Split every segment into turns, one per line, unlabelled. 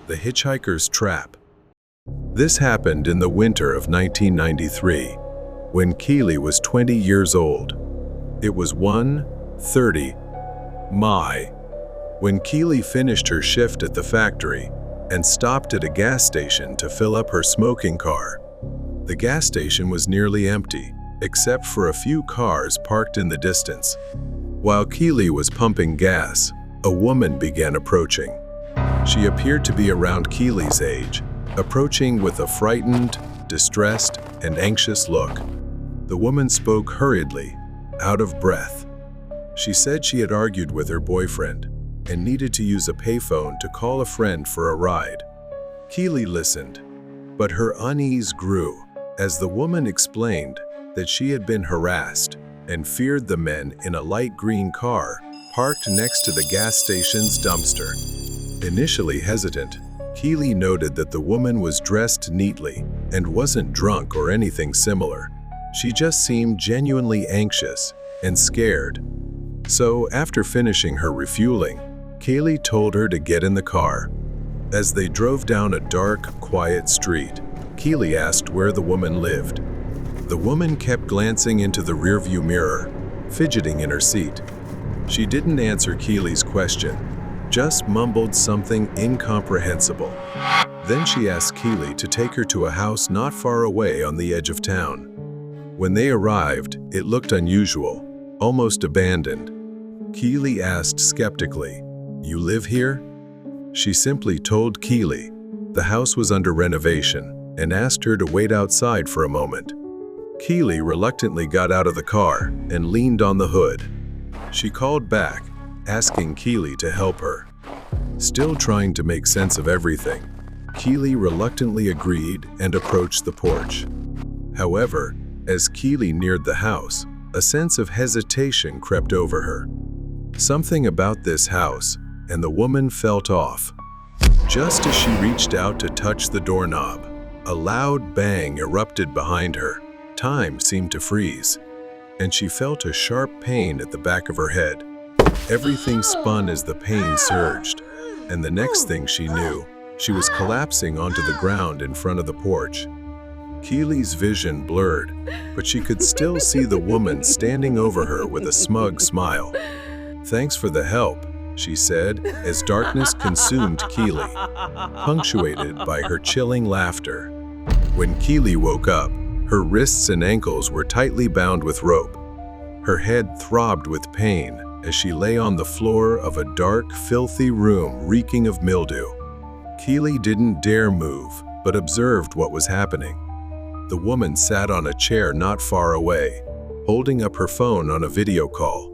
The Hitchhiker's Trap. This happened in the winter of 1993, when Keely was 20 years old. It was 1:30 May, when Keely finished her shift at the factory and stopped at a gas station to fill up her smoking car. The gas station was nearly empty, except for a few cars parked in the distance. While Keely was pumping gas, a woman began approaching. She appeared to be around Keely's age, approaching with a frightened, distressed, and anxious look. The woman spoke hurriedly, out of breath. She said she had argued with her boyfriend and needed to use a payphone to call a friend for a ride. Keely listened, but her unease grew as the woman explained that she had been harassed and feared the men in a light green car parked next to the gas station's dumpster. Initially hesitant, Keely noted that the woman was dressed neatly and wasn't drunk or anything similar. She just seemed genuinely anxious and scared. So, after finishing her refueling, Keely told her to get in the car. As they drove down a dark, quiet street, Keely asked where the woman lived. The woman kept glancing into the rearview mirror, fidgeting in her seat. She didn't answer Keely's question, just mumbled something incomprehensible. Then she asked Keely to take her to a house not far away on the edge of town. When they arrived, it looked unusual, almost abandoned. Keely asked skeptically, "You live here?" She simply told Keely the house was under renovation and asked her to wait outside for a moment. Keely reluctantly got out of the car and leaned on the hood. She called back, asking Keely to help her. Still trying to make sense of everything, Keely reluctantly agreed and approached the porch. However, as Keely neared the house, a sense of hesitation crept over her. Something about this house, and the woman felt off. Just as she reached out to touch the doorknob, a loud bang erupted behind her. Time seemed to freeze, and she felt a sharp pain at the back of her head. Everything spun as the pain surged, and the next thing she knew, she was collapsing onto the ground in front of the porch. Keely's vision blurred, but she could still see the woman standing over her with a smug smile. "Thanks for the help," she said, as darkness consumed Keely, punctuated by her chilling laughter. When Keely woke up, her wrists and ankles were tightly bound with rope. Her head throbbed with pain as she lay on the floor of a dark, filthy room reeking of mildew. Keely didn't dare move, but observed what was happening. The woman sat on a chair not far away, holding up her phone on a video call.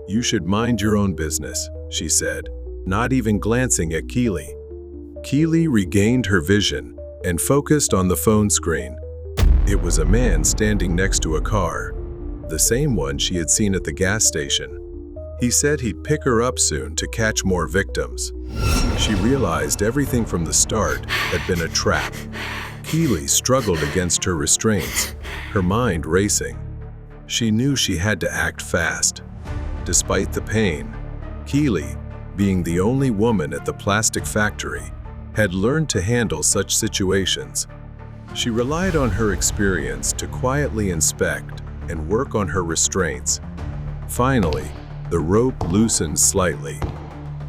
"You should mind your own business," she said, not even glancing at Keely. Keely regained her vision and focused on the phone screen. It was a man standing next to a car, the same one she had seen at the gas station. He said he'd pick her up soon to catch more victims. She realized everything from the start had been a trap. Keely struggled against her restraints, her mind racing. She knew she had to act fast. Despite the pain, Keely, being the only woman at the plastic factory, had learned to handle such situations. She relied on her experience to quietly inspect and work on her restraints. Finally, the rope loosened slightly,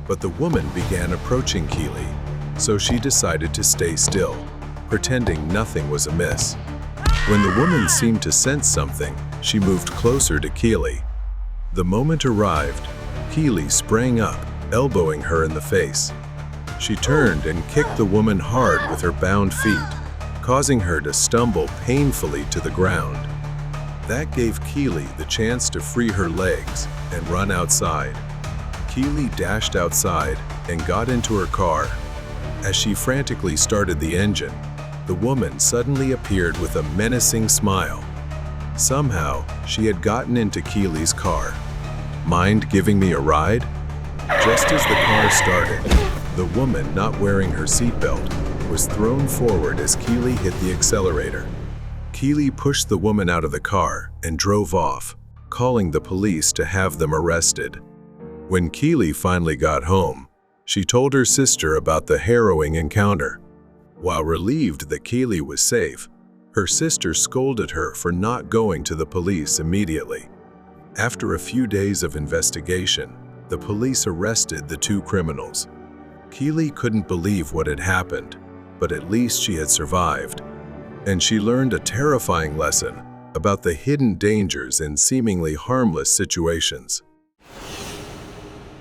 but the woman began approaching Keely, so she decided to stay still, pretending nothing was amiss. When the woman seemed to sense something, she moved closer to Keely. The moment arrived, Keely sprang up, elbowing her in the face. She turned and kicked the woman hard with her bound feet, causing her to stumble painfully to the ground. That gave Keely the chance to free her legs and run outside. Keely dashed outside and got into her car. As she frantically started the engine, the woman suddenly appeared with a menacing smile. Somehow, she had gotten into Keely's car. "Mind giving me a ride?" Just as the car started, the woman, not wearing her seatbelt, was thrown forward as Keely hit the accelerator. Keely pushed the woman out of the car and drove off, calling the police to have them arrested. When Keely finally got home, She told her sister about the harrowing encounter. While relieved that Keely was safe, her sister scolded her for not going to the police immediately. After a few days of investigation, the police arrested the two criminals. Keely couldn't believe what had happened, but at least she had survived, and she learned a terrifying lesson about the hidden dangers in seemingly harmless situations.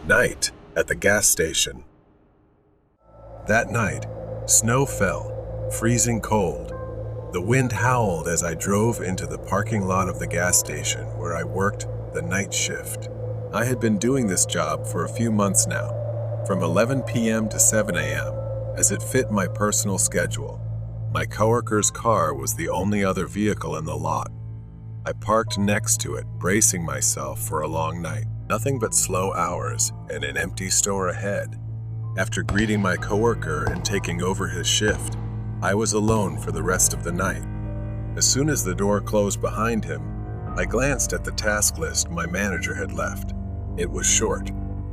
Night at the gas station. That night, snow fell, freezing cold. The wind howled as I drove into the parking lot of the gas station where I worked the night shift. I had been doing this job for a few months now, from 11 p.m. to 7 a.m., as it fit my personal schedule. My coworker's car was the only other vehicle in the lot. I parked next to it, bracing myself for a long night. Nothing but slow hours and an empty store ahead. After greeting my coworker and taking over his shift, I was alone for the rest of the night. As soon as the door closed behind him, I glanced at the task list my manager had left. It was short,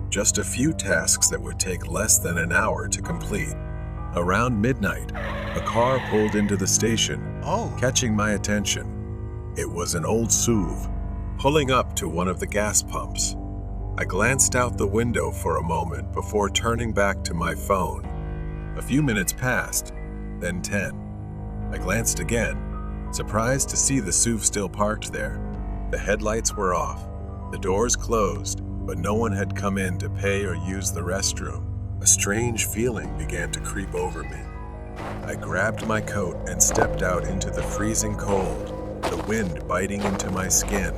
just a few tasks that would take less than an hour to complete. Around midnight, a car pulled into the station, catching my attention. It was an old SUV, pulling up to one of the gas pumps. I glanced out the window for a moment before turning back to my phone. A few minutes passed, then 10. I glanced again, surprised to see the SUV still parked there. The headlights were off, the doors closed, but no one had come in to pay or use the restroom. A strange feeling began to creep over me. I grabbed my coat and stepped out into the freezing cold, the wind biting into my skin.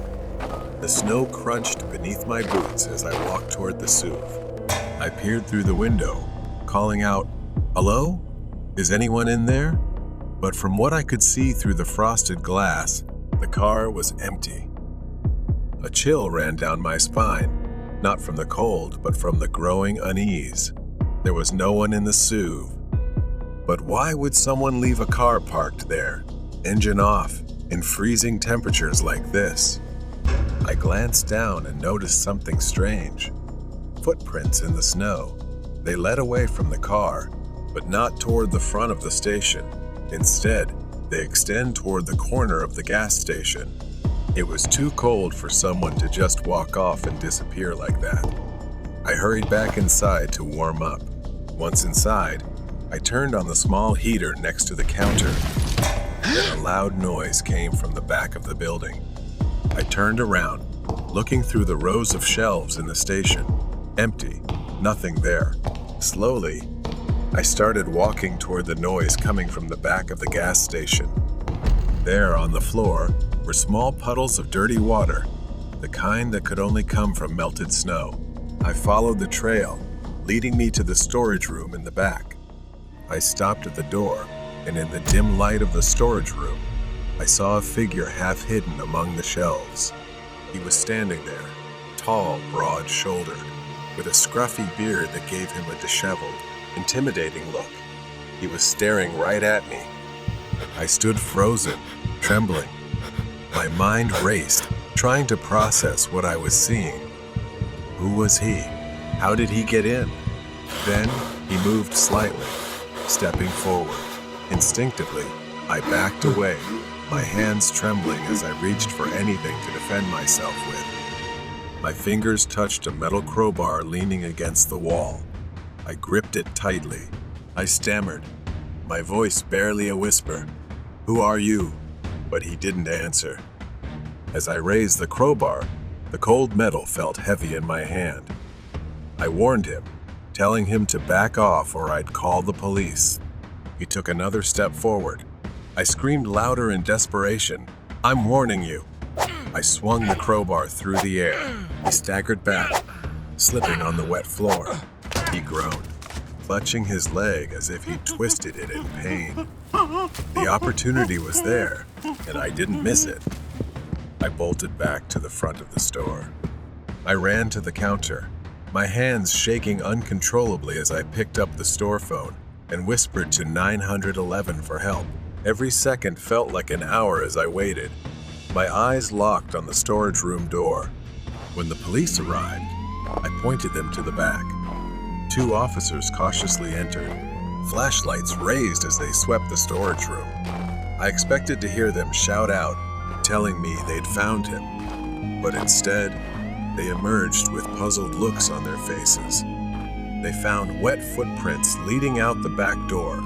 The snow crunched beneath my boots as I walked toward the SUV. I peered through the window, calling out, "Hello? Is anyone in there?" But from what I could see through the frosted glass, the car was empty. A chill ran down my spine, not from the cold, but from the growing unease. There was no one in the SUV. But why would someone leave a car parked there, engine off, in freezing temperatures like this? I glanced down and noticed something strange. Footprints in the snow. They led away from the car, but not toward the front of the station. Instead, they extend toward the corner of the gas station. It was too cold for someone to just walk off and disappear like that. I hurried back inside to warm up. Once inside, I turned on the small heater next to the counter. Then a loud noise came from the back of the building. I turned around, looking through the rows of shelves in the station. Empty, nothing there. Slowly, I started walking toward the noise coming from the back of the gas station. There on the floor were small puddles of dirty water, the kind that could only come from melted snow. I followed the trail, leading me to the storage room in the back. I stopped at the door, and in the dim light of the storage room, I saw a figure half hidden among the shelves. He was standing there, tall, broad-shouldered, with a scruffy beard that gave him a disheveled, intimidating look. He was staring right at me. I stood frozen, trembling. My mind raced, trying to process what I was seeing. Who was he? How did he get in? Then he moved slightly, stepping forward. Instinctively, I backed away, my hands trembling as I reached for anything to defend myself with. My fingers touched a metal crowbar leaning against the wall. I gripped it tightly. I stammered, my voice barely a whisper. "Who are you?" But he didn't answer. As I raised the crowbar, the cold metal felt heavy in my hand. I warned him, telling him to back off or I'd call the police. He took another step forward. I screamed louder in desperation, "I'm warning you." I swung the crowbar through the air. He staggered back, slipping on the wet floor. He groaned, clutching his leg as if he twisted it in pain. The opportunity was there, and I didn't miss it. I bolted back to the front of the store. I ran to the counter, my hands shaking uncontrollably as I picked up the store phone and whispered to 911 for help. Every second felt like an hour as I waited. My eyes locked on the storage room door. When the police arrived, I pointed them to the back. 2 officers cautiously entered, flashlights raised as they swept the storage room. I expected to hear them shout out, telling me they'd found him, but instead, they emerged with puzzled looks on their faces. They found wet footprints leading out the back door,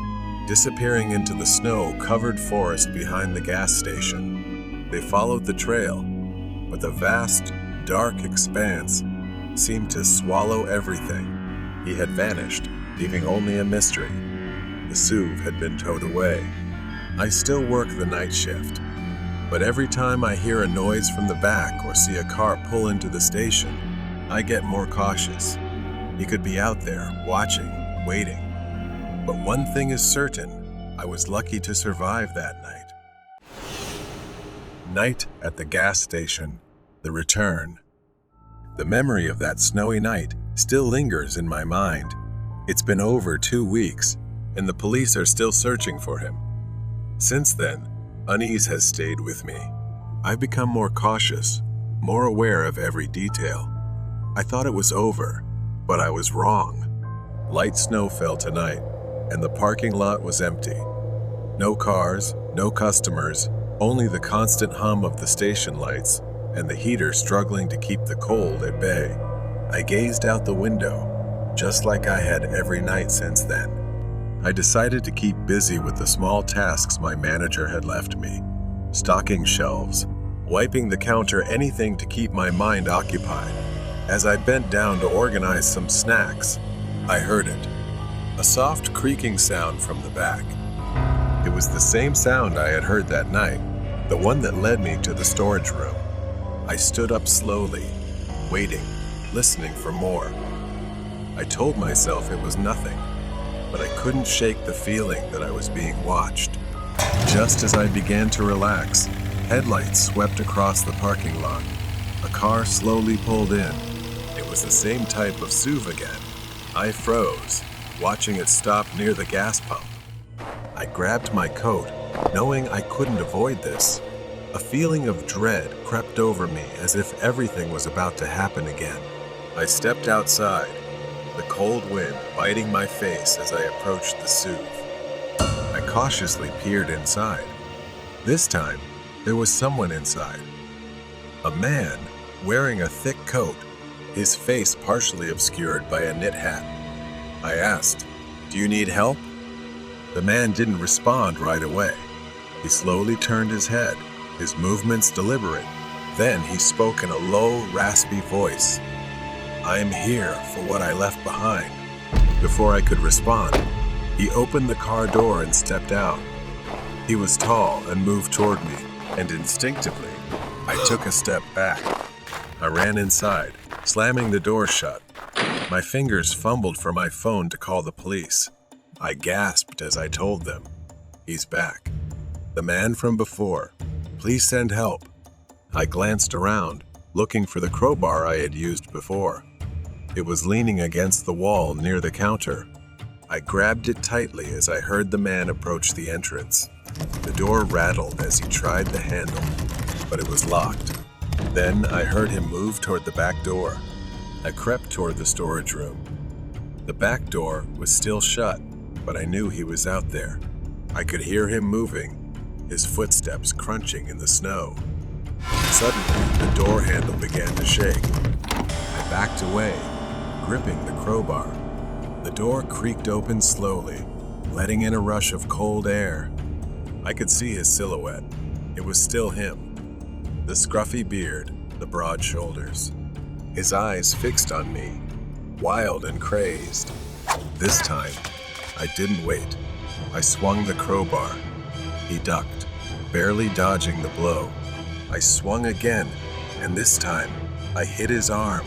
disappearing into the snow-covered forest behind the gas station. They followed the trail, but the vast, dark expanse seemed to swallow everything. He had vanished, leaving only a mystery. The SUV had been towed away. I still work the night shift, but every time I hear a noise from the back or see a car pull into the station, I get more cautious. He could be out there, watching, waiting. But one thing is certain, I was lucky to survive that night. Night at the gas station. The return. The memory of that snowy night still lingers in my mind. It's been over 2 weeks, and the police are still searching for him. Since then, unease has stayed with me. I've become more cautious, more aware of every detail. I thought it was over, but I was wrong. Light snow fell tonight, and the parking lot was empty. No cars, no customers, only the constant hum of the station lights and the heater struggling to keep the cold at bay. I gazed out the window, just like I had every night since then. I decided to keep busy with the small tasks my manager had left me. Stocking shelves, wiping the counter, anything to keep my mind occupied. As I bent down to organize some snacks, I heard it. A soft creaking sound from the back. It was the same sound I had heard that night, the one that led me to the storage room. I stood up slowly, waiting, listening for more. I told myself it was nothing, but I couldn't shake the feeling that I was being watched. Just as I began to relax, headlights swept across the parking lot. A car slowly pulled in. It was the same type of SUV again. I froze, watching it stop near the gas pump. I grabbed my coat, knowing I couldn't avoid this. A feeling of dread crept over me as if everything was about to happen again. I stepped outside, the cold wind biting my face as I approached the SUV. I cautiously peered inside. This time, there was someone inside. A man wearing a thick coat, his face partially obscured by a knit hat. I asked, "Do you need help?" The man didn't respond right away. He slowly turned his head, his movements deliberate. Then he spoke in a low, raspy voice. "I am here for what I left behind." Before I could respond, he opened the car door and stepped out. He was tall and moved toward me, and instinctively, I took a step back. I ran inside, slamming the door shut. My fingers fumbled for my phone to call the police. I gasped as I told them, "He's back. The man from before. Please send help." I glanced around, looking for the crowbar I had used before. It was leaning against the wall near the counter. I grabbed it tightly as I heard the man approach the entrance. The door rattled as he tried the handle, but it was locked. Then I heard him move toward the back door. I crept toward the storage room. The back door was still shut, but I knew he was out there. I could hear him moving, his footsteps crunching in the snow. Suddenly, the door handle began to shake. I backed away, gripping the crowbar. The door creaked open slowly, letting in a rush of cold air. I could see his silhouette. It was still him. The scruffy beard, the broad shoulders. His eyes fixed on me, wild and crazed. This time, I didn't wait. I swung the crowbar. He ducked, barely dodging the blow. I swung again, and this time, I hit his arm.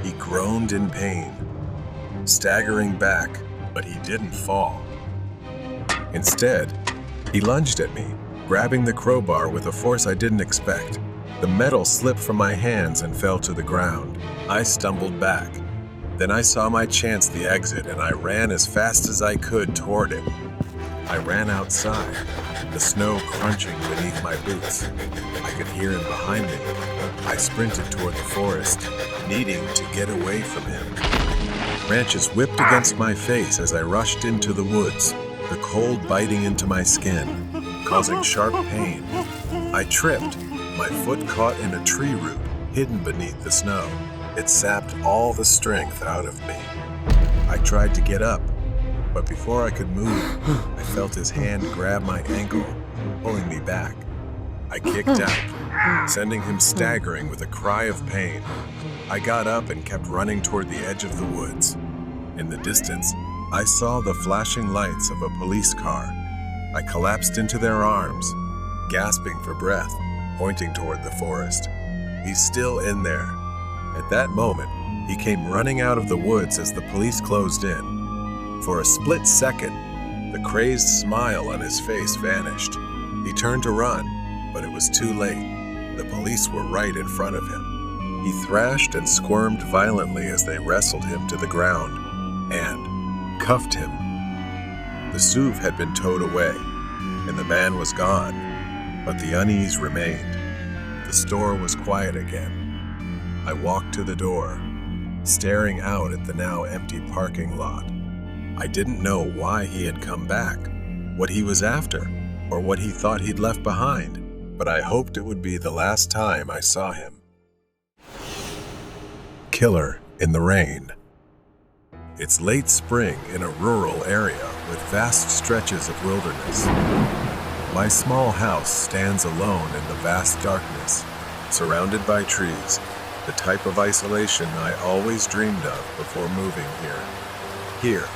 He groaned in pain, staggering back, but he didn't fall. Instead, he lunged at me, grabbing the crowbar with a force I didn't expect. The metal slipped from my hands and fell to the ground. I stumbled back. Then I saw my chance the exit, and I ran as fast as I could toward it. I ran outside, the snow crunching beneath my boots. I could hear him behind me. I sprinted toward the forest, needing to get away from him. Branches whipped against my face as I rushed into the woods, the cold biting into my skin, causing sharp pain. I tripped. My foot caught in a tree root hidden beneath the snow. It sapped all the strength out of me. I tried to get up, but before I could move, I felt his hand grab my ankle, pulling me back. I kicked out, sending him staggering with a cry of pain. I got up and kept running toward the edge of the woods. In the distance, I saw the flashing lights of a police car. I collapsed into their arms, gasping for breath, pointing toward the forest. He's still in there. At that moment, he came running out of the woods as the police closed in. For a split second, the crazed smile on his face vanished. He turned to run, but it was too late. The police were right in front of him. He thrashed and squirmed violently as they wrestled him to the ground and cuffed him. The SUV had been towed away, and the man was gone, but the unease remained. The store was quiet again. I walked to the door, staring out at the now empty parking lot. I didn't know why he had come back, what he was after, or what he thought he'd left behind, but I hoped it would be the last time I saw him. Killer in the rain. It's late spring in a rural area with vast stretches of wilderness. My small house stands alone in the vast darkness, surrounded by trees, the type of isolation I always dreamed of before moving here. Here,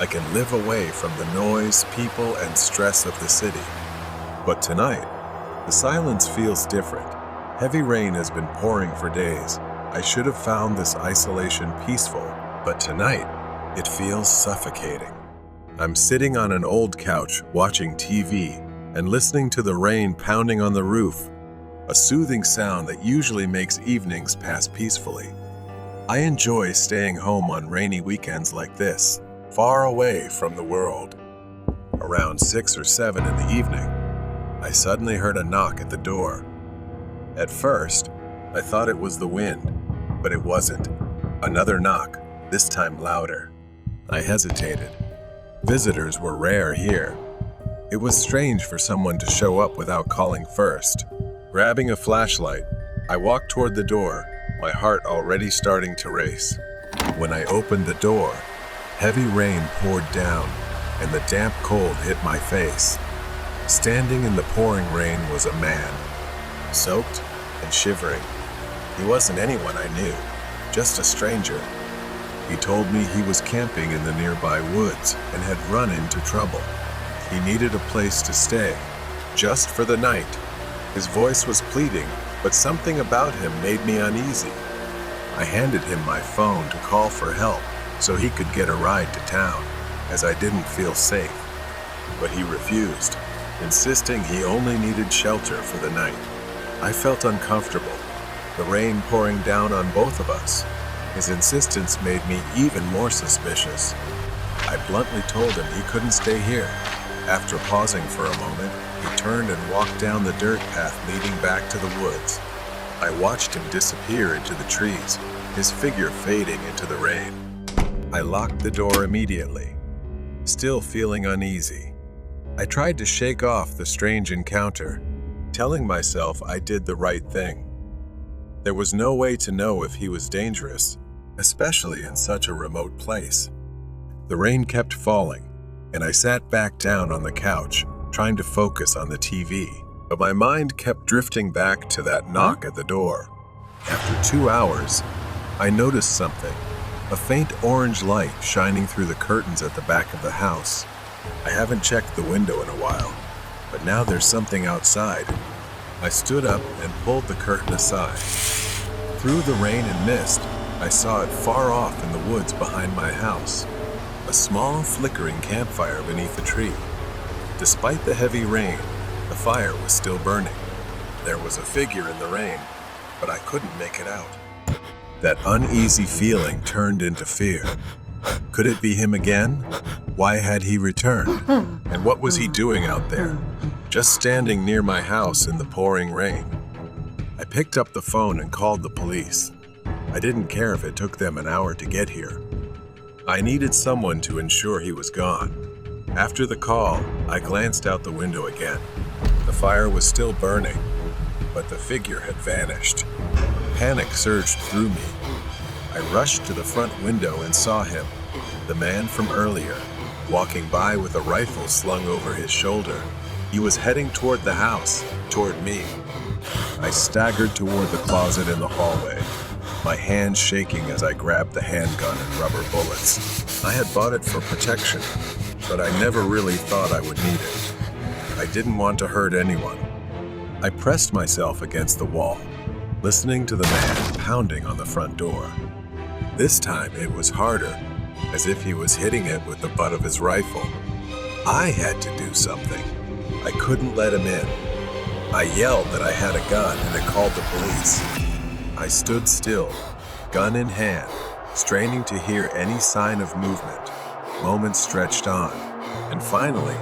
I can live away from the noise, people, and stress of the city. But tonight, the silence feels different. Heavy rain has been pouring for days. I should have found this isolation peaceful, but tonight, it feels suffocating. I'm sitting on an old couch watching TV and listening to the rain pounding on the roof, a soothing sound that usually makes evenings pass peacefully. I enjoy staying home on rainy weekends like this, far away from the world. Around 6 or 7 in the evening, I suddenly heard a knock at the door. At first, I thought it was the wind, but it wasn't. Another knock, this time louder. I hesitated. Visitors were rare here. It was strange for someone to show up without calling first. Grabbing a flashlight, I walked toward the door, my heart already starting to race. When I opened the door, heavy rain poured down, and the damp cold hit my face. Standing in the pouring rain was a man, soaked and shivering. He wasn't anyone I knew, just a stranger. He told me he was camping in the nearby woods and had run into trouble. He needed a place to stay, just for the night. His voice was pleading, but something about him made me uneasy. I handed him my phone to call for help so he could get a ride to town, as I didn't feel safe. But he refused, insisting he only needed shelter for the night. I felt uncomfortable, the rain pouring down on both of us. His insistence made me even more suspicious. I bluntly told him he couldn't stay here. After pausing for a moment, he turned and walked down the dirt path leading back to the woods. I watched him disappear into the trees, his figure fading into the rain. I locked the door immediately, still feeling uneasy. I tried to shake off the strange encounter, telling myself I did the right thing. There was no way to know if he was dangerous, especially in such a remote place. The rain kept falling, and I sat back down on the couch, trying to focus on the TV. But my mind kept drifting back to that knock at the door. After 2 hours, I noticed something, a faint orange light shining through the curtains at the back of the house. I haven't checked the window in a while, but now there's something outside. I stood up and pulled the curtain aside. Through the rain and mist, I saw it far off in the woods behind my house, a small flickering campfire beneath a tree. Despite the heavy rain, the fire was still burning. There was a figure in the rain, but I couldn't make it out. That uneasy feeling turned into fear. Could it be him again? Why had he returned? And what was he doing out there, just standing near my house in the pouring rain? I picked up the phone and called the police. I didn't care if it took them an hour to get here. I needed someone to ensure he was gone. After the call, I glanced out the window again. The fire was still burning, but the figure had vanished. Panic surged through me. I rushed to the front window and saw him, the man from earlier, walking by with a rifle slung over his shoulder. He was heading toward the house, toward me. I staggered toward the closet in the hallway, my hands shaking as I grabbed the handgun and rubber bullets. I had bought it for protection, but I never really thought I would need it. I didn't want to hurt anyone. I pressed myself against the wall, listening to the man pounding on the front door. This time it was harder, as if he was hitting it with the butt of his rifle. I had to do something. I couldn't let him in. I yelled that I had a gun and I called the police. I stood still, gun in hand, straining to hear any sign of movement. Moments stretched on, and finally,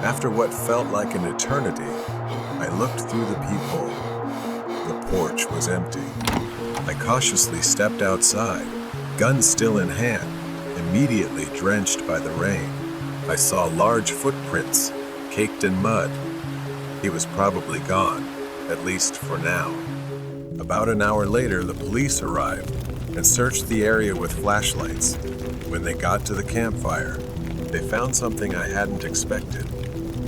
after what felt like an eternity, I looked through the peephole. The porch was empty. I cautiously stepped outside, gun still in hand, immediately drenched by the rain. I saw large footprints, caked in mud. He was probably gone, at least for now. About an hour later, the police arrived and searched the area with flashlights. When they got to the campfire, they found something I hadn't expected.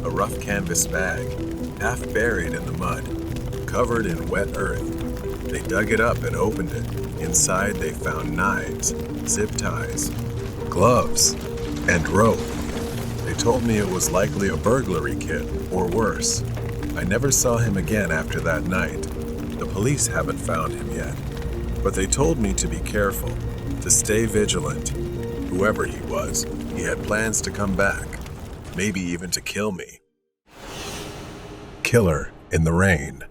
A rough canvas bag, half buried in the mud, covered in wet earth. They dug it up and opened it. Inside, they found knives, zip ties, gloves, and rope. They told me it was likely a burglary kit, or worse. I never saw him again after that night. The police haven't found him yet, but they told me to be careful, to stay vigilant. Whoever he was, he had plans to come back, maybe even to kill me. Killer in the rain.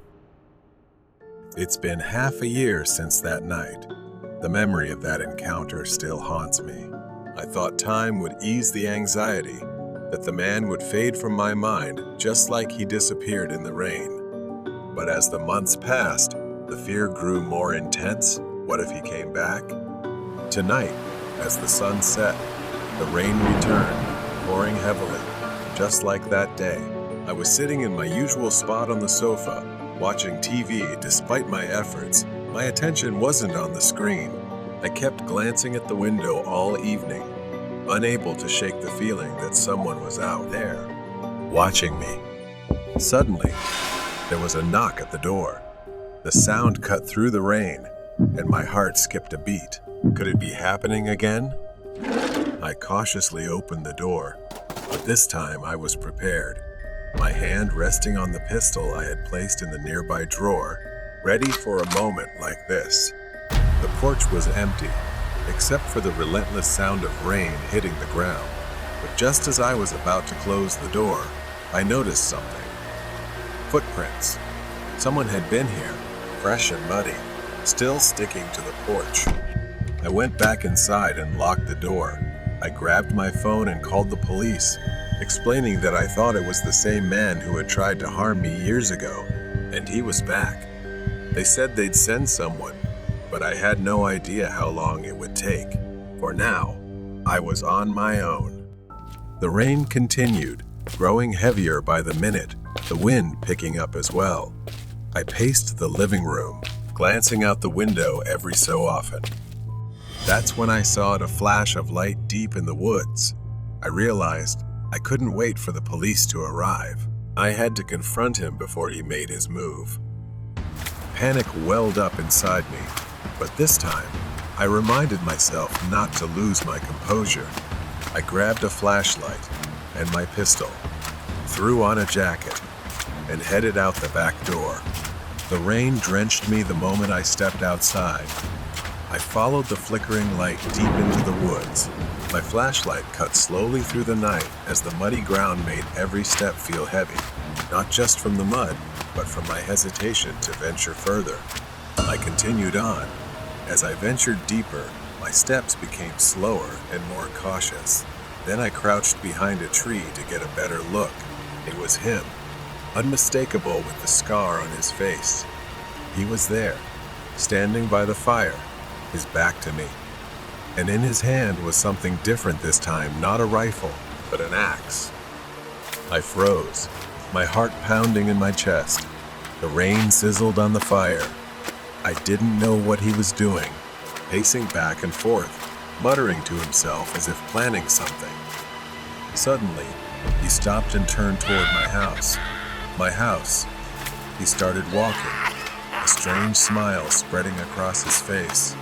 It's been half a year since that night. The memory of that encounter still haunts me. I thought time would ease the anxiety, that the man would fade from my mind just like he disappeared in the rain. But as the months passed, the fear grew more intense. What if he came back? Tonight, as the sun set, the rain returned, pouring heavily, just like that day. I was sitting in my usual spot on the sofa, watching TV despite my efforts. My attention wasn't on the screen. I kept glancing at the window all evening, unable to shake the feeling that someone was out there, watching me. Suddenly, there was a knock at the door. The sound cut through the rain, and my heart skipped a beat. Could it be happening again? I cautiously opened the door, but this time I was prepared, my hand resting on the pistol I had placed in the nearby drawer, ready for a moment like this. The porch was empty, except for the relentless sound of rain hitting the ground. But just as I was about to close the door, I noticed something. Footprints. Someone had been here, fresh and muddy, still sticking to the porch. I went back inside and locked the door. I grabbed my phone and called the police, explaining that I thought it was the same man who had tried to harm me years ago, and he was back. They said they'd send someone, but I had no idea how long it would take. For now, I was on my own. The rain continued, growing heavier by the minute, the wind picking up as well. I paced the living room, glancing out the window every so often. That's when I saw a flash of light deep in the woods. I realized I couldn't wait for the police to arrive. I had to confront him before he made his move. Panic welled up inside me, but this time, I reminded myself not to lose my composure. I grabbed a flashlight and my pistol, threw on a jacket, and headed out the back door. The rain drenched me the moment I stepped outside. I followed the flickering light deep into the woods. My flashlight cut slowly through the night as the muddy ground made every step feel heavy, not just from the mud, but from my hesitation to venture further. I continued on. As I ventured deeper, my steps became slower and more cautious. Then I crouched behind a tree to get a better look. It was him, unmistakable with the scar on his face. He was there, standing by the fire, his back to me. and in his hand was something different this time, not a rifle, but an axe. I froze, my heart pounding in my chest. The rain sizzled on the fire. I didn't know what he was doing, pacing back and forth, muttering to himself as if planning something. Suddenly, he stopped and turned toward my house. My house. He started walking, a strange smile spreading across his face.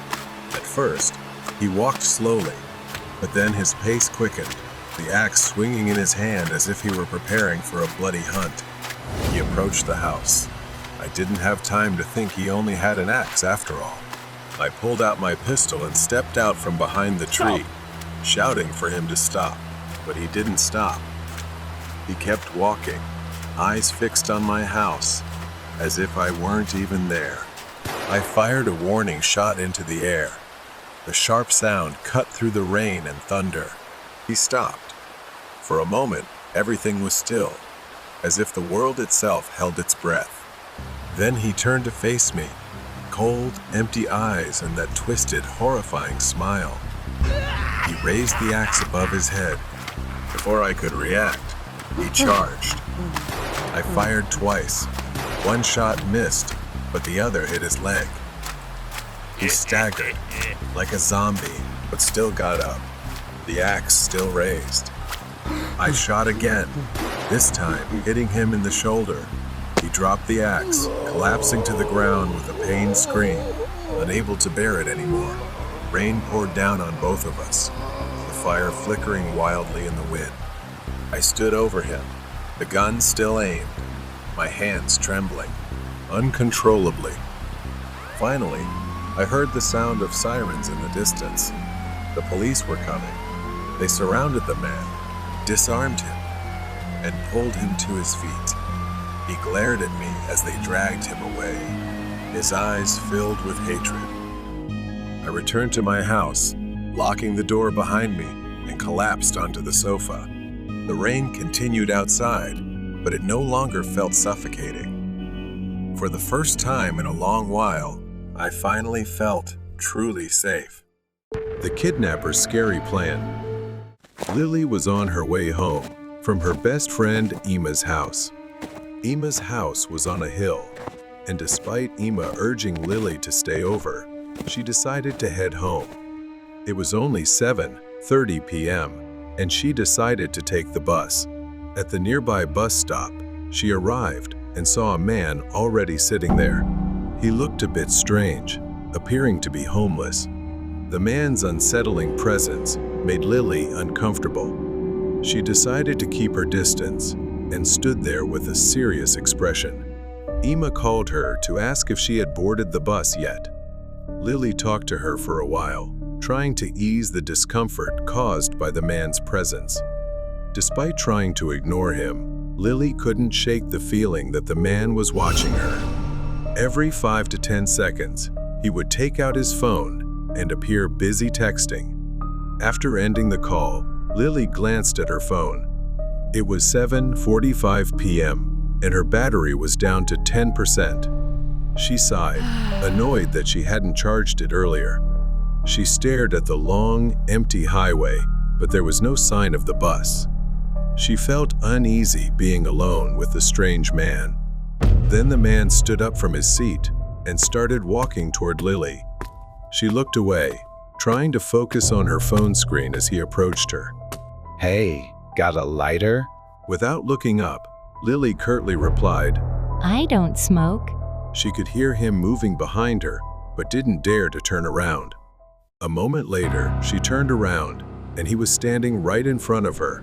At first, he walked slowly, but then his pace quickened, the axe swinging in his hand as if he were preparing for a bloody hunt. He approached the house. I didn't have time to think he only had an axe after all. I pulled out my pistol and stepped out from behind the tree, shouting for him to stop, but he didn't stop. He kept walking, eyes fixed on my house, as if I weren't even there. I fired a warning shot into the air. The sharp sound cut through the rain and thunder. He stopped. For a moment, everything was still, as if the world itself held its breath. Then he turned to face me, cold, empty eyes and that twisted, horrifying smile. He raised the axe above his head. Before I could react, he charged. I fired twice. One shot missed, but the other hit his leg. He staggered, like a zombie, but still got up, the axe still raised. I shot again, this time hitting him in the shoulder. He dropped the axe, collapsing to the ground with a pained scream, unable to bear it anymore. Rain poured down on both of us, the fire flickering wildly in the wind. I stood over him, the gun still aimed, my hands trembling, uncontrollably. Finally, I heard the sound of sirens in the distance. The police were coming. They surrounded the man, disarmed him, and pulled him to his feet. He glared at me as they dragged him away, his eyes filled with hatred. I returned to my house, locking the door behind me, and collapsed onto the sofa. The rain continued outside, but it no longer felt suffocating. For the first time in a long while, I finally felt truly safe. The kidnapper's scary plan. Lily was on her way home from her best friend Emma's house. Emma's house was on a hill, and despite Emma urging Lily to stay over, she decided to head home. It was only 7:30 p.m., and she decided to take the bus. At the nearby bus stop, she arrived and saw a man already sitting there. He looked a bit strange, appearing to be homeless. The man's unsettling presence made Lily uncomfortable. She decided to keep her distance and stood there with a serious expression. Emma called her to ask if she had boarded the bus yet. Lily talked to her for a while, trying to ease the discomfort caused by the man's presence. Despite trying to ignore him, Lily couldn't shake the feeling that the man was watching her. Every 5 to 10 seconds, he would take out his phone and appear busy texting. After ending the call, Lily glanced at her phone. It was 7:45 p.m., and her battery was down to 10%. She sighed, annoyed that she hadn't charged it earlier. She stared at the long, empty highway, but there was no sign of the bus. She felt uneasy being alone with the strange man. Then the man stood up from his seat and started walking toward Lily. She looked away, trying to focus on her phone screen as he approached her.
Hey, got a lighter?
Without looking up, Lily curtly replied.
I don't smoke.
She could hear him moving behind her, but didn't dare to turn around. A moment later, she turned around, and he was standing right in front of her.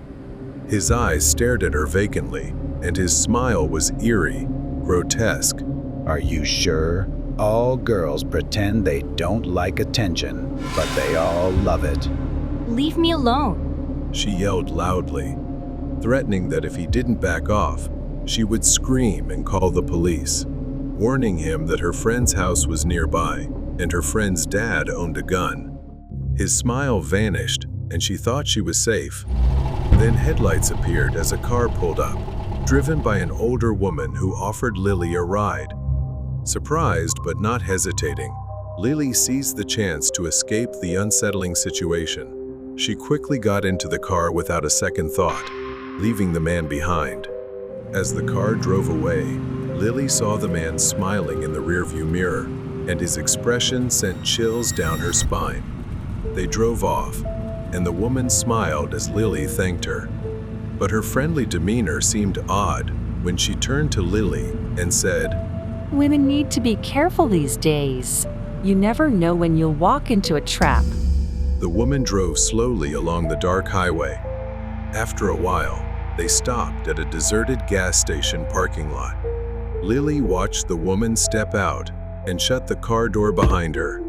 His eyes stared at her vacantly, and his smile was eerie, grotesque.
Are you sure? All girls pretend they don't like attention, but they all love it.
Leave me alone.
She yelled loudly, threatening that if he didn't back off, she would scream and call the police, warning him that her friend's house was nearby and her friend's dad owned a gun. His smile vanished, and she thought she was safe. Then headlights appeared as a car pulled up, driven by an older woman who offered Lily a ride. Surprised but not hesitating, Lily seized the chance to escape the unsettling situation. She quickly got into the car without a second thought, leaving the man behind. As the car drove away, Lily saw the man smiling in the rearview mirror, and his expression sent chills down her spine. They drove off, and the woman smiled as Lily thanked her. But her friendly demeanor seemed odd when she turned to Lily and said,
Women need to be careful these days. You never know when you'll walk into a trap.
The woman drove slowly along the dark highway. After a while, they stopped at a deserted gas station parking lot. Lily watched the woman step out and shut the car door behind her.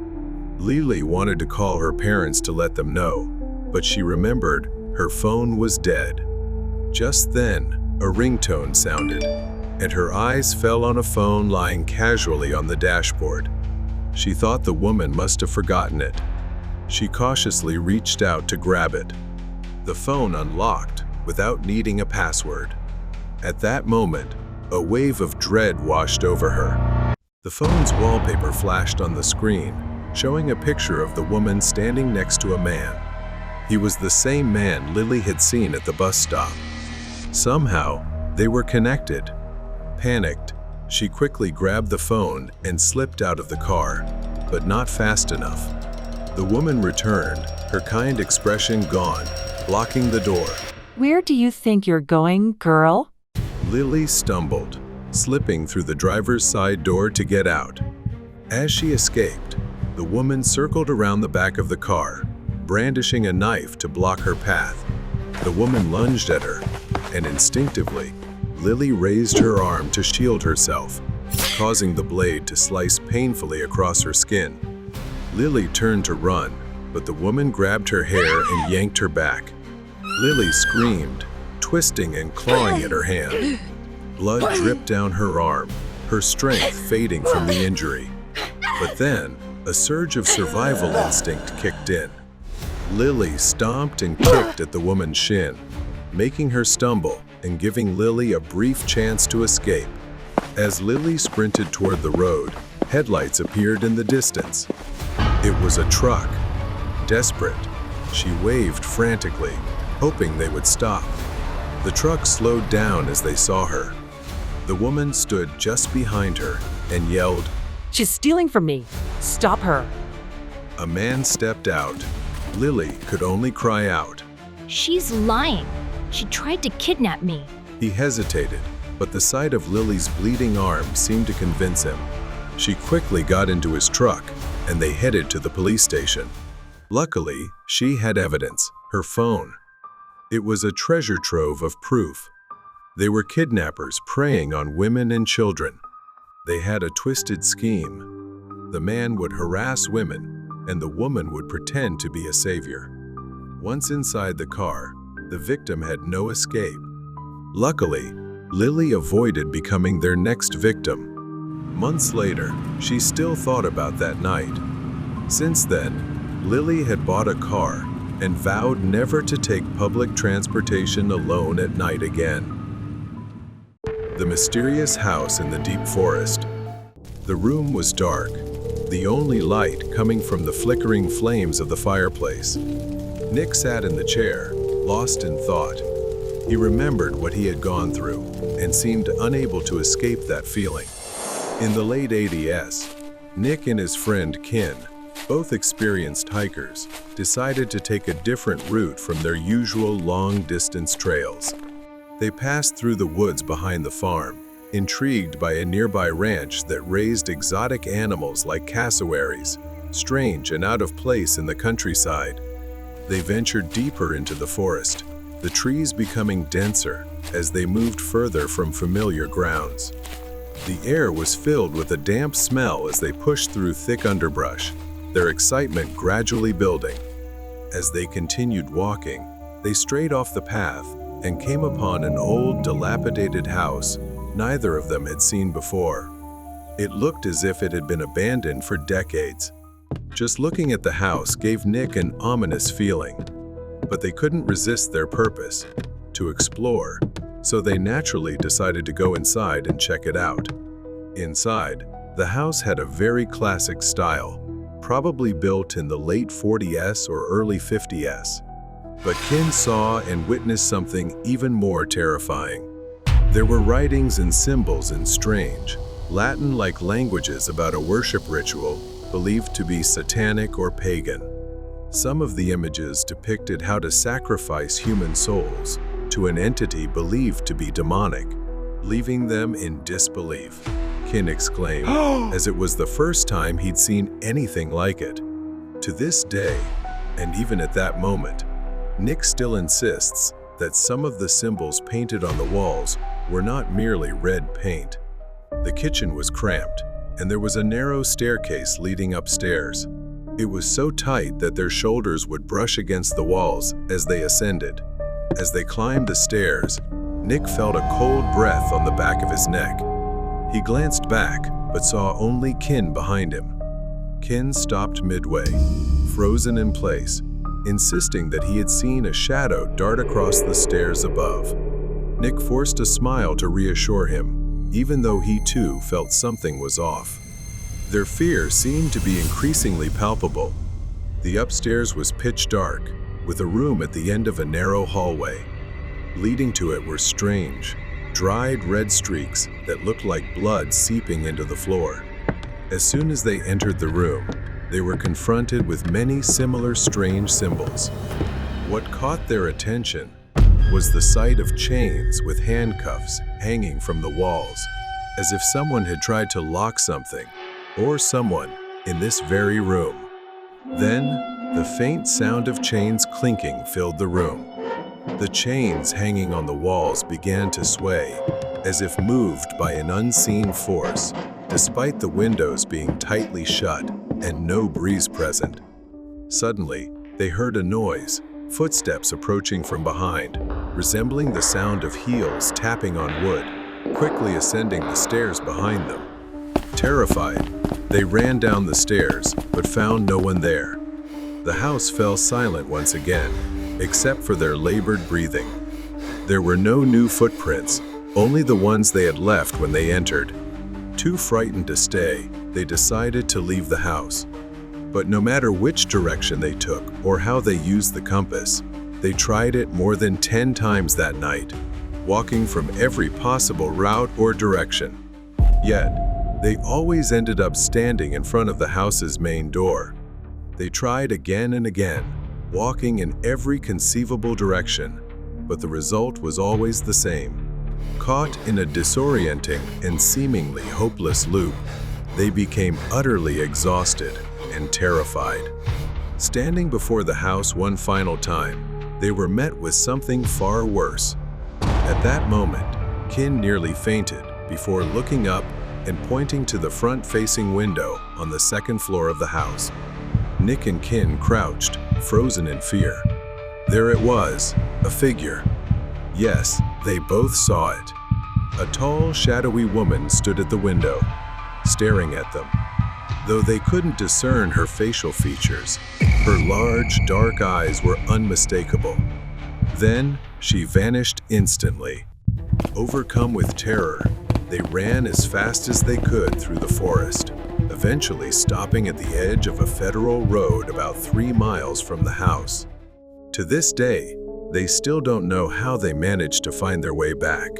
Lily wanted to call her parents to let them know, but she remembered her phone was dead. Just then, a ringtone sounded, and her eyes fell on a phone lying casually on the dashboard. She thought the woman must have forgotten it. She cautiously reached out to grab it. The phone unlocked without needing a password. At that moment, a wave of dread washed over her. The phone's wallpaper flashed on the screen, showing a picture of the woman standing next to a man. He was the same man Lily had seen at the bus stop. Somehow, they were connected. Panicked, she quickly grabbed the phone and slipped out of the car, but not fast enough. The woman returned, her kind expression gone, blocking the door.
Where do you think you're going, girl?
Lily stumbled, slipping through the driver's side door to get out. As she escaped, the woman circled around the back of the car, brandishing a knife to block her path. The woman lunged at her, and instinctively, Lily raised her arm to shield herself, causing the blade to slice painfully across her skin. Lily turned to run, but the woman grabbed her hair and yanked her back. Lily screamed, twisting and clawing at her hand. Blood dripped down her arm, her strength fading from the injury. But then, a surge of survival instinct kicked in. Lily stomped and kicked at the woman's shin, making her stumble and giving Lily a brief chance to escape. As Lily sprinted toward the road, headlights appeared in the distance. It was a truck. Desperate, she waved frantically, hoping they would stop. The truck slowed down as they saw her. The woman stood just behind her and yelled,
She's stealing from me. Stop her.
A man stepped out. Lily could only cry out.
She's lying. She tried to kidnap me.
He hesitated, but the sight of Lily's bleeding arm seemed to convince him. She quickly got into his truck, and they headed to the police station. Luckily, she had evidence, her phone. It was a treasure trove of proof. They were kidnappers preying on women and children. They had a twisted scheme. The man would harass women, and the woman would pretend to be a savior. Once inside the car, the victim had no escape. Luckily, Lily avoided becoming their next victim. Months later, she still thought about that night. Since then, Lily had bought a car and vowed never to take public transportation alone at night again. The mysterious house in the deep forest. The room was dark, the only light coming from the flickering flames of the fireplace. Nick sat in the chair, lost in thought. He remembered what he had gone through and seemed unable to escape that feeling. In the late 80s, Nick and his friend Ken, both experienced hikers, decided to take a different route from their usual long-distance trails. They passed through the woods behind the farm, intrigued by a nearby ranch that raised exotic animals like cassowaries, strange and out of place in the countryside. They ventured deeper into the forest, the trees becoming denser as they moved further from familiar grounds. The air was filled with a damp smell as they pushed through thick underbrush, their excitement gradually building. As they continued walking, they strayed off the path and came upon an old, dilapidated house neither of them had seen before. It looked as if it had been abandoned for decades. Just looking at the house gave Nick an ominous feeling, but they couldn't resist their purpose, to explore, so they naturally decided to go inside and check it out. Inside, the house had a very classic style. probably built in the late 40s or early 50s. But Kin saw and witnessed something even more terrifying. There were writings and symbols in strange, Latin-like languages about a worship ritual believed to be satanic or pagan. Some of the images depicted how to sacrifice human souls to an entity believed to be demonic, leaving them in disbelief. Kin exclaimed, as it was the first time he'd seen anything like it. To this day, and even at that moment, Nick still insists that some of the symbols painted on the walls were not merely red paint. The kitchen was cramped, and there was a narrow staircase leading upstairs. It was so tight that their shoulders would brush against the walls as they ascended. As they climbed the stairs, Nick felt a cold breath on the back of his neck. He glanced back, but saw only Kin behind him. Kin stopped midway, frozen in place, insisting that he had seen a shadow dart across the stairs above. Nick forced a smile to reassure him, even though he too felt something was off. Their fear seemed to be increasingly palpable. The upstairs was pitch dark, with a room at the end of a narrow hallway. Leading to it were strange, dried red streaks that looked like blood seeping into the floor. As soon as they entered the room, they were confronted with many similar strange symbols. What caught their attention was the sight of chains with handcuffs hanging from the walls, as if someone had tried to lock something or someone in this very room. Then, the faint sound of chains clinking filled the room. The chains hanging on the walls began to sway, as if moved by an unseen force, despite the windows being tightly shut and no breeze present. Suddenly, they heard a noise, footsteps approaching from behind, resembling the sound of heels tapping on wood, quickly ascending the stairs behind them. Terrified, they ran down the stairs, but found no one there. The house fell silent once again, except for their labored breathing. There were no new footprints, only the ones they had left when they entered. Too frightened to stay, they decided to leave the house. But no matter which direction they took or how they used the compass, they tried it more than 10 times that night, walking from every possible route or direction. Yet, they always ended up standing in front of the house's main door. They tried again and again, walking in every conceivable direction, but the result was always the same. Caught in a disorienting and seemingly hopeless loop, they became utterly exhausted and terrified. Standing before the house one final time, they were met with something far worse. At that moment, Kin nearly fainted before looking up and pointing to the front-facing window on the second floor of the house. Nick and Kin crouched, frozen in fear. There it was, a figure. Yes, they both saw it. A tall, shadowy woman stood at the window, staring at them. Though they couldn't discern her facial features, her large, dark eyes were unmistakable. Then, she vanished instantly. Overcome with terror, they ran as fast as they could through the forest, eventually stopping at the edge of a federal road about 3 miles from the house. To this day, they still don't know how they managed to find their way back.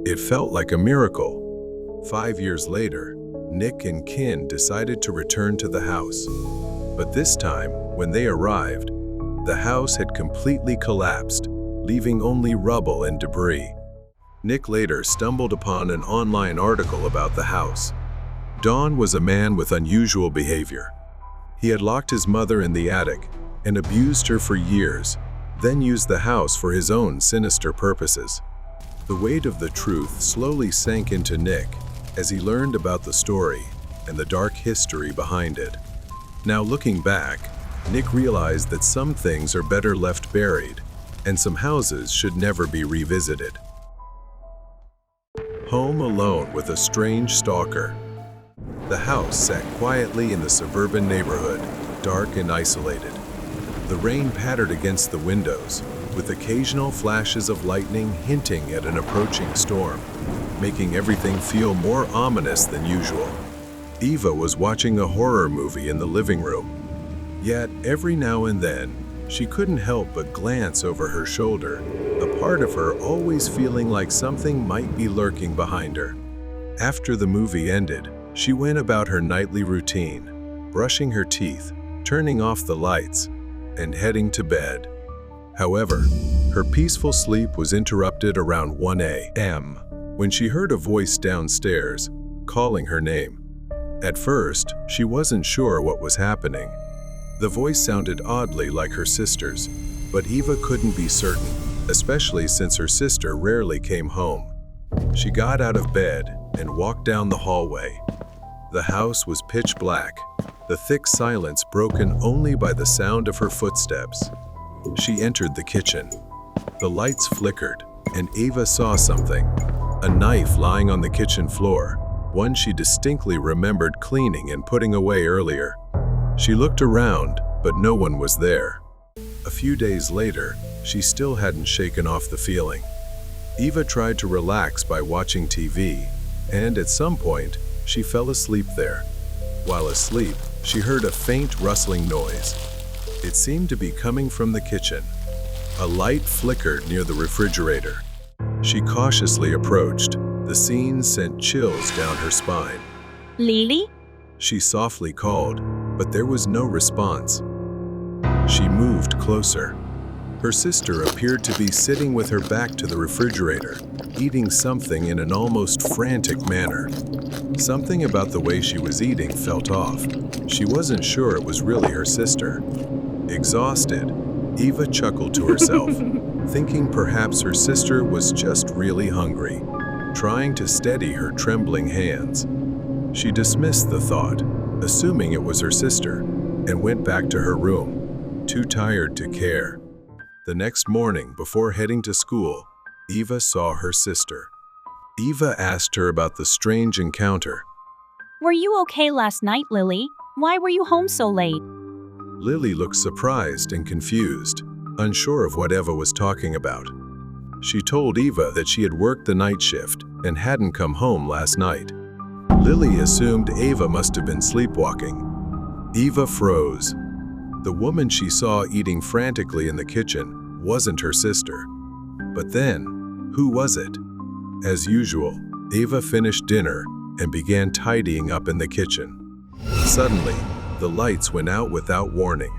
It felt like a miracle. 5 years later, Nick and Kin decided to return to the house. But this time, when they arrived, the house had completely collapsed, leaving only rubble and debris. Nick later stumbled upon an online article about the house. Don was a man with unusual behavior. He had locked his mother in the attic and abused her for years, then used the house for his own sinister purposes. The weight of the truth slowly sank into Nick as he learned about the story and the dark history behind it. Now looking back, Nick realized that some things are better left buried, and some houses should never be revisited. Home alone with a strange stalker. The house sat quietly in the suburban neighborhood, dark and isolated. The rain pattered against the windows, with occasional flashes of lightning hinting at an approaching storm, making everything feel more ominous than usual. Eva was watching a horror movie in the living room. Yet, every now and then, she couldn't help but glance over her shoulder, a part of her always feeling like something might be lurking behind her. After the movie ended, she went about her nightly routine, brushing her teeth, turning off the lights, and heading to bed. However, her peaceful sleep was interrupted around 1 a.m. when she heard a voice downstairs calling her name. At first, she wasn't sure what was happening. The voice sounded oddly like her sister's, but Eva couldn't be certain, especially since her sister rarely came home. She got out of bed and walked down the hallway. The house was pitch black, the thick silence broken only by the sound of her footsteps. She entered the kitchen. The lights flickered, and Eva saw something. A knife lying on the kitchen floor, one she distinctly remembered cleaning and putting away earlier. She looked around, but no one was there. A few days later, she still hadn't shaken off the feeling. Eva tried to relax by watching TV, and at some point, she fell asleep there. While asleep, she heard a faint rustling noise. It seemed to be coming from the kitchen. A light flickered near the refrigerator. She cautiously approached. The scene sent chills down her spine.
Lily?
She softly called, but there was no response. She moved closer. Her sister appeared to be sitting with her back to the refrigerator, eating something in an almost frantic manner. Something about the way she was eating felt off. She wasn't sure it was really her sister. Exhausted, Eva chuckled to herself, thinking perhaps her sister was just really hungry, trying to steady her trembling hands. She dismissed the thought, assuming it was her sister, and went back to her room, too tired to care. The next morning, before heading to school, Eva saw her sister. Eva asked her about the strange encounter.
Were you okay last night, Lily? Why were you home so late?
Lily looked surprised and confused, unsure of what Eva was talking about. She told Eva that she had worked the night shift and hadn't come home last night. Lily assumed Eva must have been sleepwalking. Eva froze. The woman she saw eating frantically in the kitchen wasn't her sister. But then, who was it? As usual, Eva finished dinner and began tidying up in the kitchen. Suddenly, the lights went out without warning.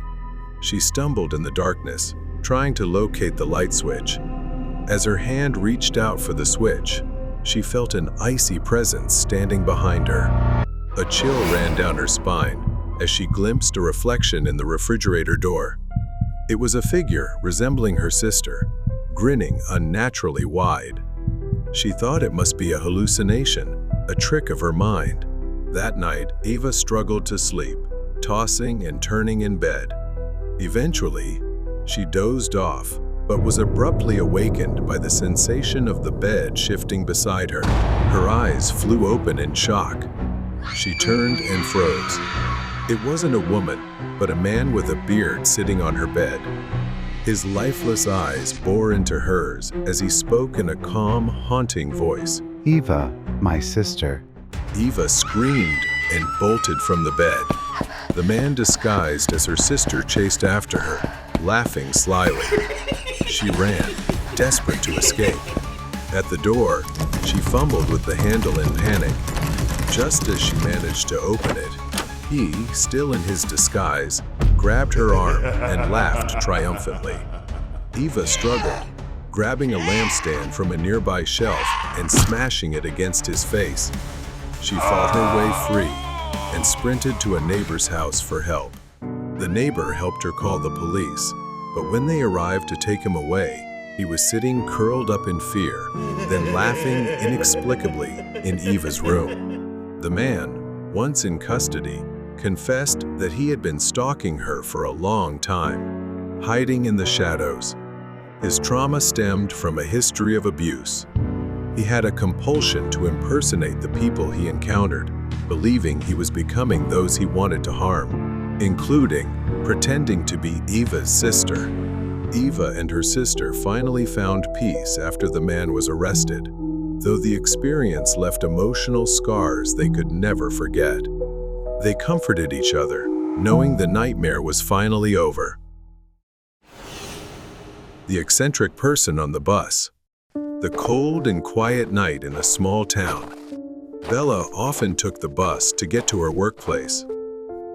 She stumbled in the darkness, trying to locate the light switch. As her hand reached out for the switch, she felt an icy presence standing behind her. A chill ran down her spine as she glimpsed a reflection in the refrigerator door. It was a figure resembling her sister, grinning unnaturally wide. She thought it must be a hallucination, a trick of her mind. That night, Eva struggled to sleep, tossing and turning in bed. Eventually, she dozed off, but was abruptly awakened by the sensation of the bed shifting beside her. Her eyes flew open in shock. She turned and froze. It wasn't a woman, but a man with a beard sitting on her bed. His lifeless eyes bore into hers as he spoke in a calm, haunting voice.
Eva, my sister.
Eva screamed and bolted from the bed. The man disguised as her sister chased after her, laughing slyly. She ran, desperate to escape. At the door, she fumbled with the handle in panic. Just as she managed to open it, he, still in his disguise, grabbed her arm and laughed triumphantly. Eva struggled, grabbing a lampstand from a nearby shelf and smashing it against his face. She fought her way free and sprinted to a neighbor's house for help. The neighbor helped her call the police, but when they arrived to take him away, he was sitting curled up in fear, then laughing inexplicably in Eva's room. The man, once in custody, confessed that he had been stalking her for a long time, hiding in the shadows. His trauma stemmed from a history of abuse. He had a compulsion to impersonate the people he encountered, believing he was becoming those he wanted to harm, including pretending to be Eva's sister. Eva and her sister finally found peace after the man was arrested, though the experience left emotional scars they could never forget. They comforted each other, knowing the nightmare was finally over. The eccentric person on the bus. The cold and quiet night in a small town. Bella often took the bus to get to her workplace.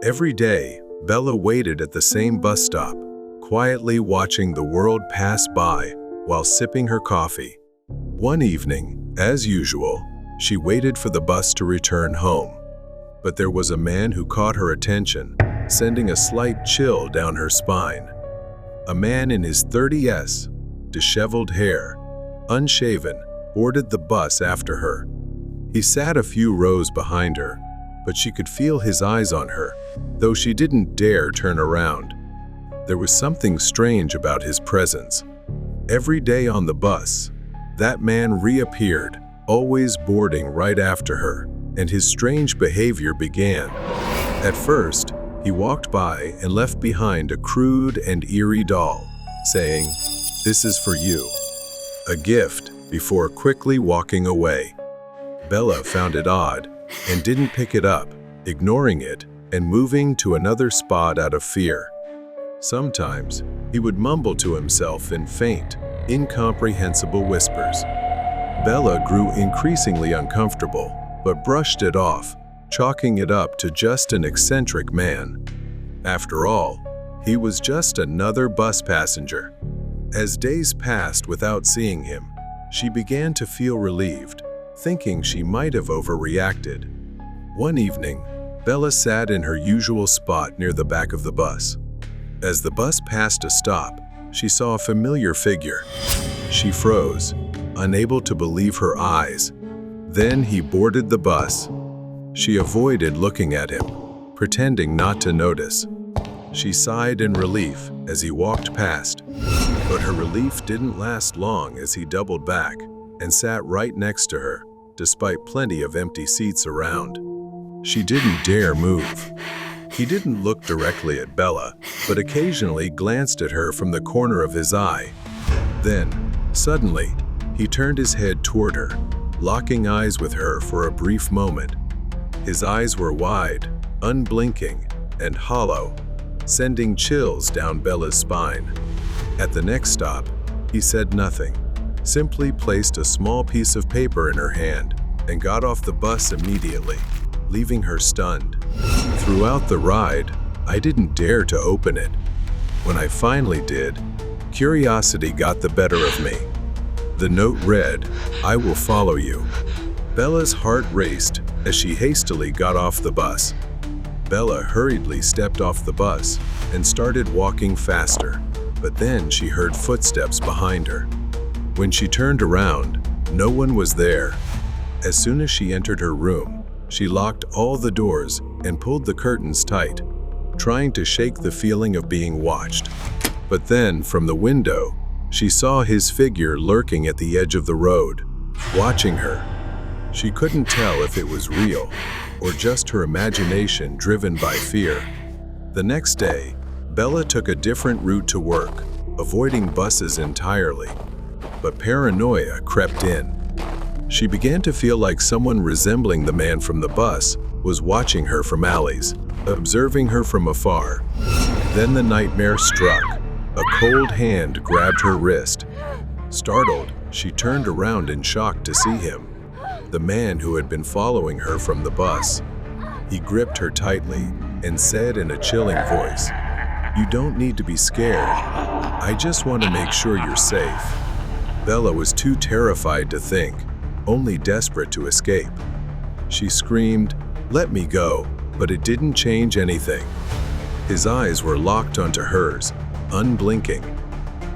Every day, Bella waited at the same bus stop, quietly watching the world pass by while sipping her coffee. One evening, as usual, she waited for the bus to return home. But there was a man who caught her attention, sending a slight chill down her spine. A man in his 30s, disheveled hair, unshaven, boarded the bus after her. He sat a few rows behind her, but she could feel his eyes on her, though she didn't dare turn around. There was something strange about his presence. Every day on the bus, that man reappeared, always boarding right after her, and his strange behavior began. At first, he walked by and left behind a crude and eerie doll, saying, "This is for you," a gift, before quickly walking away. Bella found it odd and didn't pick it up, ignoring it and moving to another spot out of fear. Sometimes, he would mumble to himself in faint, incomprehensible whispers. Bella grew increasingly uncomfortable, but brushed it off, chalking it up to just an eccentric man. After all, he was just another bus passenger. As days passed without seeing him, she began to feel relieved, thinking she might have overreacted. One evening, Bella sat in her usual spot near the back of the bus. As the bus passed a stop, she saw a familiar figure. She froze, unable to believe her eyes. Then he boarded the bus. She avoided looking at him, pretending not to notice. She sighed in relief as he walked past, but her relief didn't last long as he doubled back and sat right next to her, despite plenty of empty seats around. She didn't dare move. He didn't look directly at Bella, but occasionally glanced at her from the corner of his eye. Then, suddenly, he turned his head toward her, locking eyes with her for a brief moment. His eyes were wide, unblinking, and hollow, sending chills down Bella's spine. At the next stop, he said nothing, simply placed a small piece of paper in her hand and got off the bus immediately, leaving her stunned. Throughout the ride, I didn't dare to open it. When I finally did, curiosity got the better of me. The note read, "I will follow you." Bella's heart raced as she hastily got off the bus. Bella hurriedly stepped off the bus and started walking faster, but then she heard footsteps behind her. When she turned around, no one was there. As soon as she entered her room, she locked all the doors and pulled the curtains tight, trying to shake the feeling of being watched. But then, from the window, she saw his figure lurking at the edge of the road, watching her. She couldn't tell if it was real or just her imagination driven by fear. The next day, Bella took a different route to work, avoiding buses entirely. But paranoia crept in. She began to feel like someone resembling the man from the bus was watching her from alleys, observing her from afar. Then the nightmare struck. A cold hand grabbed her wrist. Startled, she turned around in shock to see him, the man who had been following her from the bus. He gripped her tightly and said in a chilling voice, "You don't need to be scared. I just want to make sure you're safe." Bella was too terrified to think, only desperate to escape. She screamed, "Let me go," but it didn't change anything. His eyes were locked onto hers, unblinking.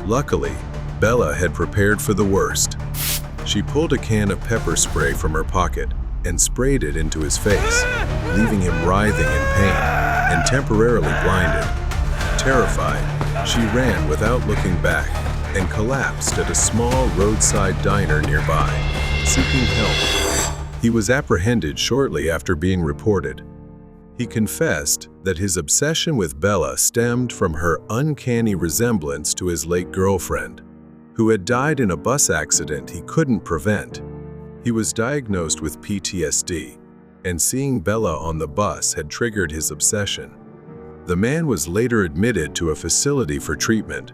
Luckily, Bella had prepared for the worst. She pulled a can of pepper spray from her pocket and sprayed it into his face, leaving him writhing in pain and temporarily blinded. Terrified, she ran without looking back and collapsed at a small roadside diner nearby, seeking help. He was apprehended shortly after being reported. He confessed that his obsession with Bella stemmed from her uncanny resemblance to his late girlfriend, who had died in a bus accident he couldn't prevent. He was diagnosed with PTSD, and seeing Bella on the bus had triggered his obsession. The man was later admitted to a facility for treatment.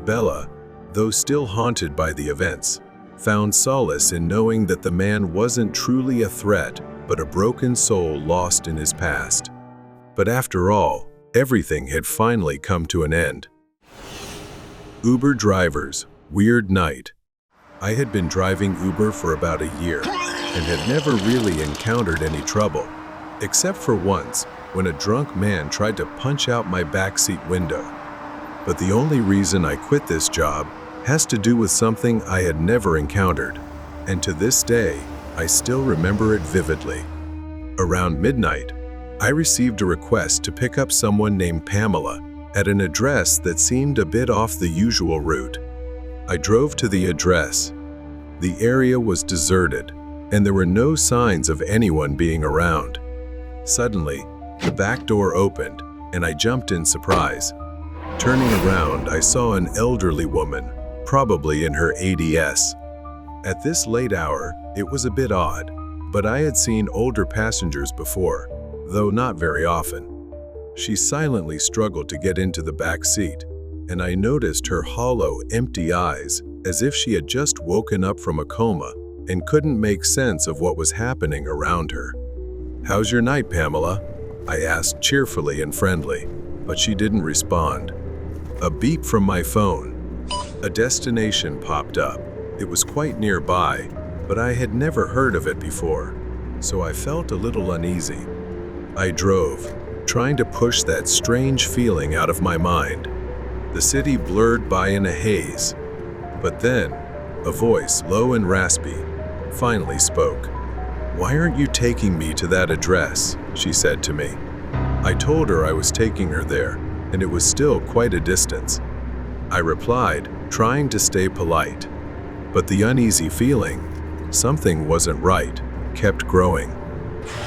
Bella, though still haunted by the events, found solace in knowing that the man wasn't truly a threat, but a broken soul lost in his past. But after all, everything had finally come to an end. Uber drivers, weird night. I had been driving Uber for about a year and had never really encountered any trouble, except for once when a drunk man tried to punch out my backseat window. But the only reason I quit this job has to do with something I had never encountered, and to this day, I still remember it vividly. Around midnight, I received a request to pick up someone named Pamela at an address that seemed a bit off the usual route. I drove to the address. The area was deserted, and there were no signs of anyone being around. Suddenly, the back door opened, and I jumped in surprise. Turning around, I saw an elderly woman, probably in her 80s. At this late hour, it was a bit odd, but I had seen older passengers before, though not very often. She silently struggled to get into the back seat, and I noticed her hollow, empty eyes, as if she had just woken up from a coma and couldn't make sense of what was happening around her. "How's your night, Pamela?" I asked cheerfully and friendly, but she didn't respond. A beep from my phone. A destination popped up. It was quite nearby, but I had never heard of it before, so I felt a little uneasy. I drove, trying to push that strange feeling out of my mind. The city blurred by in a haze. But then, a voice, low and raspy, finally spoke. "Why aren't you taking me to that address?" she said to me. I told her I was taking her there, and it was still quite a distance. I replied, trying to stay polite. But the uneasy feeling, something wasn't right, kept growing.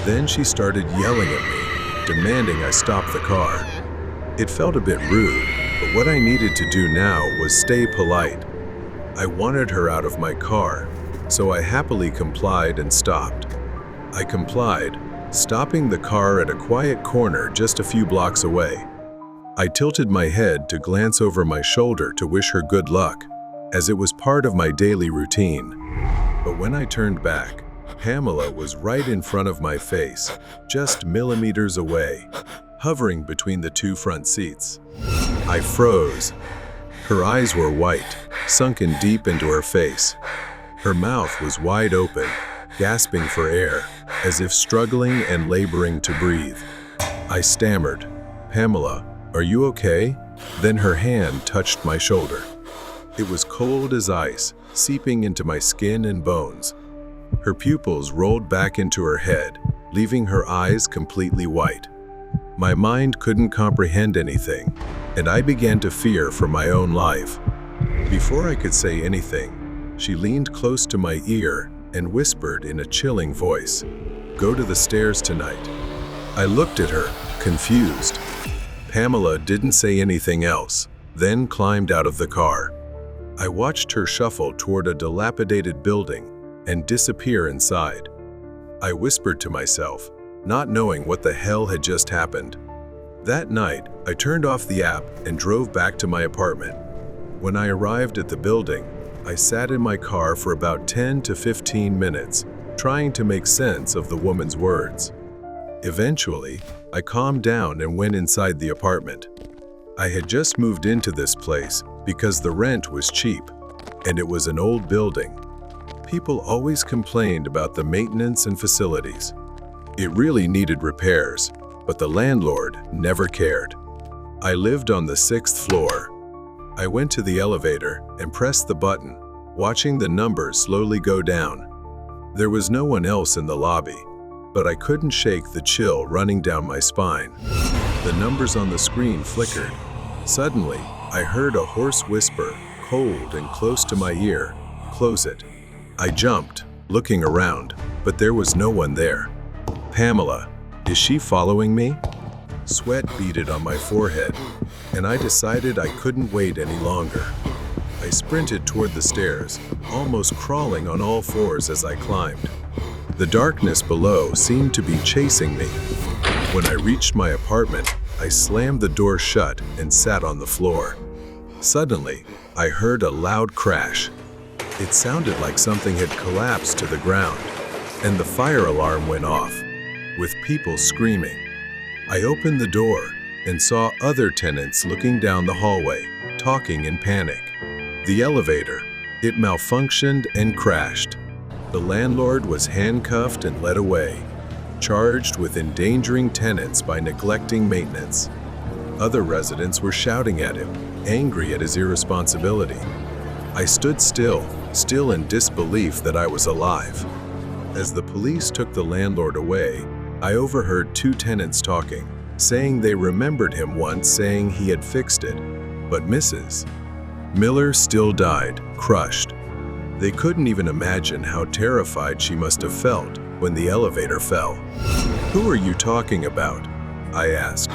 Then she started yelling at me, demanding I stop the car. It felt a bit rude, but what I needed to do now was stay polite. I wanted her out of my car, so I happily complied and stopped. I complied, stopping the car at a quiet corner just a few blocks away. I tilted my head to glance over my shoulder to wish her good luck, as it was part of my daily routine. But when I turned back, Pamela was right in front of my face, just millimeters away, hovering between the two front seats. I froze. Her eyes were white, sunken deep into her face. Her mouth was wide open, gasping for air, as if struggling and laboring to breathe. I stammered, "Pamela, are you okay?" Then her hand touched my shoulder. It was cold as ice, seeping into my skin and bones. Her pupils rolled back into her head, leaving her eyes completely white. My mind couldn't comprehend anything, and I began to fear for my own life. Before I could say anything, she leaned close to my ear and whispered in a chilling voice, "Go to the stairs tonight." I looked at her, confused. Pamela didn't say anything else, then climbed out of the car. I watched her shuffle toward a dilapidated building and disappear inside. I whispered to myself, not knowing what the hell had just happened. That night, I turned off the app and drove back to my apartment. When I arrived at the building, I sat in my car for about 10 to 15 minutes, trying to make sense of the woman's words. Eventually, I calmed down and went inside the apartment. I had just moved into this place because the rent was cheap, and it was an old building. People always complained about the maintenance and facilities. It really needed repairs, but the landlord never cared. I lived on the 6th floor. I went to the elevator and pressed the button, watching the numbers slowly go down. There was no one else in the lobby, but I couldn't shake the chill running down my spine. The numbers on the screen flickered. Suddenly, I heard a hoarse whisper, cold and close to my ear, "Close it." I jumped, looking around, but there was no one there. Pamela, is she following me? Sweat beaded on my forehead, and I decided I couldn't wait any longer. I sprinted toward the stairs, almost crawling on all fours as I climbed. The darkness below seemed to be chasing me. When I reached my apartment, I slammed the door shut and sat on the floor. Suddenly, I heard a loud crash. It sounded like something had collapsed to the ground, and the fire alarm went off, with people screaming. I opened the door and saw other tenants looking down the hallway, talking in panic. The elevator, it malfunctioned and crashed. The landlord was handcuffed and led away, charged with endangering tenants by neglecting maintenance. Other residents were shouting at him, angry at his irresponsibility. I stood still in disbelief that I was alive. As the police took the landlord away, I overheard two tenants talking, saying they remembered him once saying he had fixed it, but Mrs. Miller still died, crushed. They couldn't even imagine how terrified she must have felt when the elevator fell. "Who are you talking about?" I asked.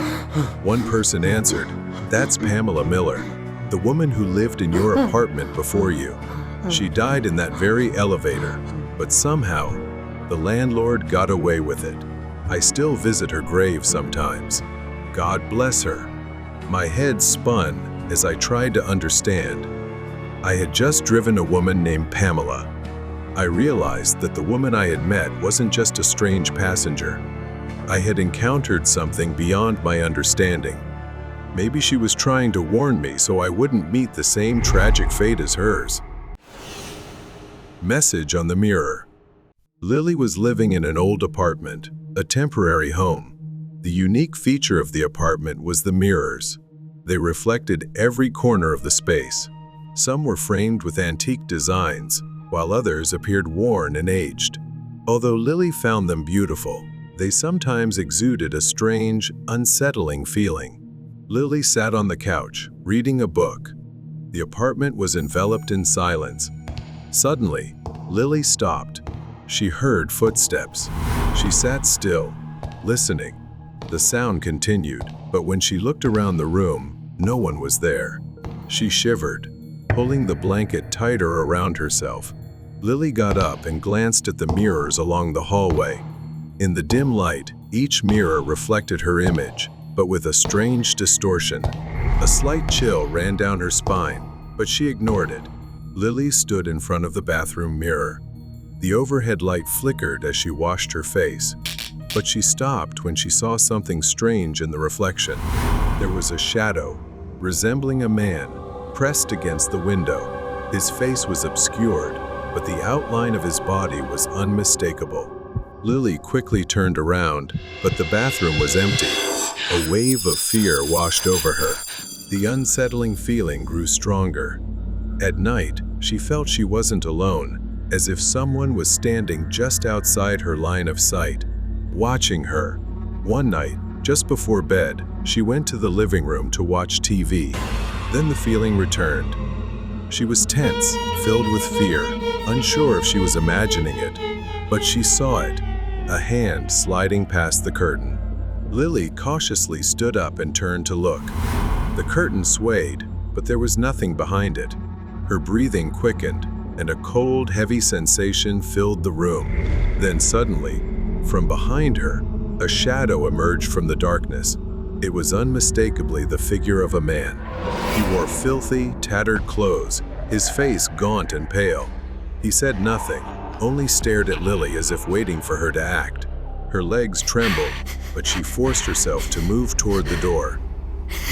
One person answered, "That's Pamela Miller, the woman who lived in your apartment before you. She died in that very elevator, but somehow, the landlord got away with it. I still visit her grave sometimes. God bless her." My head spun as I tried to understand. I had just driven a woman named Pamela. I realized that the woman I had met wasn't just a strange passenger. I had encountered something beyond my understanding. Maybe she was trying to warn me so I wouldn't meet the same tragic fate as hers. Message on the mirror. Lily was living in an old apartment, a temporary home. The unique feature of the apartment was the mirrors. They reflected every corner of the space. Some were framed with antique designs, while others appeared worn and aged. Although Lily found them beautiful, they sometimes exuded a strange, unsettling feeling. Lily sat on the couch, reading a book. The apartment was enveloped in silence. Suddenly, Lily stopped. She heard footsteps. She sat still, listening. The sound continued, but when she looked around the room, no one was there. She shivered, pulling the blanket tighter around herself. Lily got up and glanced at the mirrors along the hallway. In the dim light, each mirror reflected her image, but with a strange distortion. A slight chill ran down her spine, but she ignored it. Lily stood in front of the bathroom mirror. The overhead light flickered as she washed her face, but she stopped when she saw something strange in the reflection. There was a shadow, resembling a man, pressed against the window. His face was obscured, but the outline of his body was unmistakable. Lily quickly turned around, but the bathroom was empty. A wave of fear washed over her. The unsettling feeling grew stronger. At night, she felt she wasn't alone, as if someone was standing just outside her line of sight, watching her. One night, just before bed, she went to the living room to watch TV. Then the feeling returned. She was tense, filled with fear, unsure if she was imagining it. But she saw it, a hand sliding past the curtain. Lily cautiously stood up and turned to look. The curtain swayed, but there was nothing behind it. Her breathing quickened, and a cold, heavy sensation filled the room. Then suddenly, from behind her, a shadow emerged from the darkness. It was unmistakably the figure of a man. He wore filthy, tattered clothes, his face gaunt and pale. He said nothing, only stared at Lily as if waiting for her to act. Her legs trembled, but she forced herself to move toward the door.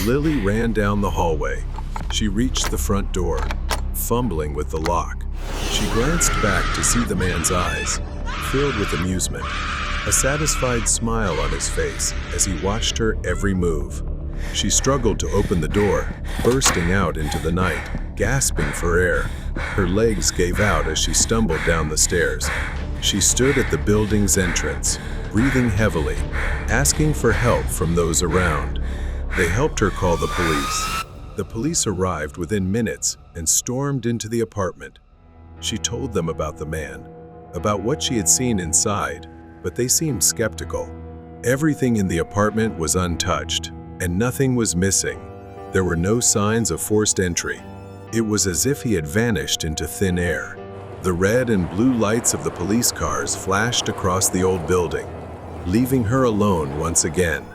Lily ran down the hallway. She reached the front door, fumbling with the lock. She glanced back to see the man's eyes, filled with amusement, a satisfied smile on his face as he watched her every move. She struggled to open the door, bursting out into the night, gasping for air. Her legs gave out as she stumbled down the stairs. She stood at the building's entrance, breathing heavily, asking for help from those around. They helped her call the police. The police arrived within minutes and stormed into the apartment. She told them about the man, about what she had seen inside, but they seemed skeptical. Everything in the apartment was untouched, and nothing was missing. There were no signs of forced entry. It was as if he had vanished into thin air. The red and blue lights of the police cars flashed across the old building, leaving her alone once again.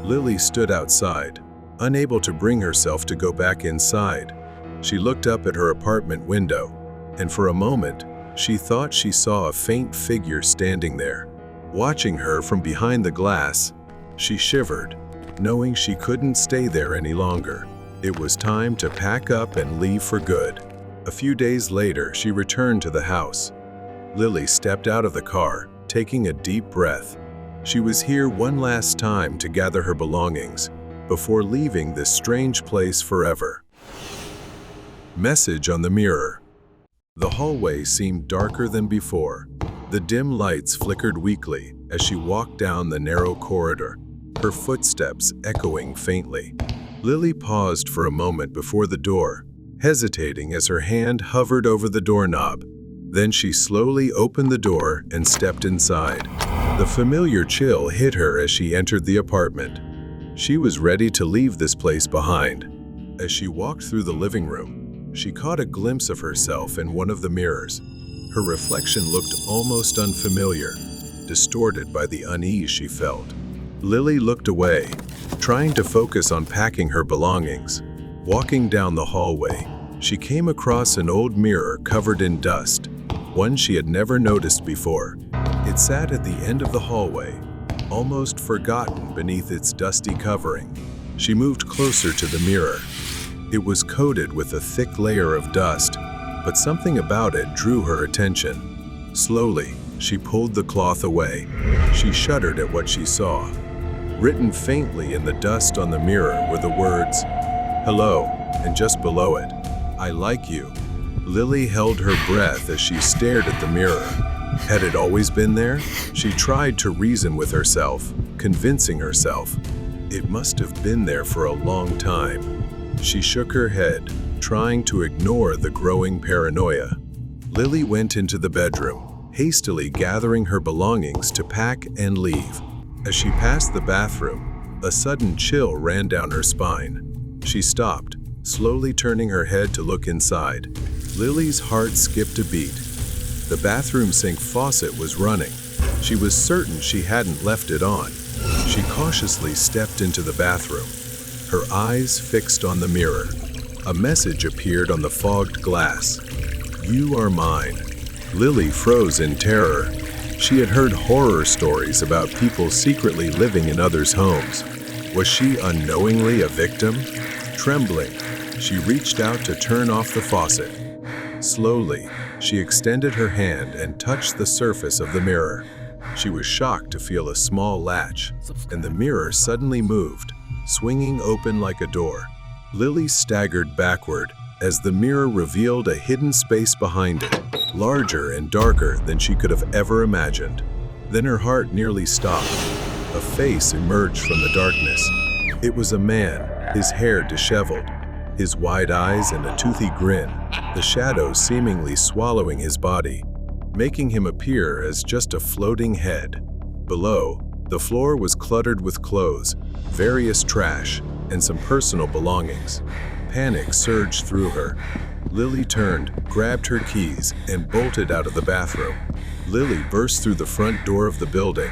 Lily stood outside, unable to bring herself to go back inside. She looked up at her apartment window, and for a moment, she thought she saw a faint figure standing there. Watching her from behind the glass, she shivered, knowing she couldn't stay there any longer. It was time to pack up and leave for good. A few days later, she returned to the house. Lily stepped out of the car, taking a deep breath. She was here one last time to gather her belongings before leaving this strange place forever. Message on the mirror. The hallway seemed darker than before. The dim lights flickered weakly as she walked down the narrow corridor, her footsteps echoing faintly. Lily paused for a moment before the door, hesitating as her hand hovered over the doorknob. Then she slowly opened the door and stepped inside. The familiar chill hit her as she entered the apartment. She was ready to leave this place behind. As she walked through the living room, she caught a glimpse of herself in one of the mirrors. Her reflection looked almost unfamiliar, distorted by the unease she felt. Lily looked away, trying to focus on packing her belongings. Walking down the hallway, she came across an old mirror covered in dust, one she had never noticed before. It sat at the end of the hallway, almost forgotten beneath its dusty covering. She moved closer to the mirror. It was coated with a thick layer of dust, but something about it drew her attention. Slowly, she pulled the cloth away. She shuddered at what she saw. Written faintly in the dust on the mirror were the words, "Hello," and just below it, "I like you." Lily held her breath as she stared at the mirror. Had it always been there? She tried to reason with herself, convincing herself. It must have been there for a long time. She shook her head, trying to ignore the growing paranoia. Lily went into the bedroom, hastily gathering her belongings to pack and leave. As she passed the bathroom, a sudden chill ran down her spine. She stopped, slowly turning her head to look inside. Lily's heart skipped a beat. The bathroom sink faucet was running. She was certain she hadn't left it on. She cautiously stepped into the bathroom, her eyes fixed on the mirror. A message appeared on the fogged glass. "You are mine." Lily froze in terror. She had heard horror stories about people secretly living in others' homes. Was she unknowingly a victim? Trembling, she reached out to turn off the faucet. Slowly, she extended her hand and touched the surface of the mirror. She was shocked to feel a small latch, and the mirror suddenly moved, swinging open like a door. Lily staggered backward as the mirror revealed a hidden space behind it, larger and darker than she could have ever imagined. Then her heart nearly stopped. A face emerged from the darkness. It was a man, his hair disheveled, his wide eyes and a toothy grin, the shadows seemingly swallowing his body, making him appear as just a floating head. Below, the floor was cluttered with clothes, various trash, and some personal belongings. Panic surged through her. Lily turned, grabbed her keys, and bolted out of the bathroom. Lily burst through the front door of the building.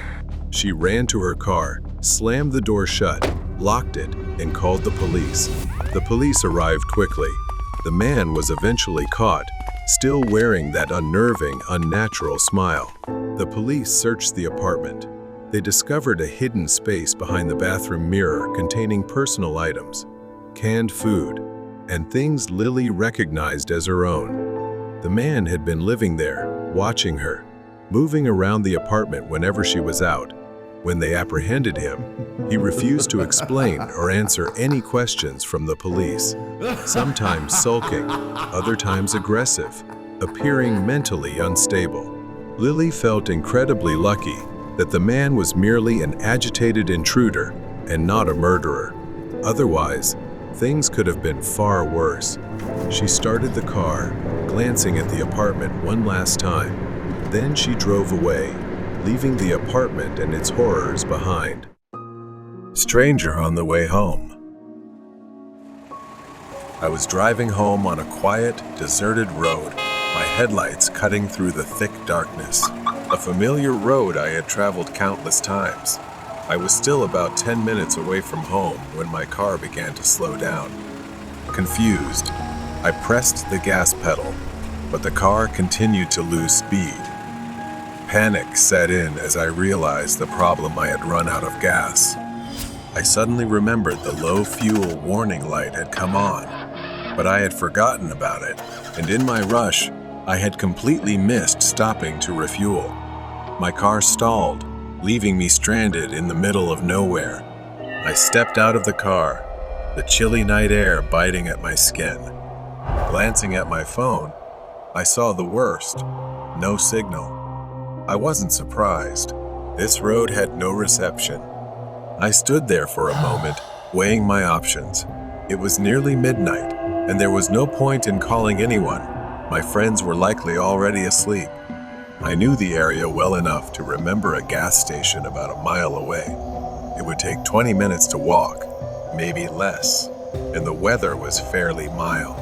She ran to her car, slammed the door shut, locked it, and called the police. The police arrived quickly. The man was eventually caught, still wearing that unnerving, unnatural smile. The police searched the apartment. They discovered a hidden space behind the bathroom mirror containing personal items, canned food, and things Lily recognized as her own. The man had been living there, watching her, moving around the apartment whenever she was out. When they apprehended him, he refused to explain or answer any questions from the police, sometimes sulking, other times aggressive, appearing mentally unstable. Lily felt incredibly lucky that the man was merely an agitated intruder and not a murderer. Otherwise, things could have been far worse. She started the car, glancing at the apartment one last time. Then she drove away, leaving the apartment and its horrors behind. Stranger on the way home. I was driving home on a quiet, deserted road, my headlights cutting through the thick darkness. A familiar road I had traveled countless times. I was still about 10 minutes away from home when my car began to slow down. Confused, I pressed the gas pedal, but the car continued to lose speed. Panic set in as I realized the problem I had run out of gas. I suddenly remembered the low fuel warning light had come on, but I had forgotten about it, and in my rush, I had completely missed stopping to refuel. My car stalled, leaving me stranded in the middle of nowhere. I stepped out of the car, the chilly night air biting at my skin. Glancing at my phone, I saw the worst: no signal. I wasn't surprised. This road had no reception. I stood there for a moment, weighing my options. It was nearly midnight, and there was no point in calling anyone. My friends were likely already asleep. I knew the area well enough to remember a gas station about a mile away. It would take 20 minutes to walk, maybe less, and the weather was fairly mild.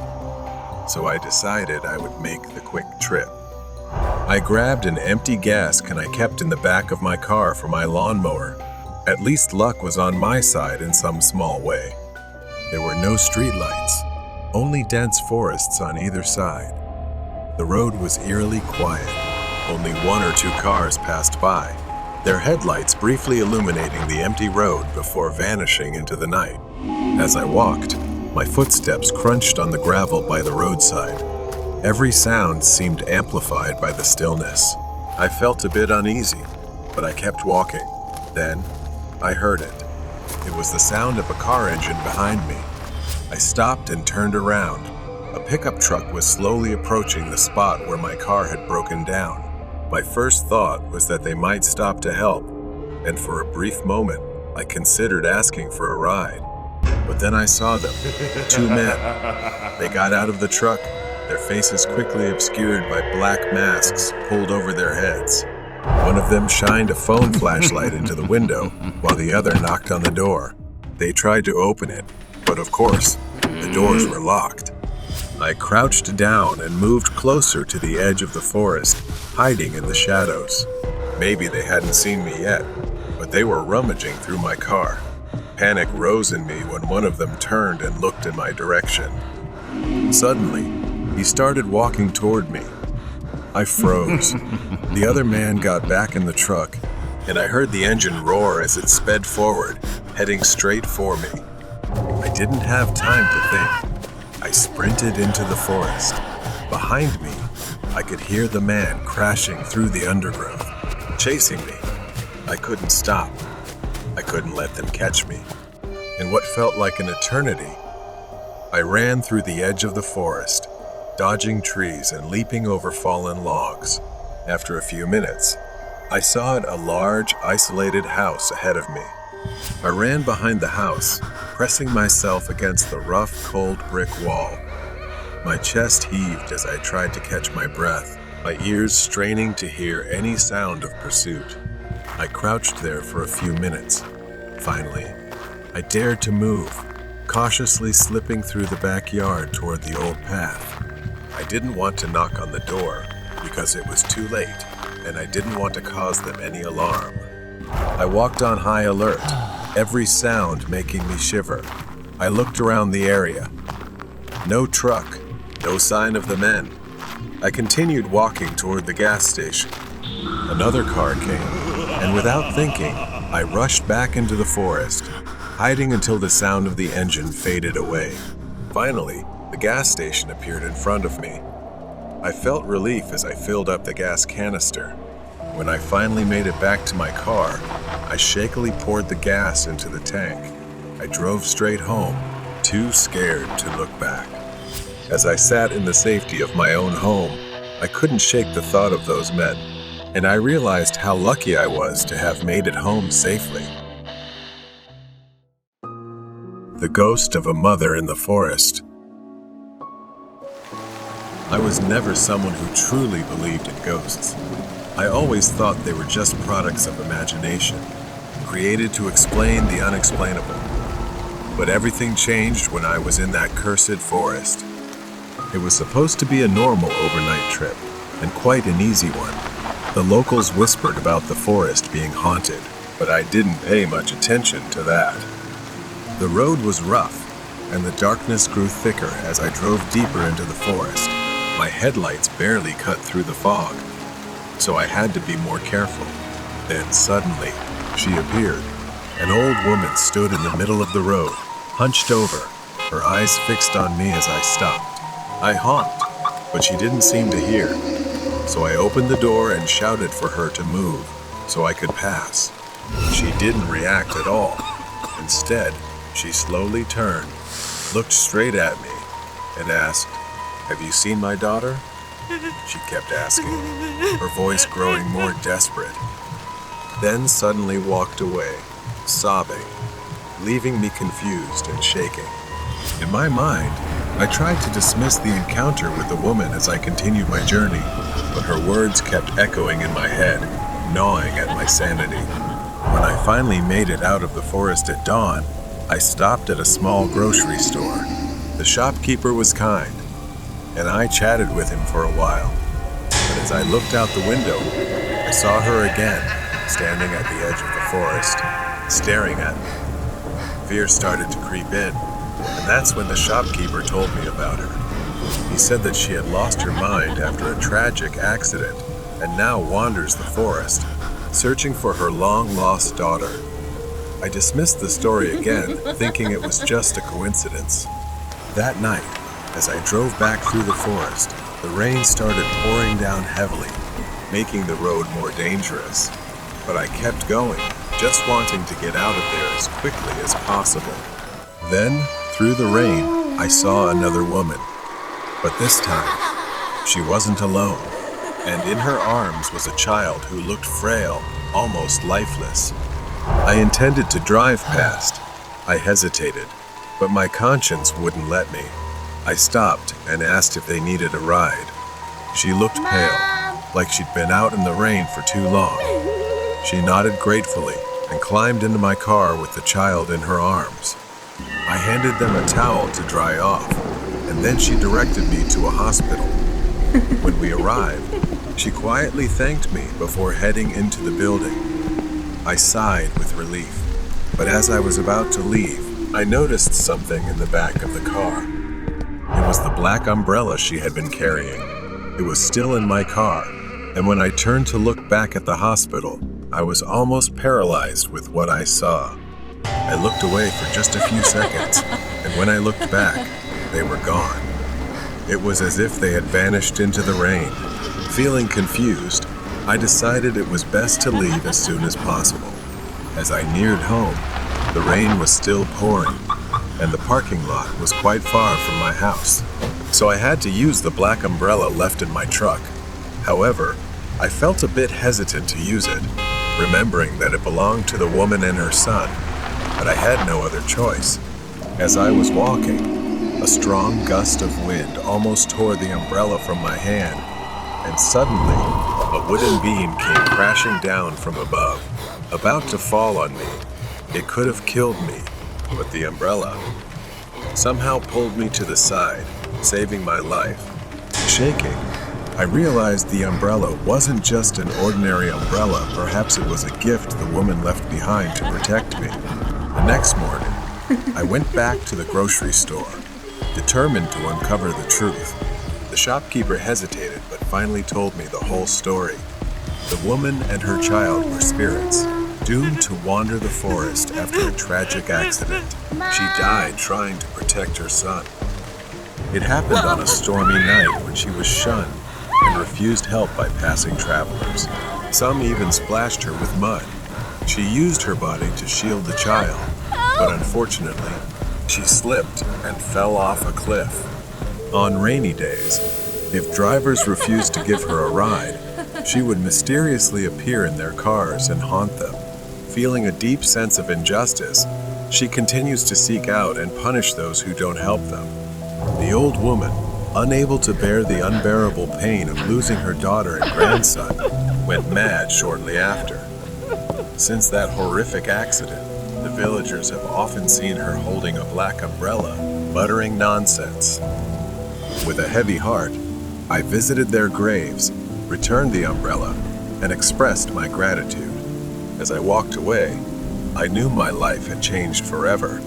So I decided I would make the quick trip. I grabbed an empty gas can I kept in the back of my car for my lawnmower. At least luck was on my side in some small way. There were no streetlights, only dense forests on either side. The road was eerily quiet. Only one or two cars passed by, their headlights briefly illuminating the empty road before vanishing into the night. As I walked, my footsteps crunched on the gravel by the roadside. Every sound seemed amplified by the stillness. I felt a bit uneasy, but I kept walking. Then, I heard it. It was the sound of a car engine behind me. I stopped and turned around. A pickup truck was slowly approaching the spot where my car had broken down. My first thought was that they might stop to help, and for a brief moment, I considered asking for a ride. But then I saw them, two men. They got out of the truck, their faces quickly obscured by black masks pulled over their heads. One of them shined a phone flashlight into the window, while the other knocked on the door. They tried to open it, but of course, the doors were locked. I crouched down and moved closer to the edge of the forest, hiding in the shadows. Maybe they hadn't seen me yet, but they were rummaging through my car. Panic rose in me when one of them turned and looked in my direction. Suddenly, he started walking toward me. I froze. The other man got back in the truck, and I heard the engine roar as it sped forward, heading straight for me. I didn't have time to think. I sprinted into the forest. Behind me, I could hear the man crashing through the undergrowth, chasing me. I couldn't stop. I couldn't let them catch me. In what felt like an eternity, I ran through the edge of the forest, dodging trees and leaping over fallen logs. After a few minutes, I saw a large, isolated house ahead of me. I ran behind the house, pressing myself against the rough, cold brick wall. My chest heaved as I tried to catch my breath, my ears straining to hear any sound of pursuit. I crouched there for a few minutes. Finally, I dared to move, cautiously slipping through the backyard toward the old path. I didn't want to knock on the door because it was too late, and I didn't want to cause them any alarm. I walked on high alert, every sound making me shiver. I looked around the area. No truck, no sign of the men. I continued walking toward the gas station. Another car came, and without thinking, I rushed back into the forest, hiding until the sound of the engine faded away. Finally, the gas station appeared in front of me. I felt relief as I filled up the gas canister. When I finally made it back to my car, I shakily poured the gas into the tank. I drove straight home, too scared to look back. As I sat in the safety of my own home, I couldn't shake the thought of those men, and I realized how lucky I was to have made it home safely. The ghost of a mother in the forest. I was never someone who truly believed in ghosts. I always thought they were just products of imagination, created to explain the unexplainable. But everything changed when I was in that cursed forest. It was supposed to be a normal overnight trip, and quite an easy one. The locals whispered about the forest being haunted, but I didn't pay much attention to that. The road was rough, and the darkness grew thicker as I drove deeper into the forest. My headlights barely cut through the fog, so I had to be more careful. Then suddenly, she appeared. An old woman stood in the middle of the road, hunched over, her eyes fixed on me as I stopped. I honked, but she didn't seem to hear, so I opened the door and shouted for her to move so I could pass. She didn't react at all. Instead, she slowly turned, looked straight at me, and asked, "Have you seen my daughter?" She kept asking, her voice growing more desperate. Then suddenly walked away, sobbing, leaving me confused and shaking. In my mind, I tried to dismiss the encounter with the woman as I continued my journey, but her words kept echoing in my head, gnawing at my sanity. When I finally made it out of the forest at dawn, I stopped at a small grocery store. The shopkeeper was kind, and I chatted with him for a while. But as I looked out the window, I saw her again, standing at the edge of the forest, staring at me. Fear started to creep in, and that's when the shopkeeper told me about her. He said that she had lost her mind after a tragic accident and now wanders the forest, searching for her long-lost daughter. I dismissed the story again, thinking it was just a coincidence. That night, as I drove back through the forest, the rain started pouring down heavily, making the road more dangerous. But I kept going, just wanting to get out of there as quickly as possible. Then, through the rain, I saw another woman. But this time, she wasn't alone, and in her arms was a child who looked frail, almost lifeless. I intended to drive past. I hesitated, but my conscience wouldn't let me. I stopped and asked if they needed a ride. She looked pale, like she'd been out in the rain for too long. She nodded gratefully and climbed into my car with the child in her arms. I handed them a towel to dry off, and then she directed me to a hospital. When we arrived, she quietly thanked me before heading into the building. I sighed with relief, but as I was about to leave, I noticed something in the back of the car. It was the black umbrella she had been carrying. It was still in my car, and when I turned to look back at the hospital, I was almost paralyzed with what I saw. I looked away for just a few seconds, and when I looked back, they were gone. It was as if they had vanished into the rain. Feeling confused, I decided it was best to leave as soon as possible. As I neared home, the rain was still pouring, and the parking lot was quite far from my house, so I had to use the black umbrella left in my truck. However, I felt a bit hesitant to use it, remembering that it belonged to the woman and her son, but I had no other choice. As I was walking, a strong gust of wind almost tore the umbrella from my hand, and suddenly, a wooden beam came crashing down from above, about to fall on me. It could have killed me, but the umbrella somehow pulled me to the side, saving my life. Shaking, I realized the umbrella wasn't just an ordinary umbrella. Perhaps it was a gift the woman left behind to protect me. The next morning, I went back to the grocery store, determined to uncover the truth. The shopkeeper hesitated, but finally told me the whole story. The woman and her child were spirits, doomed to wander the forest after a tragic accident. She died trying to protect her son. It happened on a stormy night when she was shunned and refused help by passing travelers. Some even splashed her with mud. She used her body to shield the child, but unfortunately, she slipped and fell off a cliff. On rainy days, if drivers refused to give her a ride, she would mysteriously appear in their cars and haunt them. Feeling a deep sense of injustice, she continues to seek out and punish those who don't help them. The old woman, unable to bear the unbearable pain of losing her daughter and grandson, went mad shortly after. Since that horrific accident, the villagers have often seen her holding a black umbrella, muttering nonsense. With a heavy heart, I visited their graves, returned the umbrella, and expressed my gratitude. As I walked away, I knew my life had changed forever.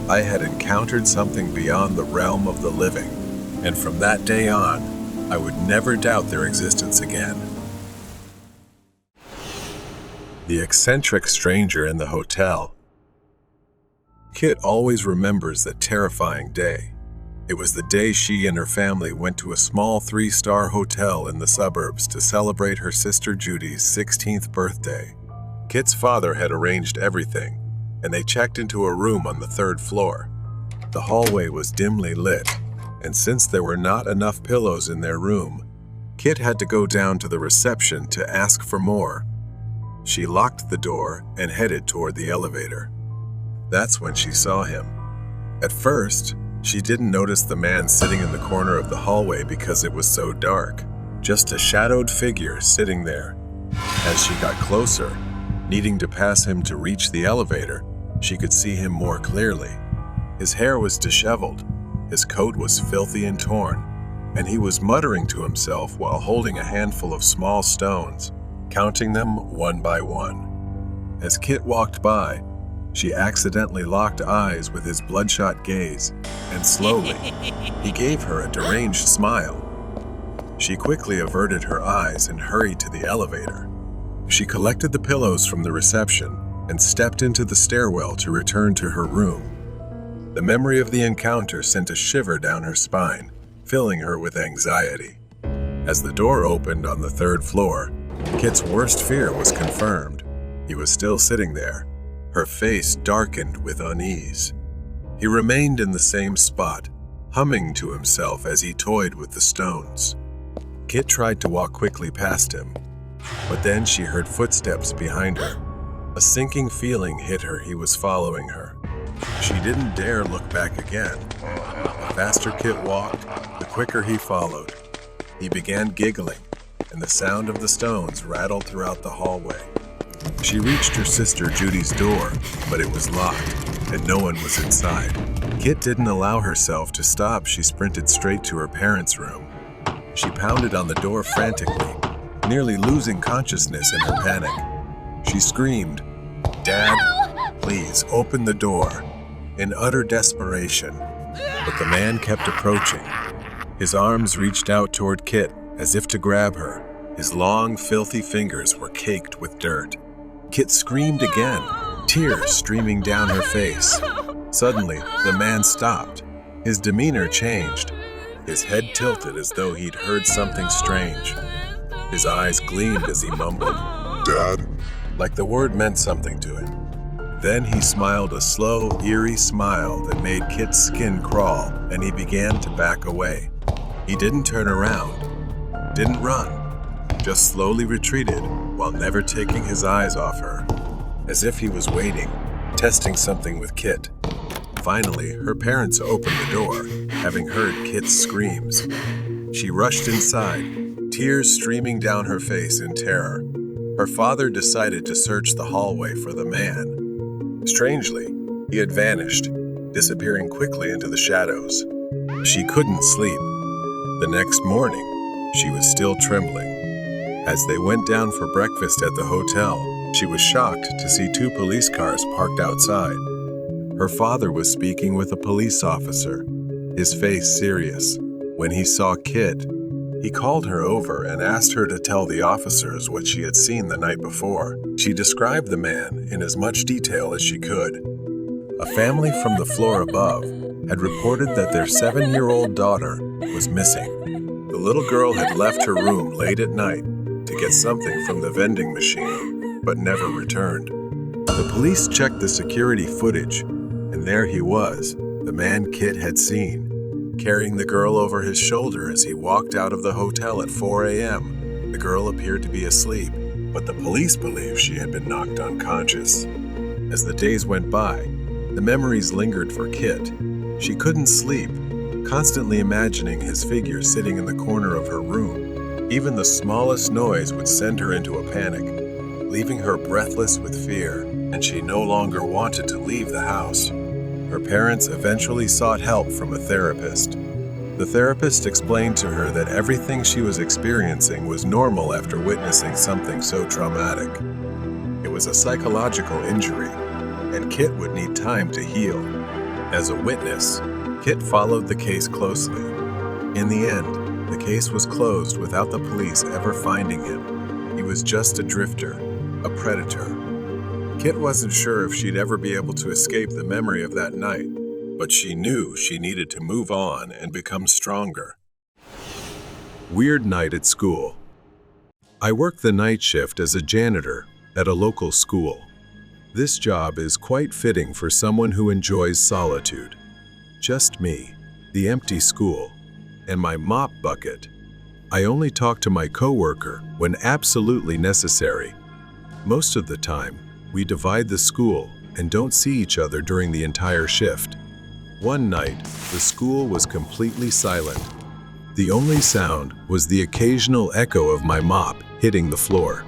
I had encountered something beyond the realm of the living, and from that day on, I would never doubt their existence again. The eccentric stranger in the hotel. Kit always remembers that terrifying day. It was the day she and her family went to a small 3-star hotel in the suburbs to celebrate her sister Judy's 16th birthday. Kit's father had arranged everything, and they checked into a room on the 3rd floor. The hallway was dimly lit, and since there were not enough pillows in their room, Kit had to go down to the reception to ask for more. She locked the door and headed toward the elevator. That's when she saw him. At first, she didn't notice the man sitting in the corner of the hallway because it was so dark, just a shadowed figure sitting there. As she got closer, needing to pass him to reach the elevator, she could see him more clearly. His hair was disheveled, his coat was filthy and torn, and he was muttering to himself while holding a handful of small stones, counting them one by one. As Kit walked by, she accidentally locked eyes with his bloodshot gaze, and slowly, he gave her a deranged smile. She quickly averted her eyes and hurried to the elevator. She collected the pillows from the reception and stepped into the stairwell to return to her room. The memory of the encounter sent a shiver down her spine, filling her with anxiety. As the door opened on the 3rd floor, Kit's worst fear was confirmed. He was still sitting there, her face darkened with unease. He remained in the same spot, humming to himself as he toyed with the stones. Kit tried to walk quickly past him, but then she heard footsteps behind her. A sinking feeling hit her he was following her. She didn't dare look back again. The faster Kit walked, the quicker he followed. He began giggling, and the sound of the stones rattled throughout the hallway. She reached her sister Judy's door, but it was locked, and no one was inside. Kit didn't allow herself to stop. She sprinted straight to her parents' room. She pounded on the door frantically, nearly losing consciousness in her panic. She screamed, "Dad, please open the door," in utter desperation. But the man kept approaching. His arms reached out toward Kit as if to grab her. His long, filthy fingers were caked with dirt. Kit screamed again, tears streaming down her face. Suddenly, the man stopped. His demeanor changed. His head tilted as though he'd heard something strange. His eyes gleamed as he mumbled, "Dad," like the word meant something to him. Then he smiled a slow, eerie smile that made Kit's skin crawl, and he began to back away. He didn't turn around, didn't run, just slowly retreated while never taking his eyes off her, as if he was waiting, testing something with Kit. Finally, her parents opened the door, having heard Kit's screams. She rushed inside, tears streaming down her face in terror. Her father decided to search the hallway for the man. Strangely, he had vanished, disappearing quickly into the shadows. She couldn't sleep. The next morning, she was still trembling. As they went down for breakfast at the hotel, she was shocked to see 2 police cars parked outside. Her father was speaking with a police officer, his face serious. When he saw Kit, he called her over and asked her to tell the officers what she had seen the night before. She described the man in as much detail as she could. A family from the floor above had reported that their 7-year-old daughter was missing. The little girl had left her room late at night to get something from the vending machine, but never returned. The police checked the security footage, and there he was, the man Kit had seen, carrying the girl over his shoulder as he walked out of the hotel at 4 a.m. The girl appeared to be asleep, but the police believed she had been knocked unconscious. As the days went by, the memories lingered for Kit. She couldn't sleep, constantly imagining his figure sitting in the corner of her room. Even the smallest noise would send her into a panic, leaving her breathless with fear, and she no longer wanted to leave the house. Her parents eventually sought help from a therapist. The therapist explained to her that everything she was experiencing was normal after witnessing something so traumatic. It was a psychological injury, and Kit would need time to heal. As a witness, Kit followed the case closely. In the end, the case was closed without the police ever finding him. He was just a drifter, a predator. Kit wasn't sure if she'd ever be able to escape the memory of that night, but she knew she needed to move on and become stronger. Weird night at school. I work the night shift as a janitor at a local school. This job is quite fitting for someone who enjoys solitude. Just me, the empty school, and my mop bucket. I only talk to my coworker when absolutely necessary. Most of the time, we divide the school and don't see each other during the entire shift. One night, the school was completely silent. The only sound was the occasional echo of my mop hitting the floor.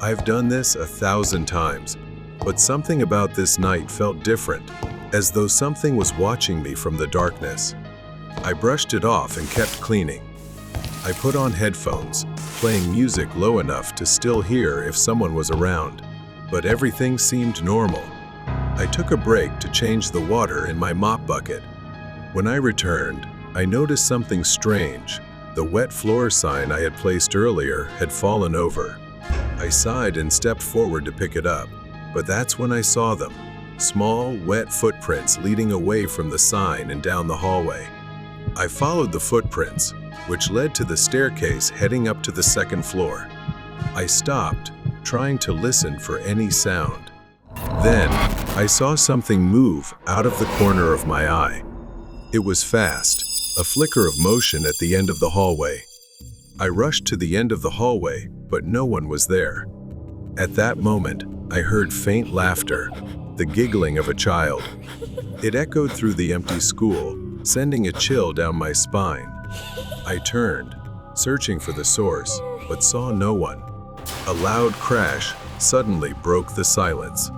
I've done this 1,000 times, but something about this night felt different, as though something was watching me from the darkness. I brushed it off and kept cleaning. I put on headphones, playing music low enough to still hear if someone was around, but everything seemed normal. I took a break to change the water in my mop bucket. When I returned, I noticed something strange. The wet floor sign I had placed earlier had fallen over. I sighed and stepped forward to pick it up, but that's when I saw them. Small, wet footprints leading away from the sign and down the hallway. I followed the footprints, which led to the staircase heading up to the second floor. I stopped, trying to listen for any sound. Then, I saw something move out of the corner of my eye. It was fast, a flicker of motion at the end of the hallway. I rushed to the end of the hallway, but no one was there. At that moment, I heard faint laughter, the giggling of a child. It echoed through the empty school, sending a chill down my spine. I turned, searching for the source, but saw no one. A loud crash suddenly broke the silence.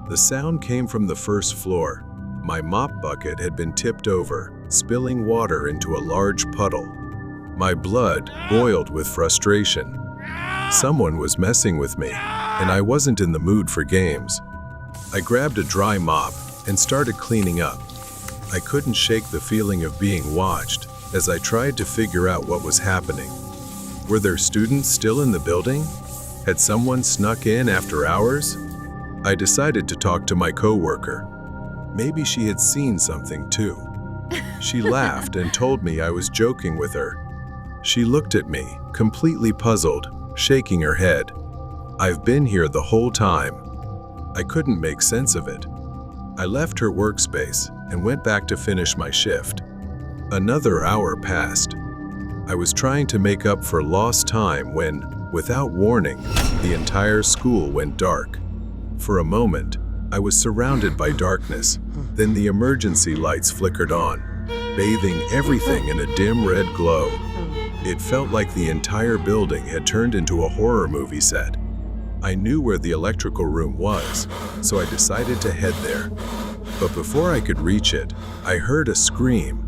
The sound came from the first floor. My mop bucket had been tipped over, spilling water into a large puddle. My blood boiled with frustration. Someone was messing with me, and I wasn't in the mood for games. I grabbed a dry mop and started cleaning up. I couldn't shake the feeling of being watched as I tried to figure out what was happening. Were there students still in the building? Had someone snuck in after hours? I decided to talk to my coworker. Maybe she had seen something too. She laughed and told me I was joking with her. She looked at me, completely puzzled, shaking her head. I've been here the whole time. I couldn't make sense of it. I left her workspace and went back to finish my shift. Another hour passed. I was trying to make up for lost time when, without warning, the entire school went dark. For a moment, I was surrounded by darkness. Then the emergency lights flickered on, bathing everything in a dim red glow. It felt like the entire building had turned into a horror movie set. I knew where the electrical room was, so I decided to head there. But before I could reach it, I heard a scream,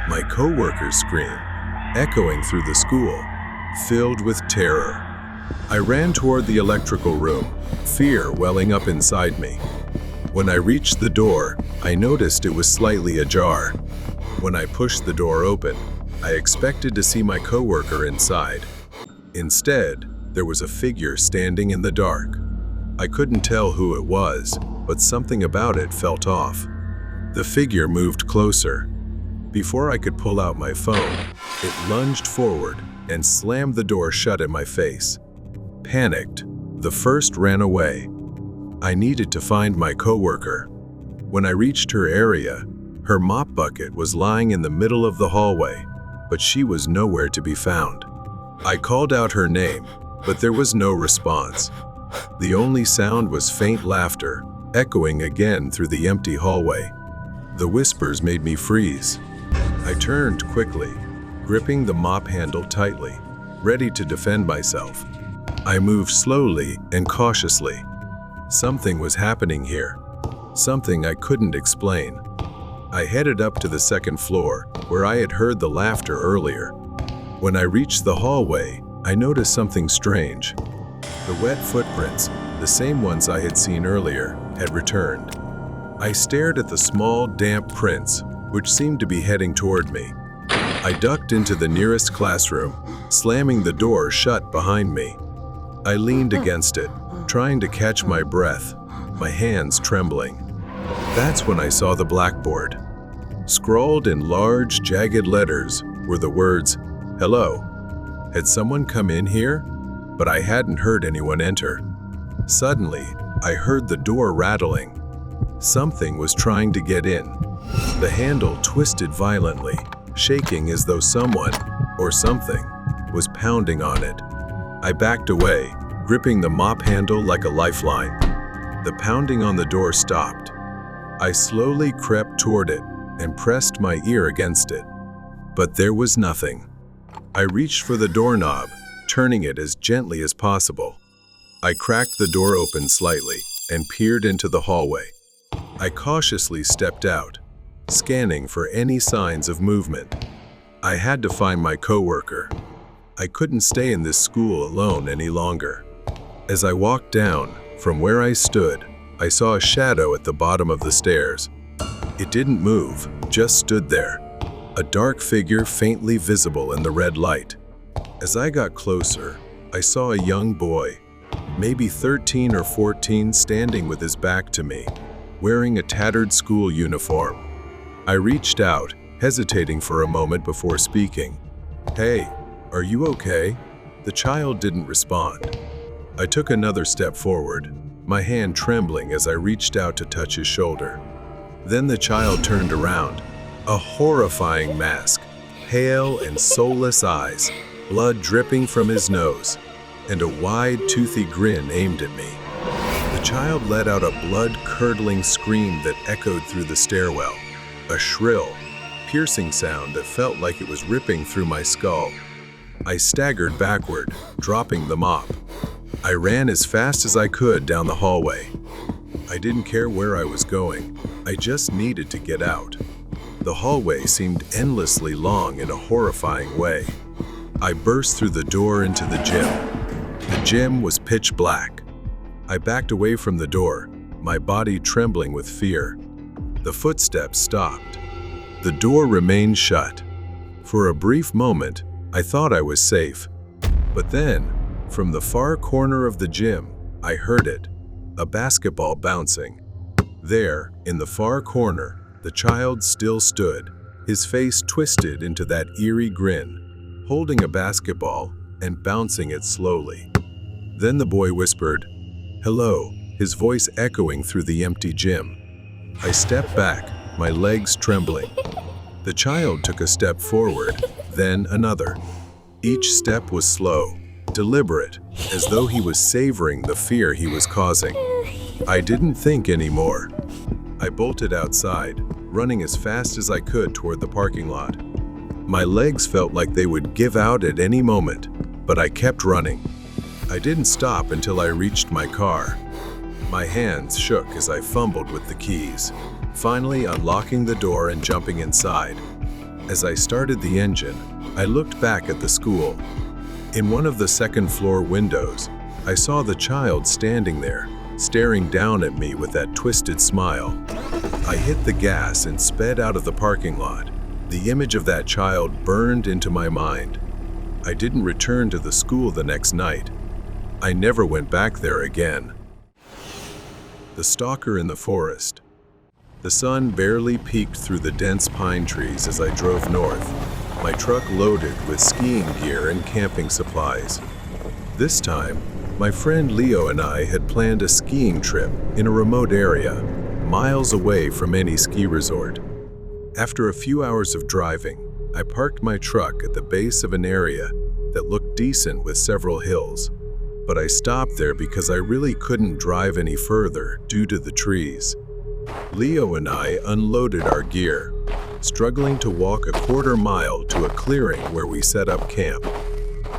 my coworker's scream, echoing through the school, filled with terror. I ran toward the electrical room, fear welling up inside me. When I reached the door, I noticed it was slightly ajar. When I pushed the door open, I expected to see my coworker inside. Instead, there was a figure standing in the dark. I couldn't tell who it was, but something about it felt off. The figure moved closer. Before I could pull out my phone, it lunged forward and slammed the door shut in my face. Panicked, the first ran away. I needed to find my coworker. When I reached her area, her mop bucket was lying in the middle of the hallway, but she was nowhere to be found. I called out her name, but there was no response. The only sound was faint laughter, echoing again through the empty hallway. The whispers made me freeze. I turned quickly, gripping the mop handle tightly, ready to defend myself. I moved slowly and cautiously. Something was happening here, something I couldn't explain. I headed up to the second floor, where I had heard the laughter earlier. When I reached the hallway, I noticed something strange. The wet footprints, the same ones I had seen earlier, had returned. I stared at the small, damp prints, which seemed to be heading toward me. I ducked into the nearest classroom, slamming the door shut behind me. I leaned against it, trying to catch my breath, my hands trembling. That's when I saw the blackboard. Scrawled in large, jagged letters were the words, "Hello." Had someone come in here? But I hadn't heard anyone enter. Suddenly, I heard the door rattling. Something was trying to get in. The handle twisted violently, shaking as though someone, or something, was pounding on it. I backed away, gripping the mop handle like a lifeline. The pounding on the door stopped. I slowly crept toward it and pressed my ear against it. But there was nothing. I reached for the doorknob, turning it as gently as possible. I cracked the door open slightly and peered into the hallway. I cautiously stepped out, scanning for any signs of movement. I had to find my coworker. I couldn't stay in this school alone any longer. As I walked down, from where I stood, I saw a shadow at the bottom of the stairs. It didn't move, just stood there, a dark figure faintly visible in the red light. As I got closer, I saw a young boy, maybe 13 or 14, standing with his back to me, wearing a tattered school uniform. I reached out, hesitating for a moment before speaking. "Hey, are you okay?" The child didn't respond. I took another step forward, my hand trembling as I reached out to touch his shoulder. Then the child turned around, a horrifying mask, pale and soulless eyes, blood dripping from his nose, and a wide, toothy grin aimed at me. The child let out a blood-curdling scream that echoed through the stairwell, a shrill, piercing sound that felt like it was ripping through my skull. I staggered backward, dropping the mop. I ran as fast as I could down the hallway. I didn't care where I was going. I just needed to get out. The hallway seemed endlessly long in a horrifying way. I burst through the door into the gym. The gym was pitch black. I backed away from the door, my body trembling with fear. The footsteps stopped. The door remained shut. For a brief moment, I thought I was safe. But then, from the far corner of the gym, I heard it, a basketball bouncing. There, in the far corner, the child still stood, his face twisted into that eerie grin, holding a basketball and bouncing it slowly. Then the boy whispered, "Hello," his voice echoing through the empty gym. I stepped back, my legs trembling. The child took a step forward, then another. Each step was slow, deliberate, as though he was savoring the fear he was causing. I didn't think anymore. I bolted outside, running as fast as I could toward the parking lot. My legs felt like they would give out at any moment, but I kept running. I didn't stop until I reached my car. My hands shook as I fumbled with the keys, finally unlocking the door and jumping inside. As I started the engine, I looked back at the school. In one of the second-floor windows, I saw the child standing there, staring down at me with that twisted smile. I hit the gas and sped out of the parking lot. The image of that child burned into my mind. I didn't return to the school the next night. I never went back there again. The stalker in the forest. The sun barely peeked through the dense pine trees as I drove north, my truck loaded with skiing gear and camping supplies. This time, my friend Leo and I had planned a skiing trip in a remote area, miles away from any ski resort. After a few hours of driving, I parked my truck at the base of an area that looked decent with several hills. But I stopped there because I really couldn't drive any further due to the trees. Leo and I unloaded our gear, struggling to walk a quarter mile to a clearing where we set up camp.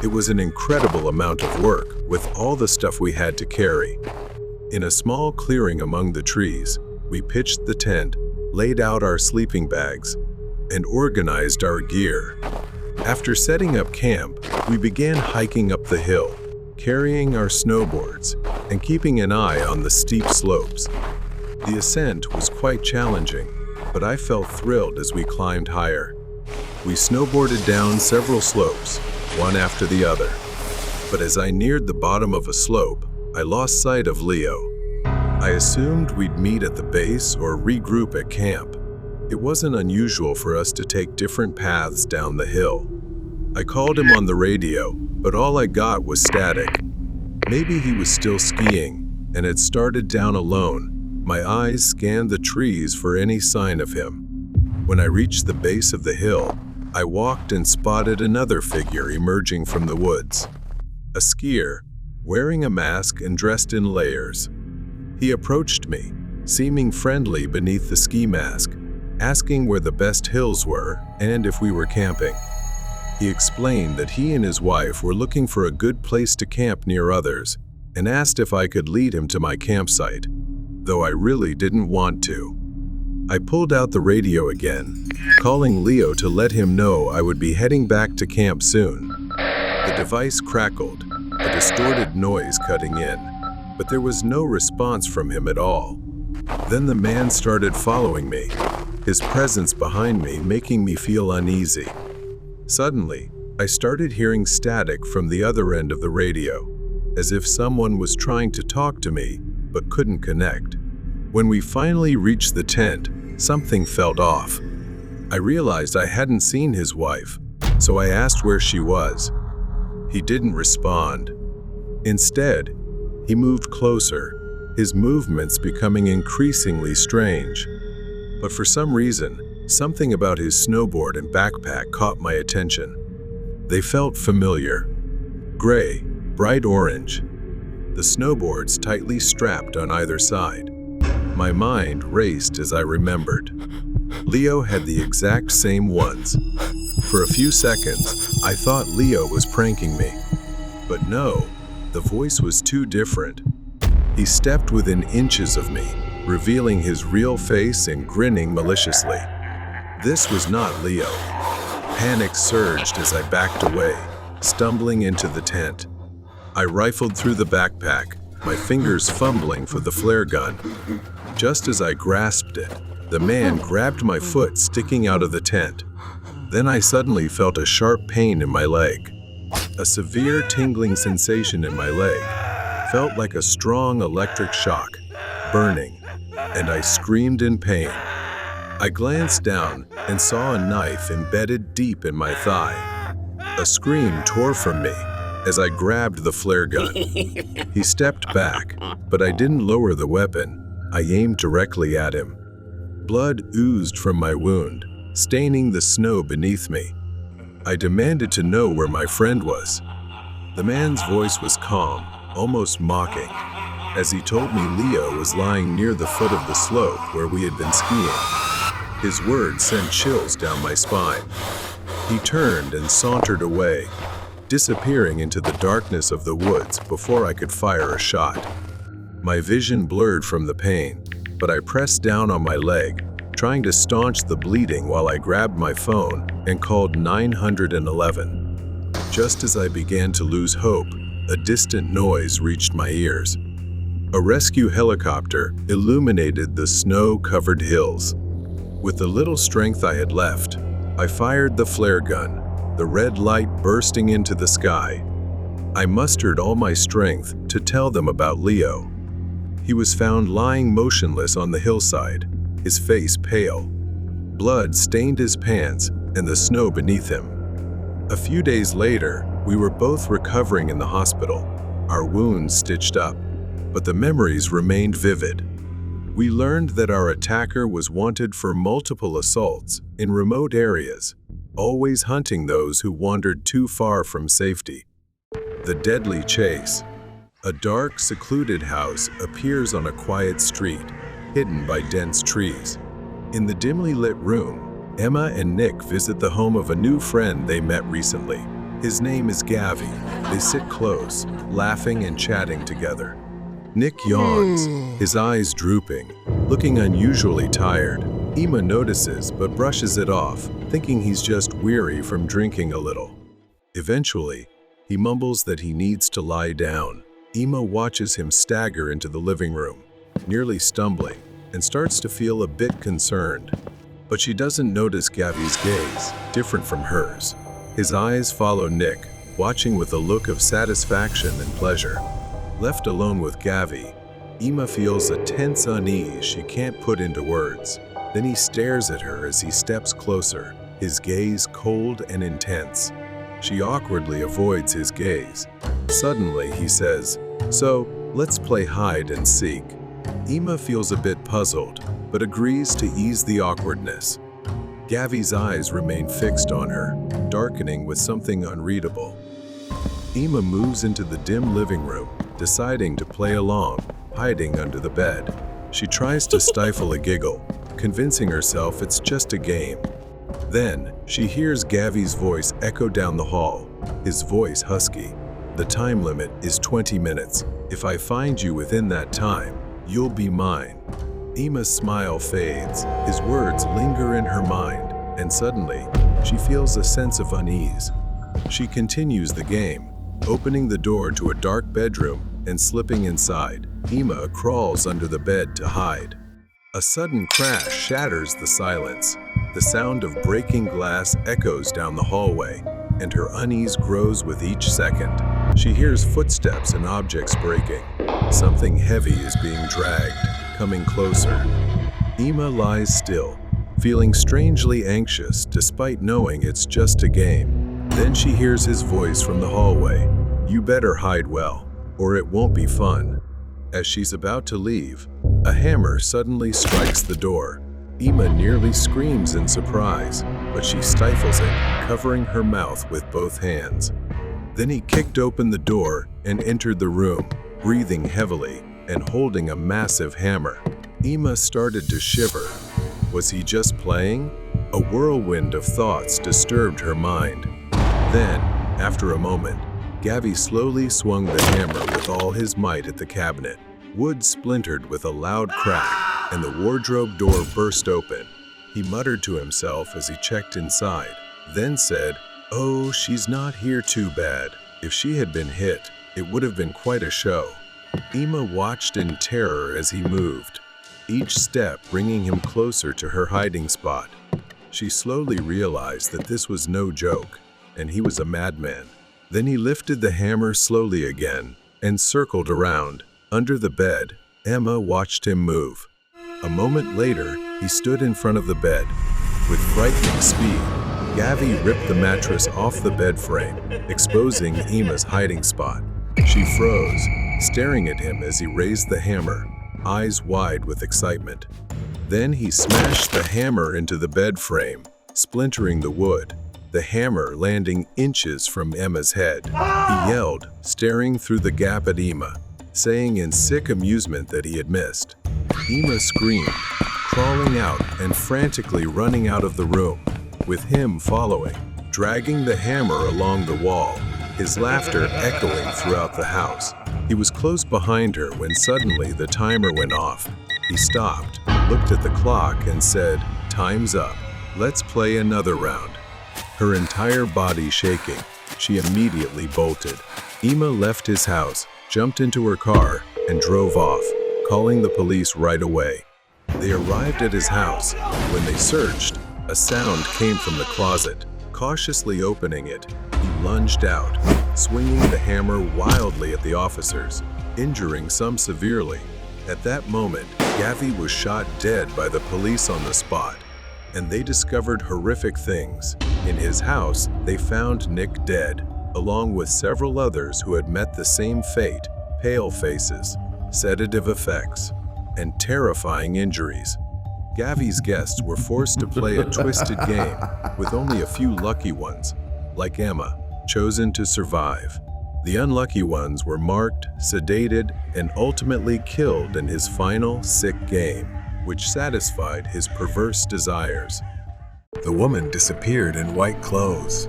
It was an incredible amount of work with all the stuff we had to carry. In a small clearing among the trees, we pitched the tent, laid out our sleeping bags, and organized our gear. After setting up camp, we began hiking up the hill, carrying our snowboards and keeping an eye on the steep slopes. The ascent was quite challenging, but I felt thrilled as we climbed higher. We snowboarded down several slopes, one after the other. But as I neared the bottom of a slope, I lost sight of Leo. I assumed we'd meet at the base or regroup at camp. It wasn't unusual for us to take different paths down the hill. I called him on the radio, but all I got was static. Maybe he was still skiing and had started down alone. My eyes scanned the trees for any sign of him. When I reached the base of the hill, I walked and spotted another figure emerging from the woods. A skier, wearing a mask and dressed in layers. He approached me, seeming friendly beneath the ski mask, asking where the best hills were and if we were camping. He explained that he and his wife were looking for a good place to camp near others and asked if I could lead him to my campsite, though I really didn't want to. I pulled out the radio again, calling Leo to let him know I would be heading back to camp soon. The device crackled, a distorted noise cutting in, but there was no response from him at all. Then the man started following me, his presence behind me making me feel uneasy. Suddenly, I started hearing static from the other end of the radio, as if someone was trying to talk to me but couldn't connect. When we finally reached the tent, something felt off. I realized I hadn't seen his wife, so I asked where she was. He didn't respond. Instead, he moved closer, his movements becoming increasingly strange. But for some reason, something about his snowboard and backpack caught my attention. They felt familiar. Gray, bright orange. The snowboards tightly strapped on either side. My mind raced as I remembered. Leo had the exact same ones. For a few seconds, I thought Leo was pranking me. But no, the voice was too different. He stepped within inches of me, revealing his real face and grinning maliciously. This was not Leo. Panic surged as I backed away, stumbling into the tent. I rifled through the backpack, my fingers fumbling for the flare gun. Just as I grasped it, the man grabbed my foot sticking out of the tent. Then I suddenly felt a sharp pain in my leg. A severe tingling sensation in my leg felt like a strong electric shock, burning, and I screamed in pain. I glanced down and saw a knife embedded deep in my thigh. A scream tore from me as I grabbed the flare gun. He stepped back, but I didn't lower the weapon. I aimed directly at him. Blood oozed from my wound, staining the snow beneath me. I demanded to know where my friend was. The man's voice was calm, almost mocking, as he told me Leo was lying near the foot of the slope where we had been skiing. His words sent chills down my spine. He turned and sauntered away, disappearing into the darkness of the woods before I could fire a shot. My vision blurred from the pain, but I pressed down on my leg, trying to staunch the bleeding while I grabbed my phone and called 911. Just as I began to lose hope, a distant noise reached my ears. A rescue helicopter illuminated the snow-covered hills. With the little strength I had left, I fired the flare gun, the red light bursting into the sky. I mustered all my strength to tell them about Leo. He was found lying motionless on the hillside, his face pale. Blood stained his pants and the snow beneath him. A few days later, we were both recovering in the hospital, our wounds stitched up, but the memories remained vivid. We learned that our attacker was wanted for multiple assaults in remote areas, always hunting those who wandered too far from safety. The deadly chase. A dark, secluded house appears on a quiet street, hidden by dense trees. In the dimly lit room, Emma and Nick visit the home of a new friend they met recently. His name is Gavi. They sit close, laughing and chatting together. Nick yawns, his eyes drooping, looking unusually tired. Ima notices but brushes it off, thinking he's just weary from drinking a little. Eventually, he mumbles that he needs to lie down. Ima watches him stagger into the living room, nearly stumbling, and starts to feel a bit concerned. But she doesn't notice Gavi's gaze, different from hers. His eyes follow Nick, watching with a look of satisfaction and pleasure. Left alone with Gavi, Ima feels a tense unease she can't put into words. Then he stares at her as he steps closer, his gaze cold and intense. She awkwardly avoids his gaze. Suddenly, he says, "So, let's play hide and seek." Ima feels a bit puzzled, but agrees to ease the awkwardness. Gavi's eyes remain fixed on her, darkening with something unreadable. Ima moves into the dim living room, deciding to play along, hiding under the bed. She tries to stifle a giggle, convincing herself it's just a game. Then, she hears Gavi's voice echo down the hall, his voice husky. "The time limit is 20 minutes. If I find you within that time, you'll be mine." Ima's smile fades, his words linger in her mind, and suddenly, she feels a sense of unease. She continues the game, opening the door to a dark bedroom and slipping inside. Ima crawls under the bed to hide. A sudden crash shatters the silence. The sound of breaking glass echoes down the hallway, and her unease grows with each second. She hears footsteps and objects breaking. Something heavy is being dragged, coming closer. Ima lies still, feeling strangely anxious despite knowing it's just a game. Then she hears his voice from the hallway. "You better hide well, or it won't be fun." As she's about to leave, a hammer suddenly strikes the door. Ima nearly screams in surprise, but she stifles it, covering her mouth with both hands. Then he kicked open the door and entered the room, breathing heavily and holding a massive hammer. Ima started to shiver. Was he just playing? A whirlwind of thoughts disturbed her mind. Then, after a moment, Gavi slowly swung the hammer with all his might at the cabinet. Wood splintered with a loud crack, and the wardrobe door burst open. He muttered to himself as he checked inside, then said, "Oh, she's not here too bad. If she had been hit, it would have been quite a show." Ima watched in terror as he moved, each step bringing him closer to her hiding spot. She slowly realized that this was no joke, and he was a madman. Then he lifted the hammer slowly again and circled around. Under the bed, Emma watched him move. A moment later, he stood in front of the bed. With frightening speed, Gavi ripped the mattress off the bed frame, exposing Ima's hiding spot. She froze, staring at him as he raised the hammer, eyes wide with excitement. Then he smashed the hammer into the bed frame, splintering the wood, the hammer landing inches from Emma's head. He yelled, staring through the gap at Ima, saying in sick amusement that he had missed. Ima screamed, crawling out and frantically running out of the room, with him following, dragging the hammer along the wall, his laughter echoing throughout the house. He was close behind her when suddenly the timer went off. He stopped, looked at the clock and said, "Time's up. Let's play another round." Her entire body shaking, she immediately bolted. Ima left his house, jumped into her car, and drove off, calling the police right away. They arrived at his house. When they searched, a sound came from the closet. Cautiously opening it, he lunged out, swinging the hammer wildly at the officers, injuring some severely. At that moment, Gavi was shot dead by the police on the spot, and they discovered horrific things. In his house, they found Nick dead, along with several others who had met the same fate: pale faces, sedative effects, and terrifying injuries. Gavi's guests were forced to play a twisted game, with only a few lucky ones, like Emma, chosen to survive. The unlucky ones were marked, sedated, and ultimately killed in his final sick game, which satisfied his perverse desires. The woman disappeared in white clothes.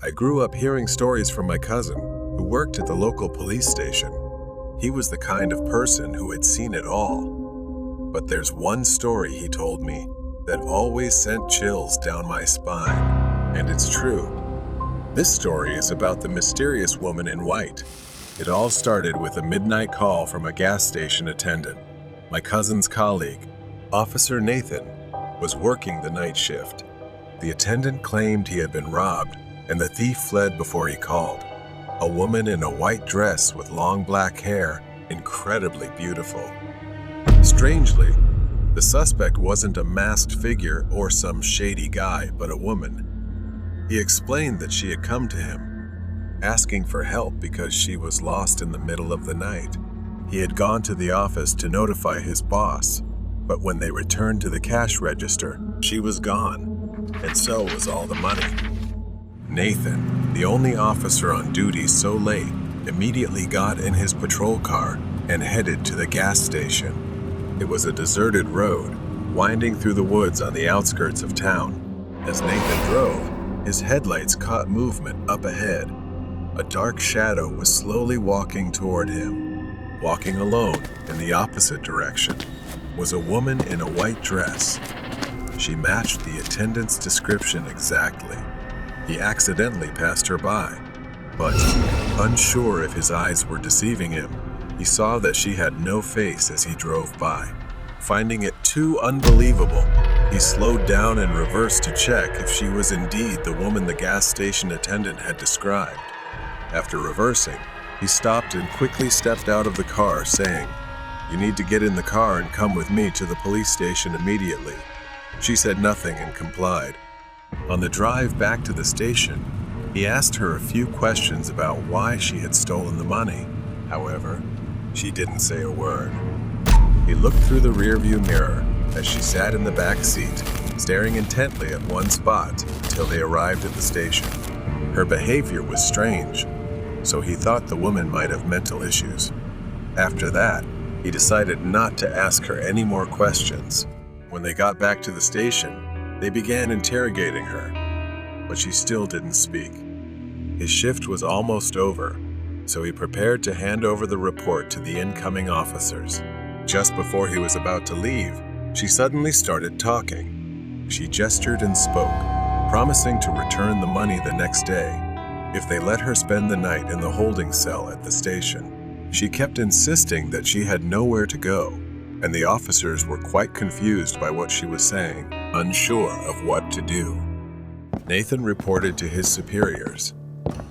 I grew up hearing stories from my cousin, who worked at the local police station. He was the kind of person who had seen it all. But there's one story he told me that always sent chills down my spine. And it's true. This story is about the mysterious woman in white. It all started with a midnight call from a gas station attendant. My cousin's colleague, Officer Nathan, was working the night shift. The attendant claimed he had been robbed, and the thief fled before he called. A woman in a white dress with long black hair, incredibly beautiful. Strangely, the suspect wasn't a masked figure or some shady guy, but a woman. He explained that she had come to him, asking for help because she was lost in the middle of the night. He had gone to the office to notify his boss, but when they returned to the cash register, she was gone, and so was all the money. Nathan, the only officer on duty so late, immediately got in his patrol car and headed to the gas station. It was a deserted road, winding through the woods on the outskirts of town. As Nathan drove, his headlights caught movement up ahead. A dark shadow was slowly walking toward him. Walking alone in the opposite direction was a woman in a white dress. She matched the attendant's description exactly. He accidentally passed her by, but unsure if his eyes were deceiving him, he saw that she had no face as he drove by. Finding it too unbelievable, he slowed down and reversed to check if she was indeed the woman the gas station attendant had described. After reversing, he stopped and quickly stepped out of the car, saying, "You need to get in the car and come with me to the police station immediately." She said nothing and complied. On the drive back to the station, he asked her a few questions about why she had stolen the money. However, she didn't say a word. He looked through the rearview mirror as she sat in the back seat, staring intently at one spot until they arrived at the station. Her behavior was strange, so he thought the woman might have mental issues. After that, he decided not to ask her any more questions. When they got back to the station, they began interrogating her, but she still didn't speak. His shift was almost over, so he prepared to hand over the report to the incoming officers. Just before he was about to leave, she suddenly started talking. She gestured and spoke, promising to return the money the next day if they let her spend the night in the holding cell at the station. She kept insisting that she had nowhere to go, and the officers were quite confused by what she was saying, unsure of what to do. Nathan reported to his superiors.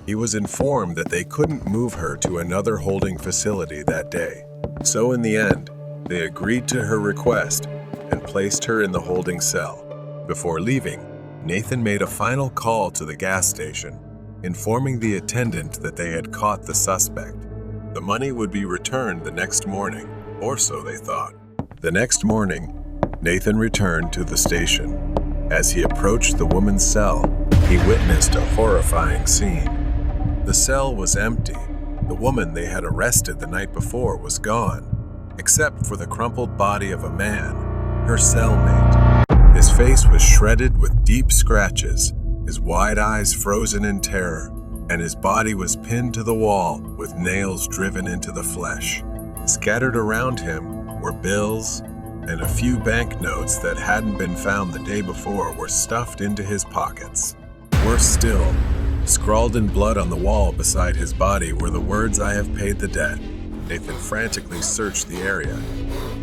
He was informed that they couldn't move her to another holding facility that day. So in the end, they agreed to her request and placed her in the holding cell. Before leaving, Nathan made a final call to the gas station, informing the attendant that they had caught the suspect. The money would be returned the next morning, or so they thought. The next morning, Nathan returned to the station. As he approached the woman's cell, he witnessed a horrifying scene. The cell was empty. The woman they had arrested the night before was gone, except for the crumpled body of a man, her cellmate. His face was shredded with deep scratches, his wide eyes frozen in terror, and his body was pinned to the wall with nails driven into the flesh. Scattered around him were bills, and a few banknotes that hadn't been found the day before were stuffed into his pockets. Worse still, scrawled in blood on the wall beside his body were the words, "I have paid the debt." Nathan frantically searched the area.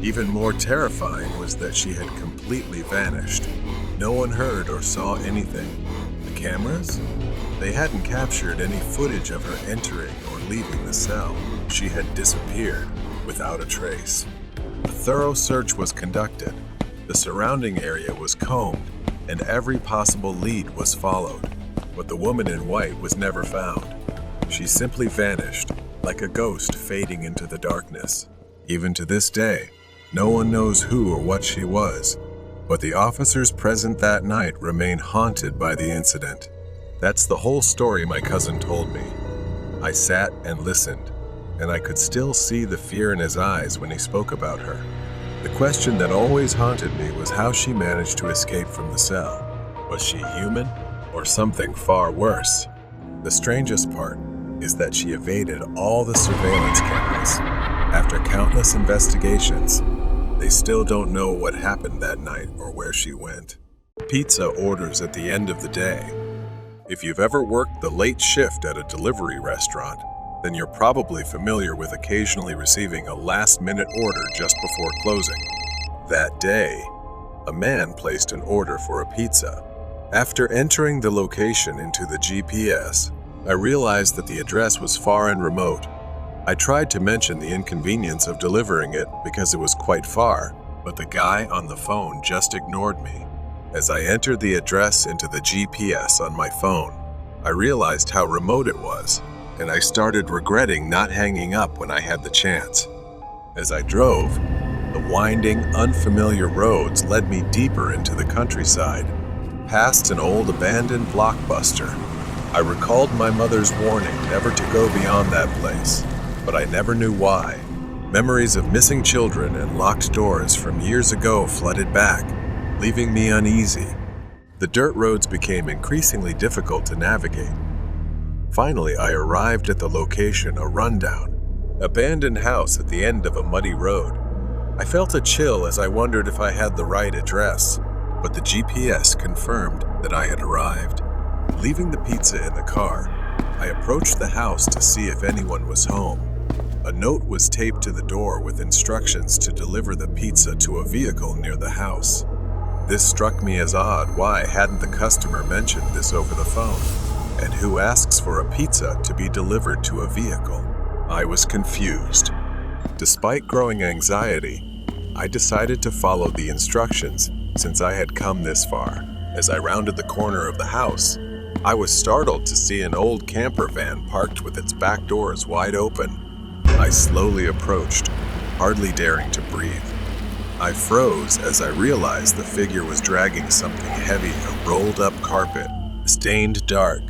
Even more terrifying was that she had completely vanished. No one heard or saw anything. The cameras? They hadn't captured any footage of her entering or leaving the cell. She had disappeared without a trace. A thorough search was conducted. The surrounding area was combed, and every possible lead was followed. But the woman in white was never found. She simply vanished, like a ghost fading into the darkness. Even to this day, no one knows who or what she was, but the officers present that night remain haunted by the incident. That's the whole story my cousin told me. I sat and listened, and I could still see the fear in his eyes when he spoke about her. The question that always haunted me was how she managed to escape from the cell. Was she human, or something far worse? The strangest part is that she evaded all the surveillance cameras. After countless investigations, They still don't know what happened that night or where she went. Pizza orders at the end of the day. If you've ever worked the late shift at a delivery restaurant, then you're probably familiar with occasionally receiving a last-minute order just before closing. That day, a man placed an order for a pizza. After entering the location into the GPS, I realized that the address was far and remote. I tried to mention the inconvenience of delivering it because it was quite far, but the guy on the phone just ignored me. As I entered the address into the GPS on my phone, I realized how remote it was, and I started regretting not hanging up when I had the chance. As I drove, the winding, unfamiliar roads led me deeper into the countryside, past an old abandoned blockbuster. I recalled my mother's warning never to go beyond that place, but I never knew why. Memories of missing children and locked doors from years ago flooded back, leaving me uneasy. The dirt roads became increasingly difficult to navigate. Finally, I arrived at the location, a rundown, abandoned house at the end of a muddy road. I felt a chill as I wondered if I had the right address, but the GPS confirmed that I had arrived. Leaving the pizza in the car, I approached the house to see if anyone was home. A note was taped to the door with instructions to deliver the pizza to a vehicle near the house. This struck me as odd. Why hadn't the customer mentioned this over the phone? And who asks for a pizza to be delivered to a vehicle? I was confused. Despite growing anxiety, I decided to follow the instructions since I had come this far. As I rounded the corner of the house, I was startled to see an old camper van parked with its back doors wide open. I slowly approached, hardly daring to breathe. I froze as I realized the figure was dragging something heavy, a rolled-up carpet, stained dark.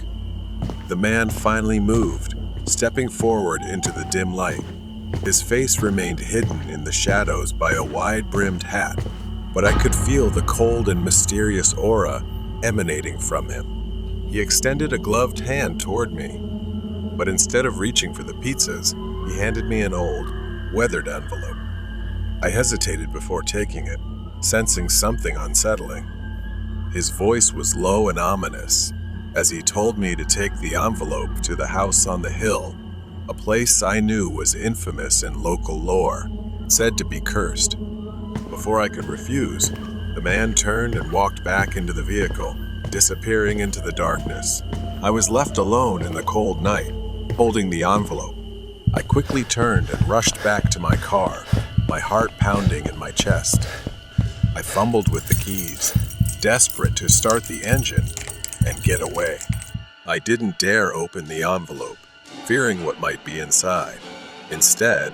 The man finally moved, stepping forward into the dim light. His face remained hidden in the shadows by a wide-brimmed hat, but I could feel the cold and mysterious aura emanating from him. He extended a gloved hand toward me, but instead of reaching for the pizzas, he handed me an old, weathered envelope. I hesitated before taking it, sensing something unsettling. His voice was low and ominous as he told me to take the envelope to the house on the hill, a place I knew was infamous in local lore, said to be cursed. Before I could refuse, the man turned and walked back into the vehicle, disappearing into the darkness. I was left alone in the cold night, holding the envelope. I quickly turned and rushed back to my car, my heart pounding in my chest. I fumbled with the keys, desperate to start the engine and get away. I didn't dare open the envelope, fearing what might be inside. Instead,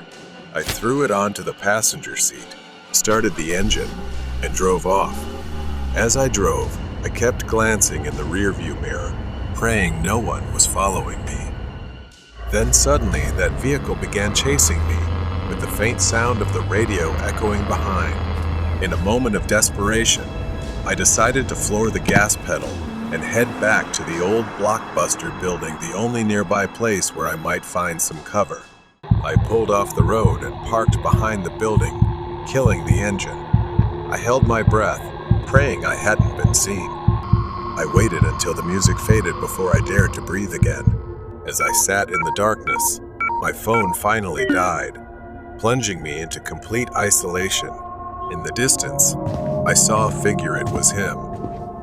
I threw it onto the passenger seat, started the engine, and drove off. As I drove, I kept glancing in the rearview mirror, praying no one was following me. Then suddenly, that vehicle began chasing me, with the faint sound of the radio echoing behind. In a moment of desperation, I decided to floor the gas pedal and head back to the old blockbuster building, the only nearby place where I might find some cover. I pulled off the road and parked behind the building, killing the engine. I held my breath, praying I hadn't been seen. I waited until the music faded before I dared to breathe again. As I sat in the darkness, my phone finally died, plunging me into complete isolation. In the distance, I saw a figure. It was him,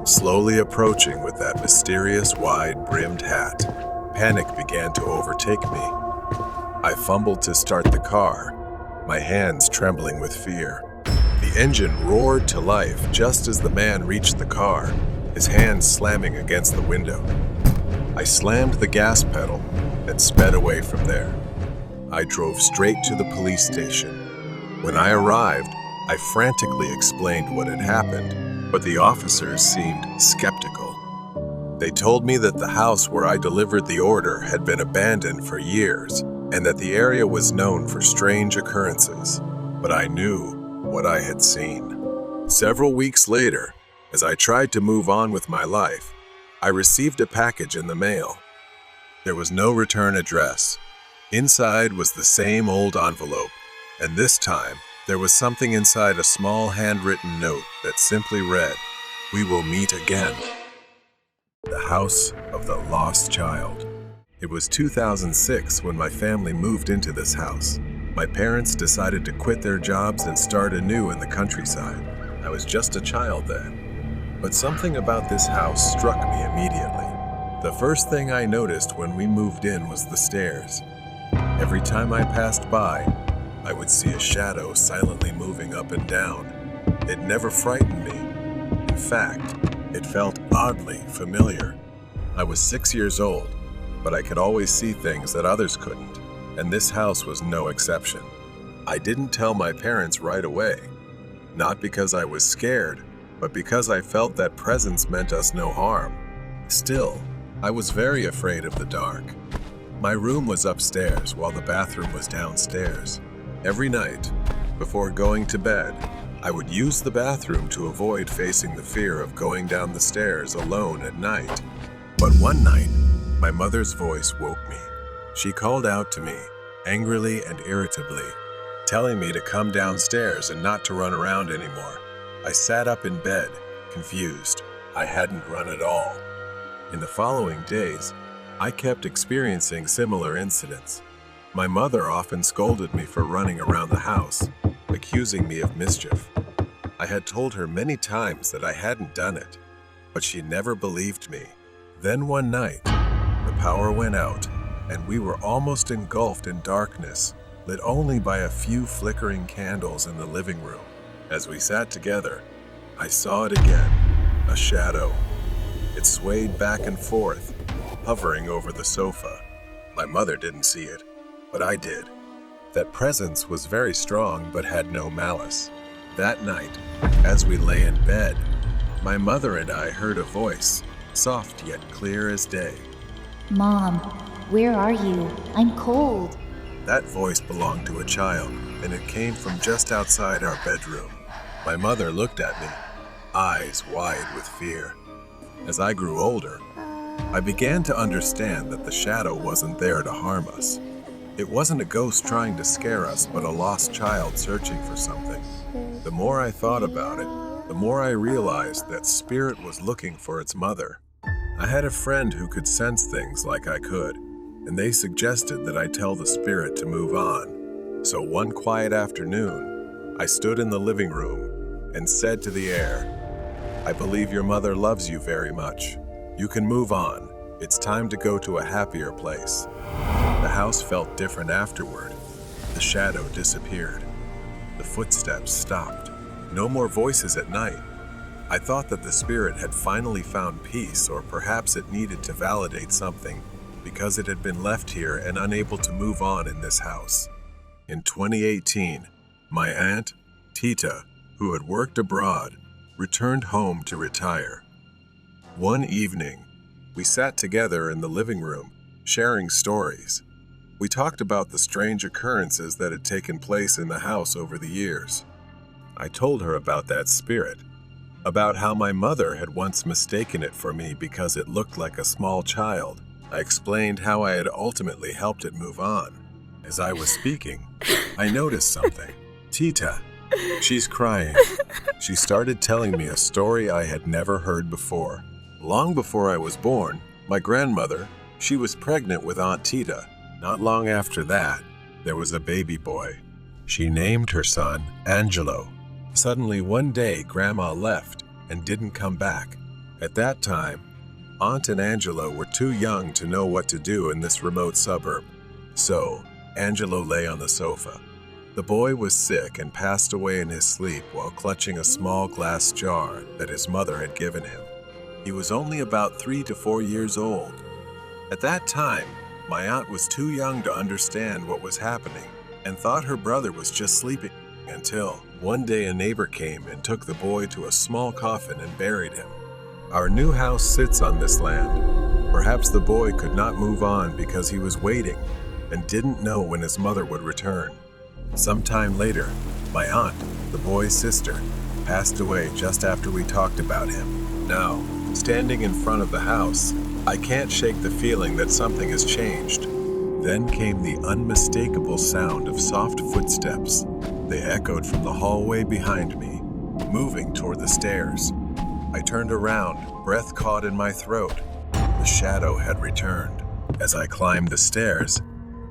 slowly approaching with that mysterious wide-brimmed hat. Panic began to overtake me. I fumbled to start the car, my hands trembling with fear. The engine roared to life just as the man reached the car, his hands slamming against the window. I slammed the gas pedal and sped away from there. I drove straight to the police station. When I arrived, I frantically explained what had happened, but the officers seemed skeptical. They told me that the house where I delivered the order had been abandoned for years and that the area was known for strange occurrences, but I knew what I had seen. Several weeks later, as I tried to move on with my life, I received a package in the mail. There was no return address. Inside was the same old envelope, and this time There was something inside a small handwritten note that simply read, "We will meet again." The House of the Lost Child. It was 2006 when my family moved into this house. My parents decided to quit their jobs and start anew in the countryside. I was just a child then. But something about this house struck me immediately. The first thing I noticed when we moved in was the stairs. Every time I passed by, I would see a shadow silently moving up and down. It never frightened me. In fact, it felt oddly familiar. I was 6 years old, but I could always see things that others couldn't, and this house was no exception. I didn't tell my parents right away, not because I was scared, but because I felt that presence meant us no harm. Still, I was very afraid of the dark. My room was upstairs while the bathroom was downstairs. Every night, before going to bed, I would use the bathroom to avoid facing the fear of going down the stairs alone at night. But one night, my mother's voice woke me. She called out to me, angrily and irritably, telling me to come downstairs and not to run around anymore. I sat up in bed, confused. I hadn't run at all. In the following days, I kept experiencing similar incidents. My mother often scolded me for running around the house, accusing me of mischief. I had told her many times that I hadn't done it, but she never believed me. Then one night, the power went out, and we were almost engulfed in darkness, lit only by a few flickering candles in the living room. As we sat together, I saw it again, a shadow. It swayed back and forth, hovering over the sofa. My mother didn't see it, but I did. That presence was very strong but had no malice. That night, as we lay in bed, my mother and I heard a voice, soft yet clear as day.
"Mom, where are you? I'm cold."
That voice belonged to a child, and it came from just outside our bedroom. My mother looked at me, eyes wide with fear. As I grew older, I began to understand that the shadow wasn't there to harm us. It wasn't a ghost trying to scare us, but a lost child searching for something. The more I thought about it, the more I realized that spirit was looking for its mother. I had a friend who could sense things like I could, and they suggested that I tell the spirit to move on. So one quiet afternoon, I stood in the living room and said to the air, "I believe your mother loves you very much. You can move on. It's time to go to a happier place." The house felt different afterward. The shadow disappeared. The footsteps stopped. No more voices at night. I thought that the spirit had finally found peace, or perhaps it needed to validate something because it had been left here and unable to move on in this house. In 2018, my aunt, Tita, who had worked abroad, returned home to retire. One evening, we sat together in the living room, sharing stories. We talked about the strange occurrences that had taken place in the house over the years. I told her about that spirit, about how my mother had once mistaken it for me because it looked like a small child. I explained how I had ultimately helped it move on. As I was speaking, I noticed something. Tita, she's crying. She started telling me a story I had never heard before. Long before I was born, my grandmother, she was pregnant with Aunt Tita. Not long after that, there was a baby boy. She named her son Angelo. Suddenly one day, Grandma left and didn't come back. At that time, Aunt and Angelo were too young to know what to do in this remote suburb. So, Angelo lay on the sofa. The boy was sick and passed away in his sleep while clutching a small glass jar that his mother had given him. He was only about 3 to 4 years old. At that time, my aunt was too young to understand what was happening and thought her brother was just sleeping until one day a neighbor came and took the boy to a small coffin and buried him. Our new house sits on this land. Perhaps the boy could not move on because he was waiting and didn't know when his mother would return. Sometime later, my aunt, the boy's sister, passed away just after we talked about him. Now, standing in front of the house, I can't shake the feeling that something has changed. Then came the unmistakable sound of soft footsteps. They echoed from the hallway behind me, moving toward the stairs. I turned around, breath caught in my throat. The shadow had returned. As I climbed the stairs,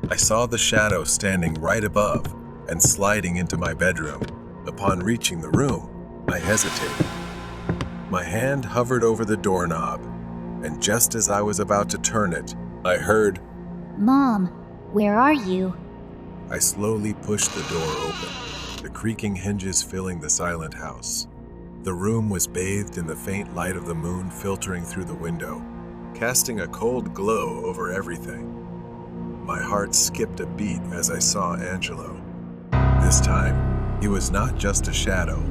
I saw the shadow standing right above and sliding into my bedroom. Upon reaching the room, I hesitated. My hand hovered over the doorknob, and just as I was about to turn it, I heard,
Mom, where are you?
I slowly pushed the door open, the creaking hinges filling the silent house. The room was bathed in the faint light of the moon filtering through the window, casting a cold glow over everything. My heart skipped a beat as I saw Angelo. This time, he was not just a shadow.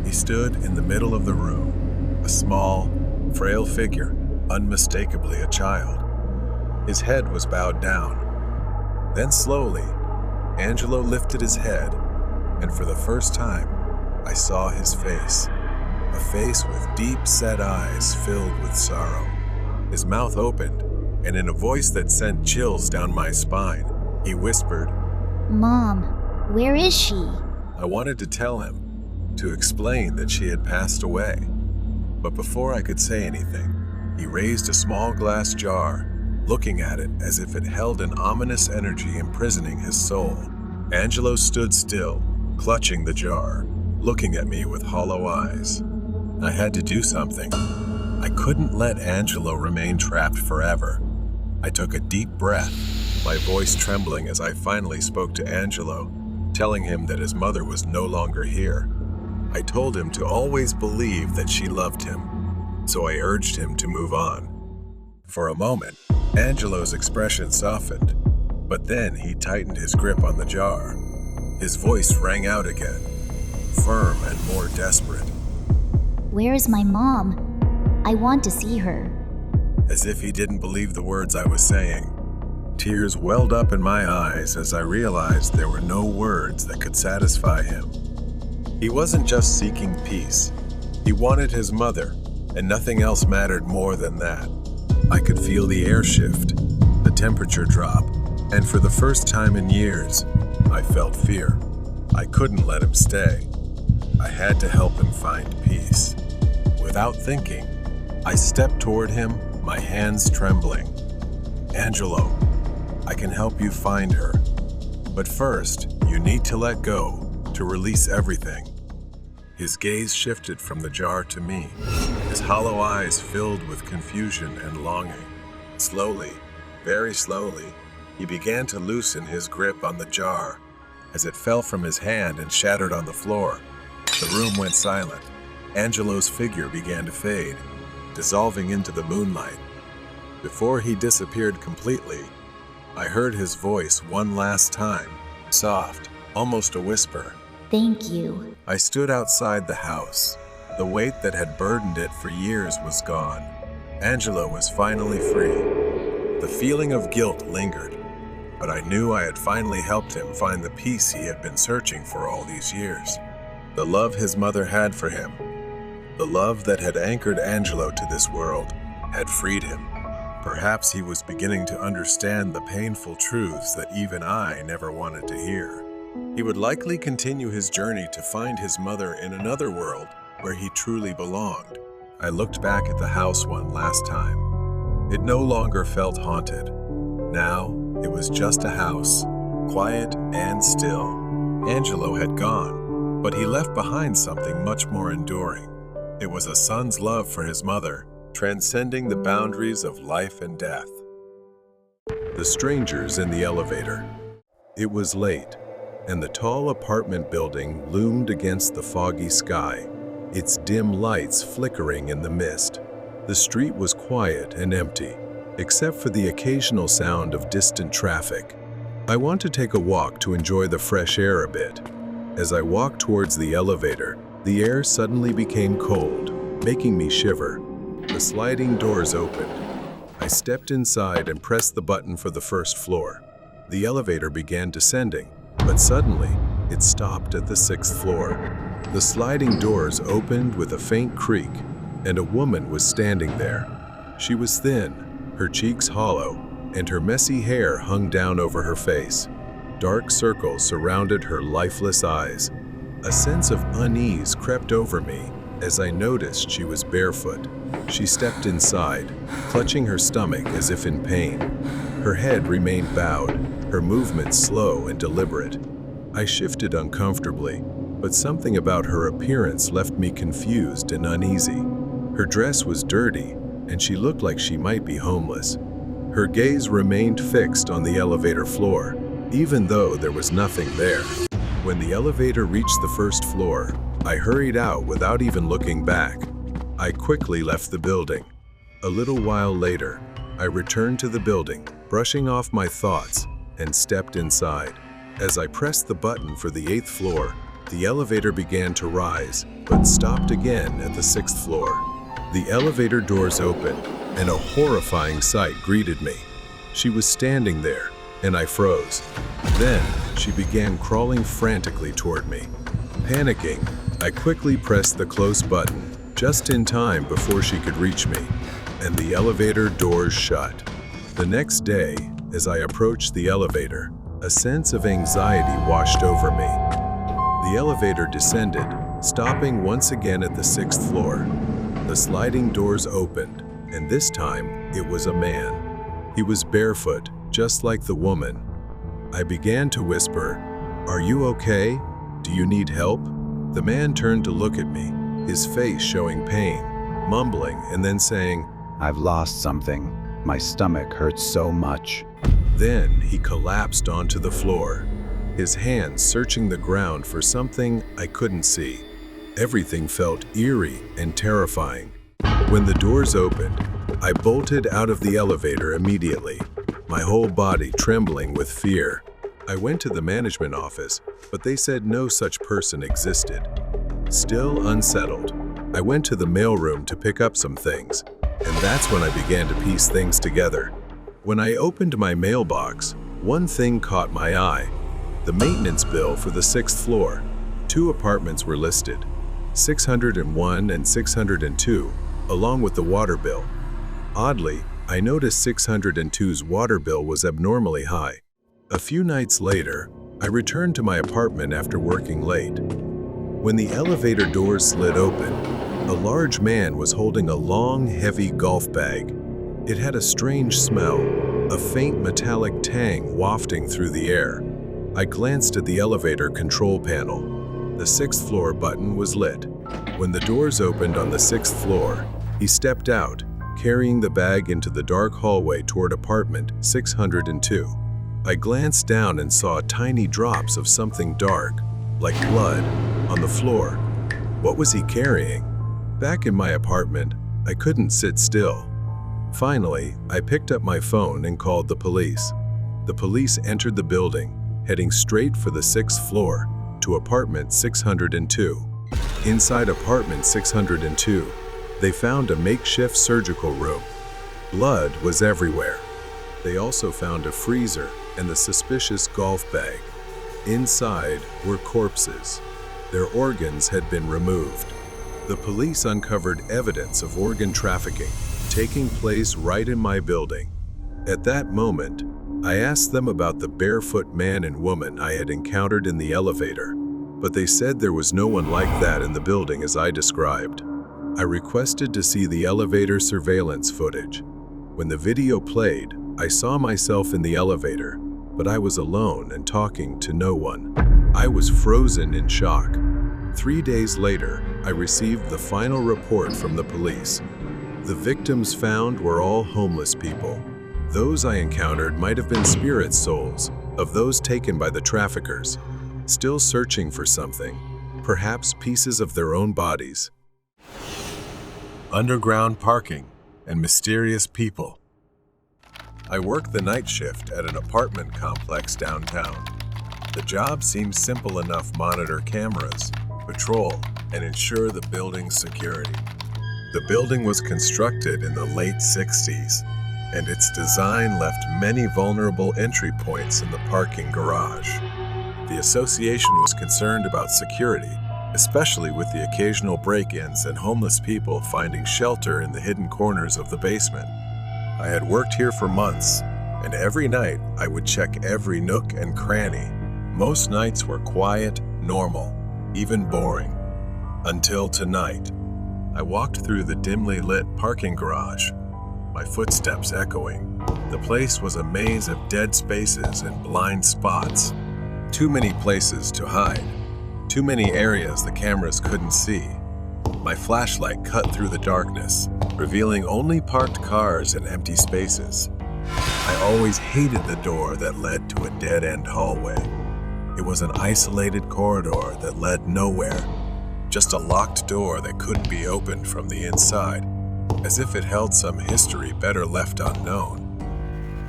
He stood in the middle of the room, a small, frail figure, unmistakably a child. His head was bowed down. Then slowly, Angelo lifted his head, and for the first time, I saw his face. A face with deep-set eyes filled with sorrow. His mouth opened, and in a voice that sent chills down my spine, he whispered,
Mom, where is she?
I wanted to tell him, to explain that she had passed away. But before I could say anything, he raised a small glass jar, looking at it as if it held an ominous energy imprisoning his soul. Angelo stood still, clutching the jar, looking at me with hollow eyes. I had to do something. I couldn't let Angelo remain trapped forever. I took a deep breath, my voice trembling as I finally spoke to Angelo, telling him that his mother was no longer here. I told him to always believe that she loved him, so I urged him to move on. For a moment, Angelo's expression softened, but then he tightened his grip on the jar. His voice rang out again, firm and more desperate.
Where is my mom? I want to see her.
As if he didn't believe the words I was saying. Tears welled up in my eyes as I realized there were no words that could satisfy him. He wasn't just seeking peace. He wanted his mother, and nothing else mattered more than that. I could feel the air shift, the temperature drop, and for the first time in years, I felt fear. I couldn't let him stay. I had to help him find peace. Without thinking, I stepped toward him, my hands trembling. Angelo, I can help you find her. But first, you need to let go, to release everything. His gaze shifted from the jar to me, his hollow eyes filled with confusion and longing. Slowly, very slowly, he began to loosen his grip on the jar. As it fell from his hand and shattered on the floor, the room went silent. Angelo's figure began to fade, dissolving into the moonlight. Before he disappeared completely, I heard his voice one last time, soft, almost a whisper.
Thank you.
I stood outside the house. The weight that had burdened it for years was gone. Angelo was finally free. The feeling of guilt lingered, but I knew I had finally helped him find the peace he had been searching for all these years. The love his mother had for him, the love that had anchored Angelo to this world, had freed him. Perhaps he was beginning to understand the painful truths that even I never wanted to hear. He would likely continue his journey to find his mother in another world where he truly belonged. I looked back at the house one last time. It no longer felt haunted. Now, it was just a house, quiet and still. Angelo had gone, but he left behind something much more enduring. It was a son's love for his mother, transcending the boundaries of life and death. The strangers in the elevator. It was late, and the tall apartment building loomed against the foggy sky, its dim lights flickering in the mist. The street was quiet and empty, except for the occasional sound of distant traffic. I want to take a walk to enjoy the fresh air a bit. As I walked towards the elevator, the air suddenly became cold, making me shiver. The sliding doors opened. I stepped inside and pressed the button for the first floor. The elevator began descending, but suddenly, it stopped at the 6th floor. The sliding doors opened with a faint creak, and a woman was standing there. She was thin, her cheeks hollow, and her messy hair hung down over her face. dark circle surrounded her lifeless eyes. A sense of unease crept over me as I noticed she was barefoot. She stepped inside, clutching her stomach as if in pain. Her head remained bowed, her movements slow and deliberate. I shifted uncomfortably, but something about her appearance left me confused and uneasy. Her dress was dirty, and she looked like she might be homeless. Her gaze remained fixed on the elevator floor, even though there was nothing there. When the elevator reached the first floor, I hurried out without even looking back. I quickly left the building. A little while later, I returned to the building, brushing off my thoughts, and stepped inside. As I pressed the button for the 8th floor, the elevator began to rise, but stopped again at the 6th floor. The elevator doors opened, and a horrifying sight greeted me. She was standing there, and I froze. Then, she began crawling frantically toward me. Panicking, I quickly pressed the close button, just in time before she could reach me, and the elevator doors shut. The next day, as I approached the elevator, a sense of anxiety washed over me. The elevator descended, stopping once again at the 6th floor. The sliding doors opened, and this time, it was a man. He was barefoot, just like the woman. I began to whisper, "Are you okay? Do you need help?" The man turned to look at me, his face showing pain, mumbling and then saying,
I've lost something. My stomach hurts so much.
Then he collapsed onto the floor, his hands searching the ground for something I couldn't see. Everything felt eerie and terrifying. When the doors opened, I bolted out of the elevator immediately, my whole body trembling with fear. I went to the management office, but they said no such person existed. Still unsettled, I went to the mailroom to pick up some things, and that's when I began to piece things together. When I opened my mailbox, one thing caught my eye: the maintenance bill for the 6th floor. 2 apartments were listed, 601 and 602, along with the water bill. Oddly, I noticed 602's water bill was abnormally high. A few nights later, I returned to my apartment after working late. When the elevator doors slid open, a large man was holding a long, heavy golf bag. It had a strange smell, a faint metallic tang wafting through the air. I glanced at the elevator control panel. The 6th floor button was lit. When the doors opened on the 6th floor, he stepped out, carrying the bag into the dark hallway toward apartment 602. I glanced down and saw tiny drops of something dark, like blood, on the floor. What was he carrying? Back in my apartment, I couldn't sit still. Finally, I picked up my phone and called the police. The police entered the building, heading straight for the 6th floor, to apartment 602. Inside apartment 602, they found a makeshift surgical room. Blood was everywhere. They also found a freezer and the suspicious golf bag. Inside were corpses. Their organs had been removed. The police uncovered evidence of organ trafficking taking place right in my building. At that moment, I asked them about the barefoot man and woman I had encountered in the elevator, but they said there was no one like that in the building as I described. I requested to see the elevator surveillance footage. When the video played, I saw myself in the elevator, but I was alone and talking to no one. I was frozen in shock. 3 days later, I received the final report from the police. The victims found were all homeless people. Those I encountered might have been spirit souls of those taken by the traffickers, still searching for something, perhaps pieces of their own bodies. Underground parking and mysterious people. I worked the night shift at an apartment complex downtown. The job seemed simple enough: monitor cameras, patrol, and ensure the building's security. The building was constructed in the late 60s, and its design left many vulnerable entry points in the parking garage. The association was concerned about security, especially with the occasional break-ins and homeless people finding shelter in the hidden corners of the basement. I had worked here for months, and every night I would check every nook and cranny. Most nights were quiet, normal, even boring. Until tonight. I walked through the dimly lit parking garage, my footsteps echoing. The place was a maze of dead spaces and blind spots. Too many places to hide. Too many areas the cameras couldn't see. My flashlight cut through the darkness, revealing only parked cars and empty spaces. I always hated the door that led to a dead-end hallway. It was an isolated corridor that led nowhere. Just a locked door that couldn't be opened from the inside, as if it held some history better left unknown.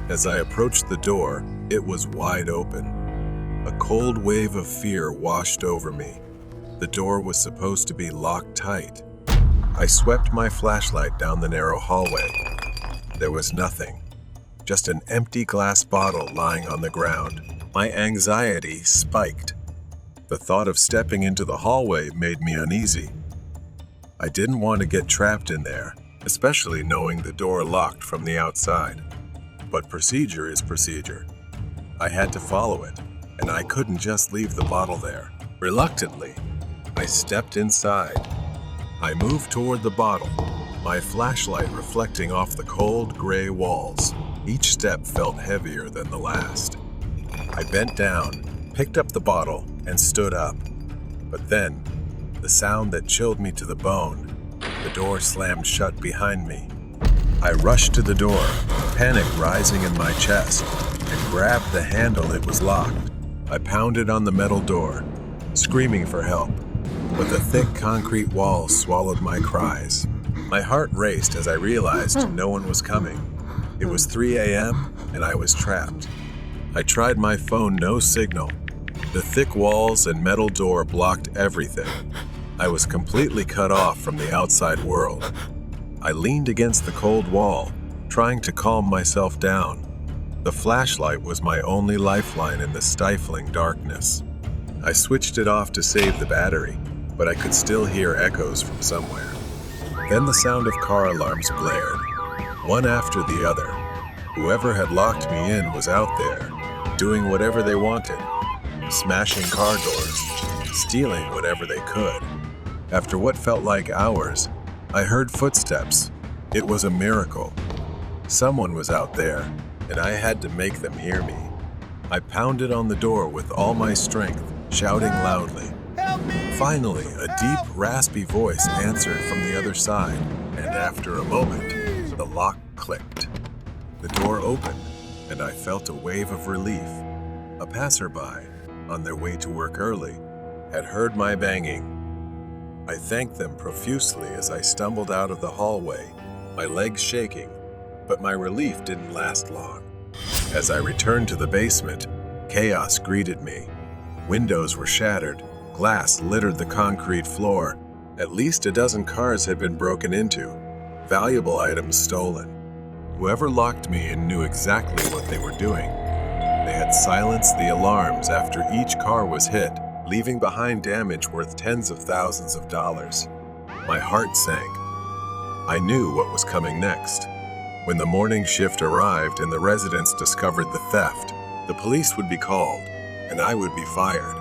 As I approached the door, it was wide open. A cold wave of fear washed over me. The door was supposed to be locked tight. I swept my flashlight down the narrow hallway. There was nothing, just an empty glass bottle lying on the ground. My anxiety spiked. The thought of stepping into the hallway made me uneasy. I didn't want to get trapped in there, especially knowing the door locked from the outside. But procedure is procedure. I had to follow it, and I couldn't just leave the bottle there. Reluctantly, I stepped inside. I moved toward the bottle, my flashlight reflecting off the cold gray walls. Each step felt heavier than the last. I bent down, picked up the bottle, and stood up. But then, the sound that chilled me to the bone, the door slammed shut behind me. I rushed to the door, panic rising in my chest, and grabbed the handle. It was locked. I pounded on the metal door, screaming for help, but the thick concrete walls swallowed my cries. My heart raced as I realized no one was coming. It was 3 a.m. and I was trapped. I tried my phone, no signal. The thick walls and metal door blocked everything. I was completely cut off from the outside world. I leaned against the cold wall, trying to calm myself down. The flashlight was my only lifeline in the stifling darkness. I switched it off to save the battery, but I could still hear echoes from somewhere. Then the sound of car alarms blared, one after the other. Whoever had locked me in was out there, doing whatever they wanted, smashing car doors, stealing whatever they could. After what felt like hours, I heard footsteps. It was a miracle. Someone was out there, and I had to make them hear me. I pounded on the door with all my strength, shouting loudly. Finally, a deep, raspy voice answered from the other side, and after a moment, the lock clicked. The door opened, and I felt a wave of relief. A passerby, on their way to work early, had heard my banging. I thanked them profusely as I stumbled out of the hallway, my legs shaking, but my relief didn't last long. As I returned to the basement, chaos greeted me. Windows were shattered, glass littered the concrete floor. At least a dozen cars had been broken into, valuable items stolen. Whoever locked me in knew exactly what they were doing. They had silenced the alarms after each car was hit, leaving behind damage worth tens of thousands of dollars. My heart sank. I knew what was coming next. When the morning shift arrived and the residents discovered the theft, the police would be called, and I would be fired.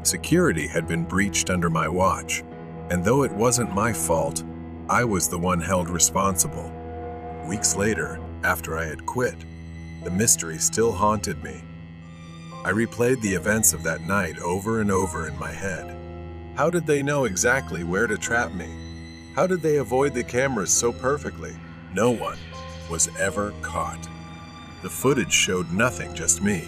Security had been breached under my watch, and though it wasn't my fault, I was the one held responsible. Weeks later, after I had quit, the mystery still haunted me. I replayed the events of that night over and over in my head. How did they know exactly where to trap me? How did they avoid the cameras so perfectly? No one was ever caught. The footage showed nothing, just me,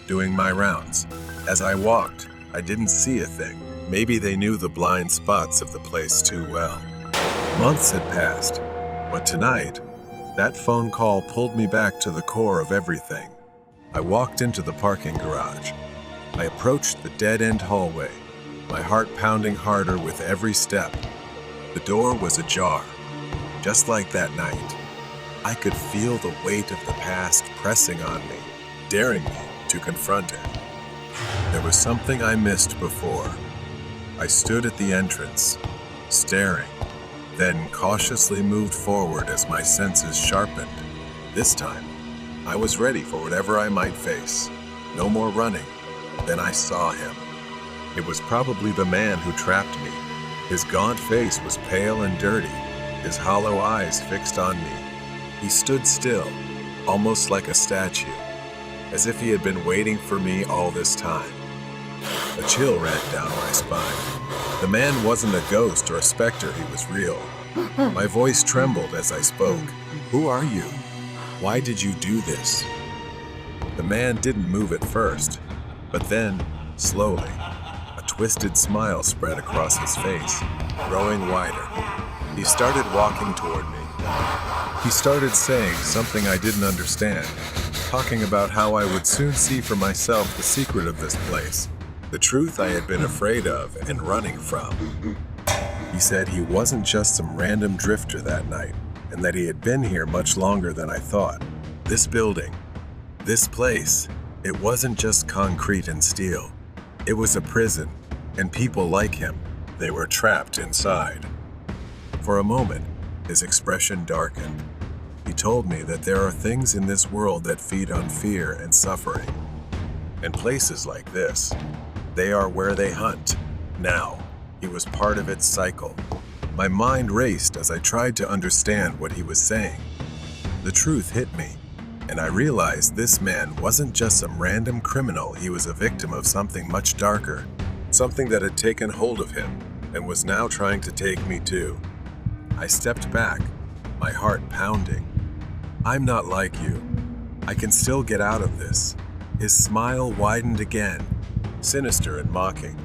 doing my rounds. As I walked, I didn't see a thing. Maybe they knew the blind spots of the place too well. Months had passed, but tonight, that phone call pulled me back to the core of everything. I walked into the parking garage. I approached the dead-end hallway, my heart pounding harder with every step. The door was ajar, just like that night. I could feel the weight of the past pressing on me, daring me to confront it. There was something I missed before. I stood at the entrance, staring, then cautiously moved forward as my senses sharpened. This time, I was ready for whatever I might face. No more running. Then I saw him. It was probably the man who trapped me. His gaunt face was pale and dirty, his hollow eyes fixed on me. He stood still, almost like a statue, as if he had been waiting for me all this time. A chill ran down my spine. The man wasn't a ghost or a specter, he was real. My voice trembled as I spoke. "Who are you? Why did you do this?" The man didn't move at first, but then, slowly, a twisted smile spread across his face, growing wider. He started walking toward me. He started saying something I didn't understand, talking about how I would soon see for myself the secret of this place, the truth I had been afraid of and running from. He said he wasn't just some random drifter that night, and that he had been here much longer than I thought. This building, this place, it wasn't just concrete and steel. It was a prison, and people like him, they were trapped inside. For a moment, his expression darkened. He told me that there are things in this world that feed on fear and suffering. And places like this, they are where they hunt. Now, he was part of its cycle. My mind raced as I tried to understand what he was saying. The truth hit me, and I realized this man wasn't just some random criminal. He was a victim of something much darker, something that had taken hold of him and was now trying to take me too. I stepped back, my heart pounding. "I'm not like you. I can still get out of this." His smile widened again, sinister and mocking.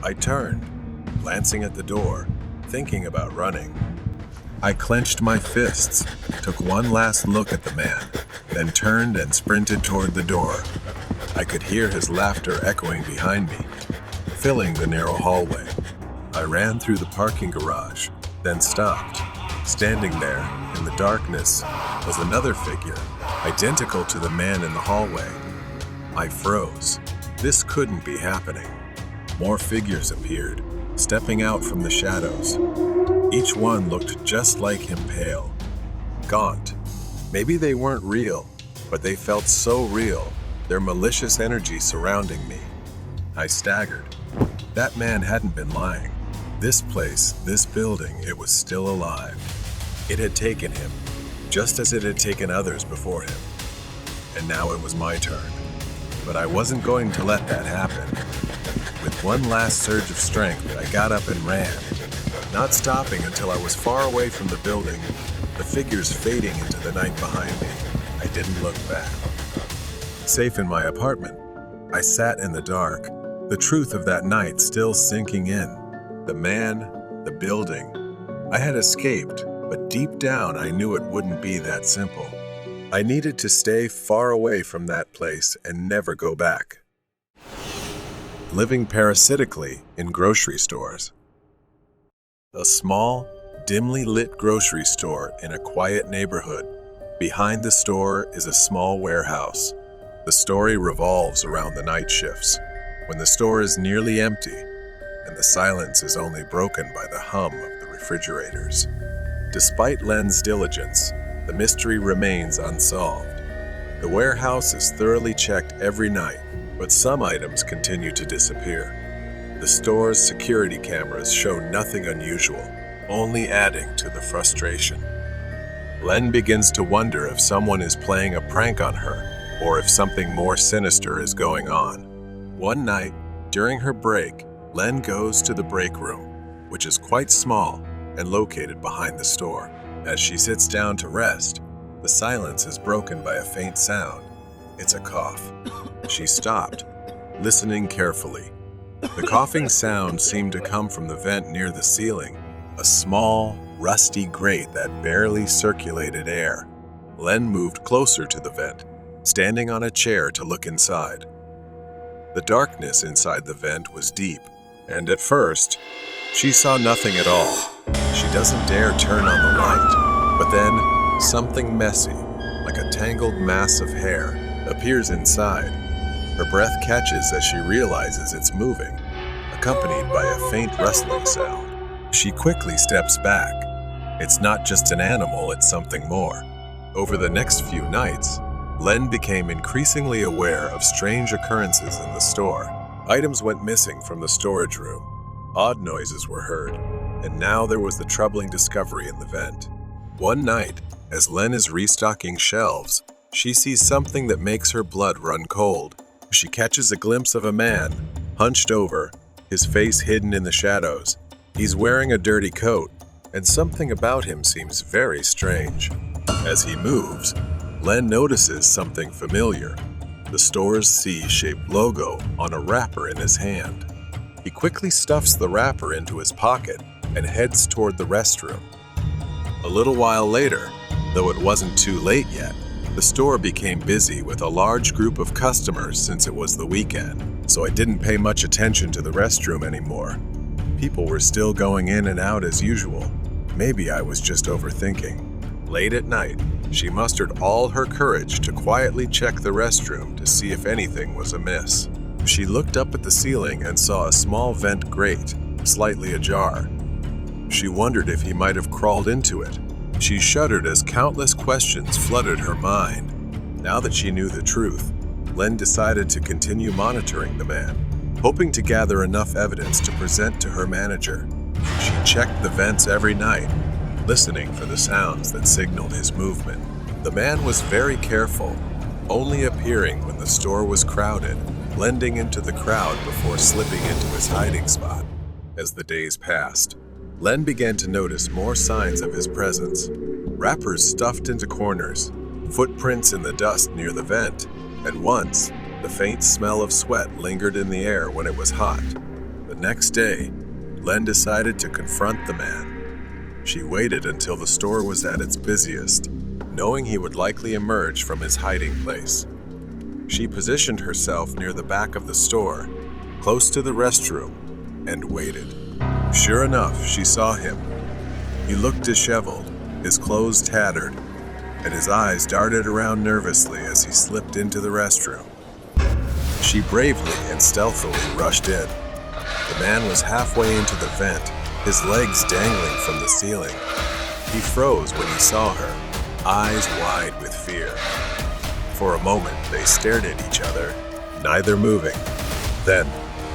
I turned, glancing at the door, thinking about running. I clenched my fists, took one last look at the man, then turned and sprinted toward the door. I could hear his laughter echoing behind me, filling the narrow hallway. I ran through the parking garage, then stopped. Standing there, in the darkness, was another figure, identical to the man in the hallway. I froze. This couldn't be happening. More figures appeared, stepping out from the shadows. Each one looked just like him, pale, gaunt. Maybe they weren't real, but they felt so real, their malicious energy surrounding me. I staggered. That man hadn't been lying. This place, this building, it was still alive. It had taken him, just as it had taken others before him. And now it was my turn. But I wasn't going to let that happen. With one last surge of strength, I got up and ran, not stopping until I was far away from the building, the figures fading into the night behind me. I didn't look back. Safe in my apartment, I sat in the dark, the truth of that night still sinking in. The man, the building. I had escaped, but deep down I knew it wouldn't be that simple. I needed to stay far away from that place and never go back. Living parasitically in grocery stores. A small, dimly lit grocery store in a quiet neighborhood. Behind the store is a small warehouse. The story revolves around the night shifts, when the store is nearly empty and the silence is only broken by the hum of the refrigerators. Despite Len's diligence, the mystery remains unsolved. The warehouse is thoroughly checked every night, but some items continue to disappear. The store's security cameras show nothing unusual, only adding to the frustration. Len begins to wonder if someone is playing a prank on her, or if something more sinister is going on. One night, during her break, Len goes to the break room, which is quite small and located behind the store. As she sits down to rest, the silence is broken by a faint sound. It's a cough. She stopped, listening carefully. The coughing sound seemed to come from the vent near the ceiling, a small, rusty grate that barely circulated air. Len moved closer to the vent, standing on a chair to look inside. The darkness inside the vent was deep, and at first, she saw nothing at all. She doesn't dare turn on the light, but then something messy, like a tangled mass of hair, appears inside. Her breath catches as she realizes it's moving, accompanied by a faint rustling sound. She quickly steps back. It's not just an animal, it's something more. Over the next few nights, Len became increasingly aware of strange occurrences in the store. Items went missing from the storage room. Odd noises were heard, and now there was the troubling discovery in the vent. One night, as Len is restocking shelves, she sees something that makes her blood run cold. She catches a glimpse of a man, hunched over, his face hidden in the shadows. He's wearing a dirty coat, and something about him seems very strange. As he moves, Len notices something familiar: the store's C-shaped logo on a wrapper in his hand. He quickly stuffs the wrapper into his pocket and heads toward the restroom. A little while later, though it wasn't too late yet, the store became busy with a large group of customers since it was the weekend, so I didn't pay much attention to the restroom anymore. People were still going in and out as usual. Maybe I was just overthinking. Late at night, she mustered all her courage to quietly check the restroom to see if anything was amiss. She looked up at the ceiling and saw a small vent grate, slightly ajar. She wondered if he might have crawled into it. She shuddered as countless questions flooded her mind. Now that she knew the truth, Len decided to continue monitoring the man, hoping to gather enough evidence to present to her manager. She checked the vents every night, listening for the sounds that signaled his movement. The man was very careful, only appearing when the store was crowded, blending into the crowd before slipping into his hiding spot. As the days passed, Len began to notice more signs of his presence. Wrappers stuffed into corners, footprints in the dust near the vent, and once, the faint smell of sweat lingered in the air when it was hot. The next day, Len decided to confront the man. She waited until the store was at its busiest, knowing he would likely emerge from his hiding place. She positioned herself near the back of the store, close to the restroom, and waited. Sure enough, she saw him. He looked disheveled, his clothes tattered, and his eyes darted around nervously as he slipped into the restroom. She bravely and stealthily rushed in. The man was halfway into the vent, his legs dangling from the ceiling. He froze when he saw her, eyes wide with fear. For a moment, they stared at each other, neither moving. Then,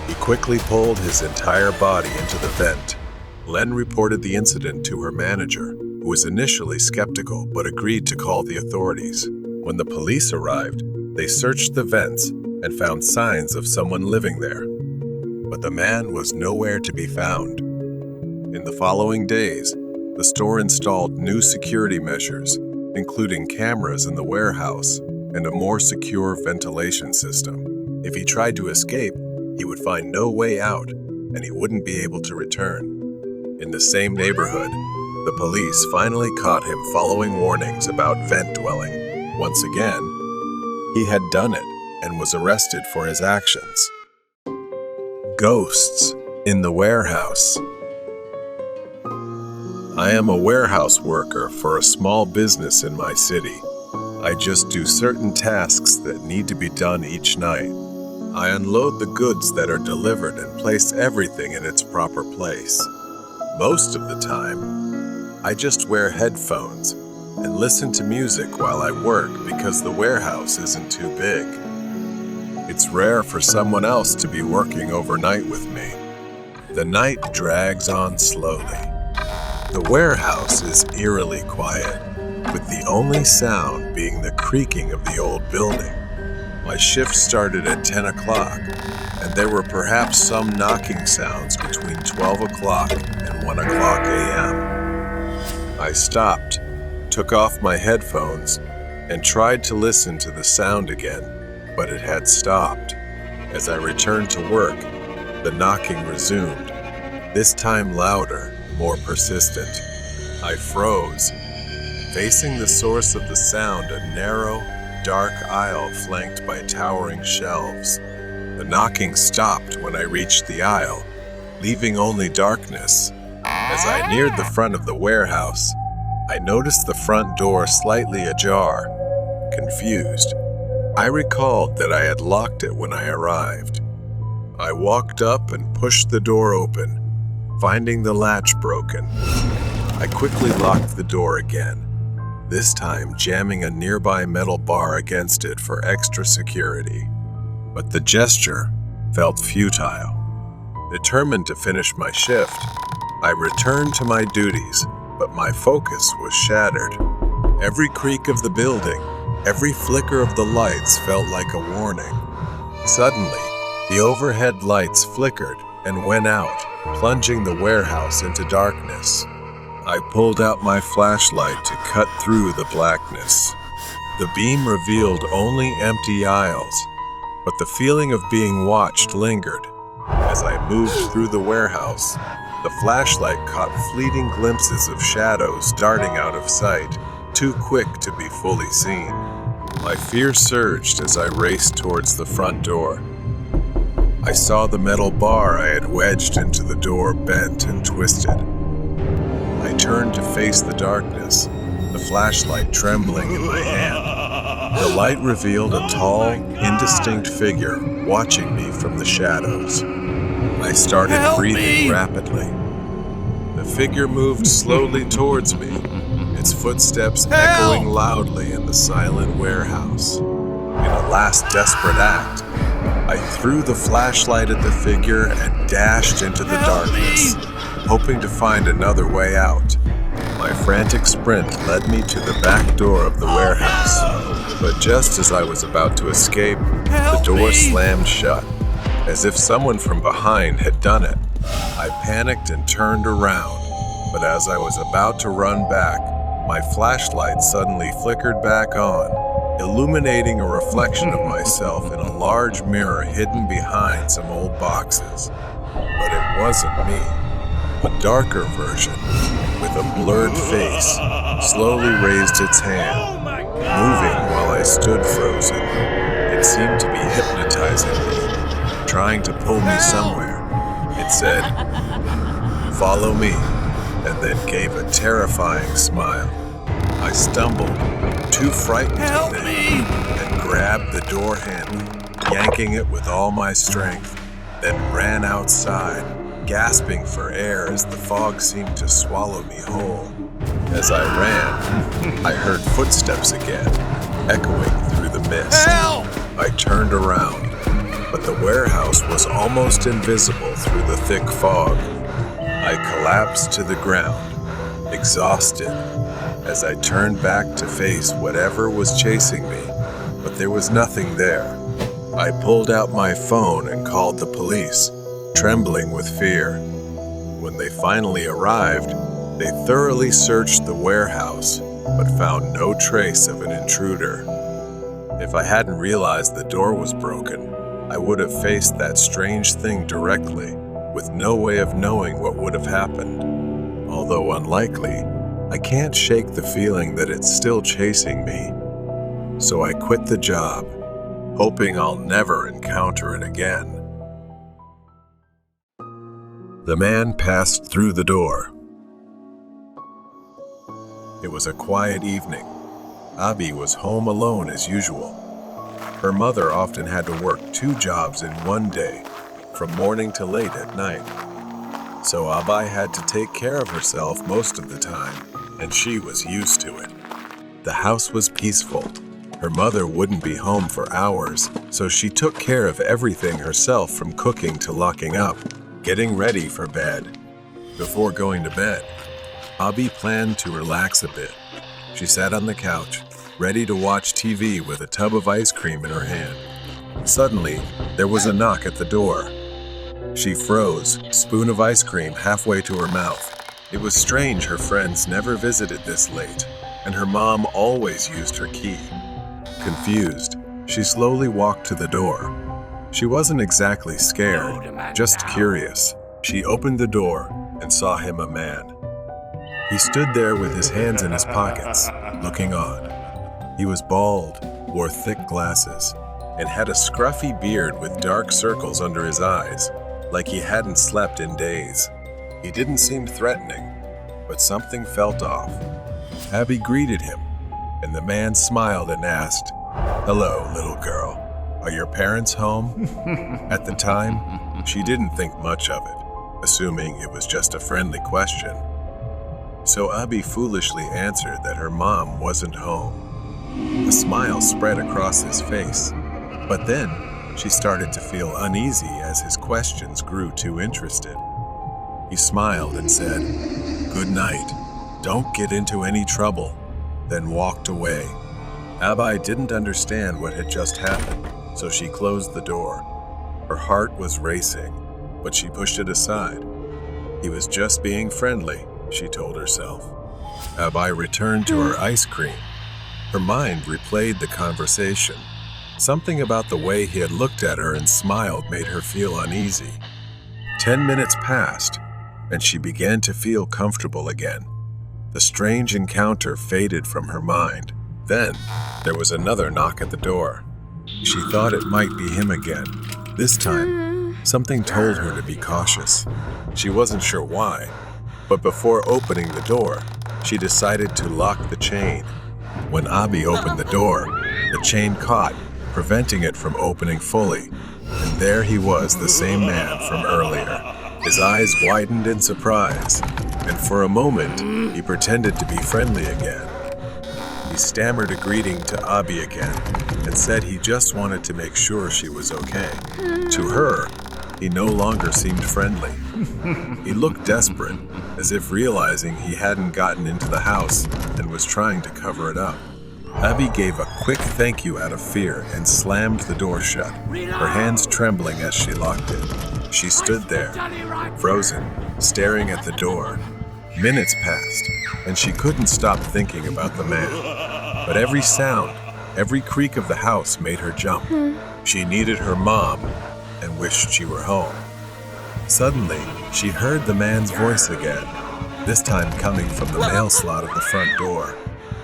he quickly pulled his entire body into the vent. Len reported the incident to her manager, who was initially skeptical but agreed to call the authorities. When the police arrived, they searched the vents and found signs of someone living there. But the man was nowhere to be found. In the following days, the store installed new security measures, including cameras in the warehouse and a more secure ventilation system. If he tried to escape, he would find no way out, and he wouldn't be able to return. In the same neighborhood, the police finally caught him following warnings about vent dwelling. Once again, he had done it and was arrested for his actions. Ghosts in the warehouse. I am a warehouse worker for a small business in my city. I just do certain tasks that need to be done each night. I unload the goods that are delivered and place everything in its proper place. Most of the time, I just wear headphones and listen to music while I work because the warehouse isn't too big. It's rare for someone else to be working overnight with me. The night drags on slowly. The warehouse is eerily quiet, with the only sound being the creaking of the old building. My shift started at 10 o'clock, and there were perhaps some knocking sounds between 12 o'clock and 1 o'clock a.m. I stopped, took off my headphones, and tried to listen to the sound again, but it had stopped. As I returned to work, the knocking resumed, this time louder, more persistent. I froze, facing the source of the sound, a narrow, dark aisle flanked by towering shelves. The knocking stopped when I reached the aisle, leaving only darkness. As I neared the front of the warehouse, I noticed the front door slightly ajar. Confused, I recalled that I had locked it when I arrived. I walked up and pushed the door open, finding the latch broken. I quickly locked the door again, this time jamming a nearby metal bar against it for extra security. But the gesture felt futile. Determined to finish my shift, I returned to my duties, but my focus was shattered. Every creak of the building, every flicker of the lights felt like a warning. Suddenly, the overhead lights flickered and went out, plunging the warehouse into darkness. I pulled out my flashlight to cut through the blackness. The beam revealed only empty aisles, but the feeling of being watched lingered. As I moved through the warehouse, the flashlight caught fleeting glimpses of shadows darting out of sight, too quick to be fully seen. My fear surged as I raced towards the front door. I saw the metal bar I had wedged into the door bent and twisted. I turned to face the darkness, the flashlight trembling in my hand. The light revealed a tall, indistinct figure watching me from the shadows. I started breathing rapidly. The figure moved slowly towards me, its footsteps echoing loudly in the silent warehouse. In a last desperate act, I threw the flashlight at the figure and dashed into the darkness, hoping to find another way out. My frantic sprint led me to the back door of the warehouse, but just as I was about to escape, the door slammed shut, as if someone from behind had done it. I panicked and turned around, but as I was about to run back, my flashlight suddenly flickered back on, illuminating a reflection of myself in a large mirror hidden behind some old boxes. But it wasn't me. A darker version, with a blurred face, slowly raised its hand, moving while I stood frozen. It seemed to be hypnotizing me, trying to pull me somewhere. It said, "Follow me," and then gave a terrifying smile. I stumbled, too frightened to think, and grabbed the door handle, yanking it with all my strength, then ran outside, gasping for air as the fog seemed to swallow me whole. As I ran, I heard footsteps again, echoing through the mist. I turned around, but the warehouse was almost invisible through the thick fog. I collapsed to the ground, exhausted, as I turned back to face whatever was chasing me, but there was nothing there. I pulled out my phone and called the police, trembling with fear. When they finally arrived, they thoroughly searched the warehouse, but found no trace of an intruder. If I hadn't realized the door was broken, I would have faced that strange thing directly, with no way of knowing what would have happened. Although unlikely, I can't shake the feeling that it's still chasing me. So I quit the job, hoping I'll never encounter it again. The man passed through the door. It was a quiet evening. Abby was home alone as usual. Her mother often had to work 2 jobs in one day, from morning to late at night. So Abby had to take care of herself most of the time, and she was used to it. The house was peaceful. Her mother wouldn't be home for hours, so she took care of everything herself, from cooking to locking up, getting ready for bed. Before going to bed, Abby planned to relax a bit. She sat on the couch, ready to watch TV with a tub of ice cream in her hand. Suddenly, there was a knock at the door. She froze, spoon of ice cream halfway to her mouth. It was strange her friends never visited this late, and her mom always used her key. Confused, she slowly walked to the door. She wasn't exactly scared, just curious. She opened the door and saw him a man. He stood there with his hands in his pockets, looking on. He was bald, wore thick glasses, and had a scruffy beard with dark circles under his eyes, like he hadn't slept in days. He didn't seem threatening, but something felt off. Abby greeted him, and the man smiled and asked, "Hello, little girl. Are your parents home?" At the time, she didn't think much of it, assuming it was just a friendly question. So Abby foolishly answered that her mom wasn't home. A smile spread across his face, but then she started to feel uneasy as his questions grew too interested. He smiled and said, "Good night. Don't get into any trouble," then walked away. Abby didn't understand what had just happened, so she closed the door. Her heart was racing, but she pushed it aside. He was just being friendly, she told herself. Abby returned to her ice cream. Her mind replayed the conversation. Something about the way he had looked at her and smiled made her feel uneasy. 10 minutes passed, and she began to feel comfortable again. The strange encounter faded from her mind. Then, there was another knock at the door. She thought it might be him again. This time, something told her to be cautious. She wasn't sure why, but before opening the door, she decided to lock the chain. When Abby opened the door, the chain caught, preventing it from opening fully. And there he was, the same man from earlier. His eyes widened in surprise, and for a moment, he pretended to be friendly again. He stammered a greeting to Abby again and said he just wanted to make sure she was okay. To her, he no longer seemed friendly. He looked desperate, as if realizing he hadn't gotten into the house and was trying to cover it up. Abby gave a quick thank you out of fear and slammed the door shut, her hands trembling as she locked it. She stood there, frozen, staring at the door. Minutes passed, and she couldn't stop thinking about the man. But every sound, every creak of the house made her jump. She needed her mom and wished she were home. Suddenly, she heard the man's voice again, this time coming from the mail slot of the front door.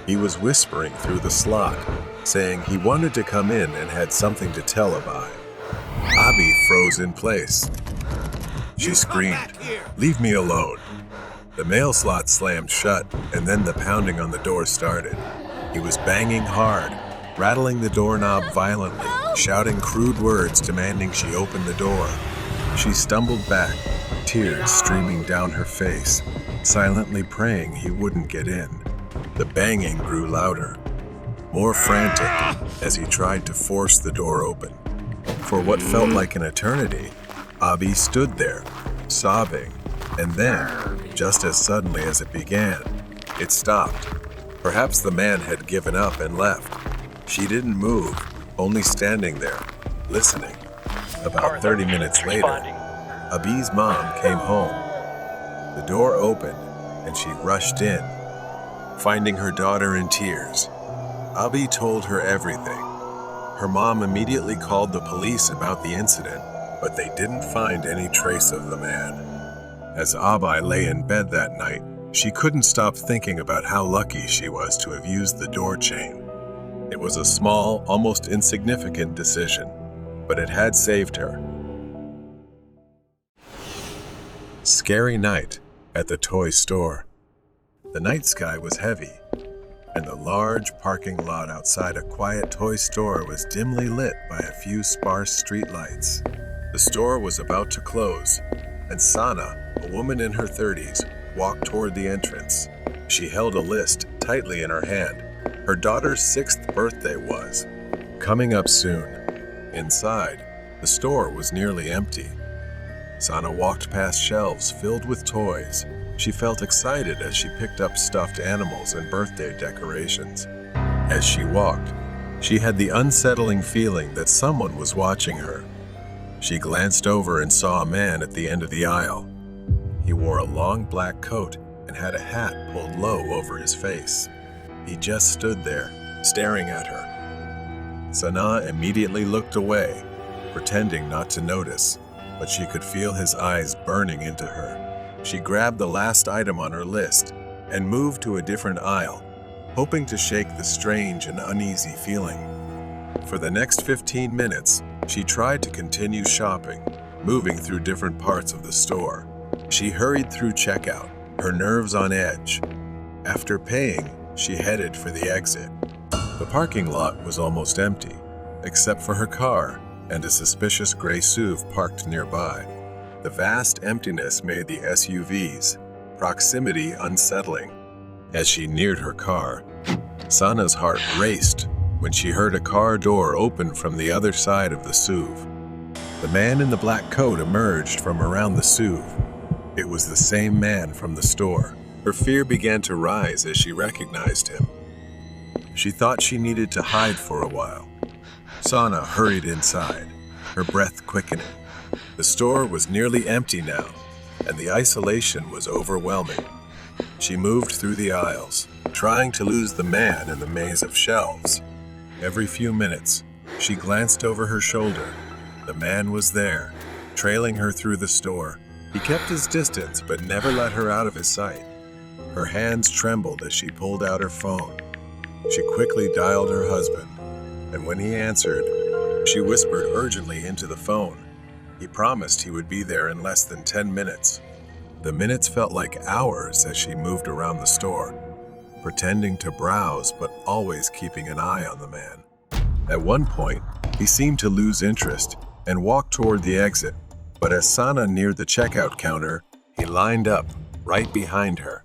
He was whispering through the slot, saying he wanted to come in and had something to tell Abby. Abby froze in place. She screamed, "Leave me alone." The mail slot slammed shut, and then the pounding on the door started. He was banging hard, rattling the doorknob violently, shouting crude words demanding she open the door. She stumbled back, tears streaming down her face, silently praying he wouldn't get in. The banging grew louder, more frantic, as he tried to force the door open. For what felt like an eternity, Abby stood there, sobbing, and then, just as suddenly as it began, it stopped. Perhaps the man had given up and left. She didn't move, only standing there, listening. About 30 minutes later, Abby's mom came home. The door opened, and she rushed in, finding her daughter in tears. Abby told her everything. Her mom immediately called the police about the incident, but they didn't find any trace of the man. As Abby lay in bed that night, she couldn't stop thinking about how lucky she was to have used the door chain. It was a small, almost insignificant decision, but it had saved her. Scary night at the toy store. The night sky was heavy, and the large parking lot outside a quiet toy store was dimly lit by a few sparse street lights. The store was about to close, and Sana, a woman in her 30s, walked toward the entrance. She held a list tightly in her hand. Her daughter's 6th birthday was coming up soon. Inside, the store was nearly empty. Sana walked past shelves filled with toys. She felt excited as she picked up stuffed animals and birthday decorations. As she walked, she had the unsettling feeling that someone was watching her. She glanced over and saw a man at the end of the aisle. He wore a long black coat and had a hat pulled low over his face. He just stood there, staring at her. Sana immediately looked away, pretending not to notice, but she could feel his eyes burning into her. She grabbed the last item on her list and moved to a different aisle, hoping to shake the strange and uneasy feeling. For the next 15 minutes, she tried to continue shopping, moving through different parts of the store. She hurried through checkout, her nerves on edge. After paying, she headed for the exit. The parking lot was almost empty, except for her car and a suspicious gray SUV parked nearby. The vast emptiness made the SUVs, proximity unsettling. As she neared her car, Sana's heart raced when she heard a car door open from the other side of the SUV. The man in the black coat emerged from around the SUV. It was the same man from the store. Her fear began to rise as she recognized him. She thought she needed to hide for a while. Sana hurried inside, her breath quickening. The store was nearly empty now, and the isolation was overwhelming. She moved through the aisles, trying to lose the man in the maze of shelves. Every few minutes, she glanced over her shoulder. The man was there, trailing her through the store. He kept his distance but never let her out of his sight. Her hands trembled as she pulled out her phone. She quickly dialed her husband, and when he answered, she whispered urgently into the phone. He promised he would be there in less than 10 minutes. The minutes felt like hours as she moved around the store, pretending to browse but always keeping an eye on the man. At one point, he seemed to lose interest and walked toward the exit, but as Sana neared the checkout counter, he lined up right behind her.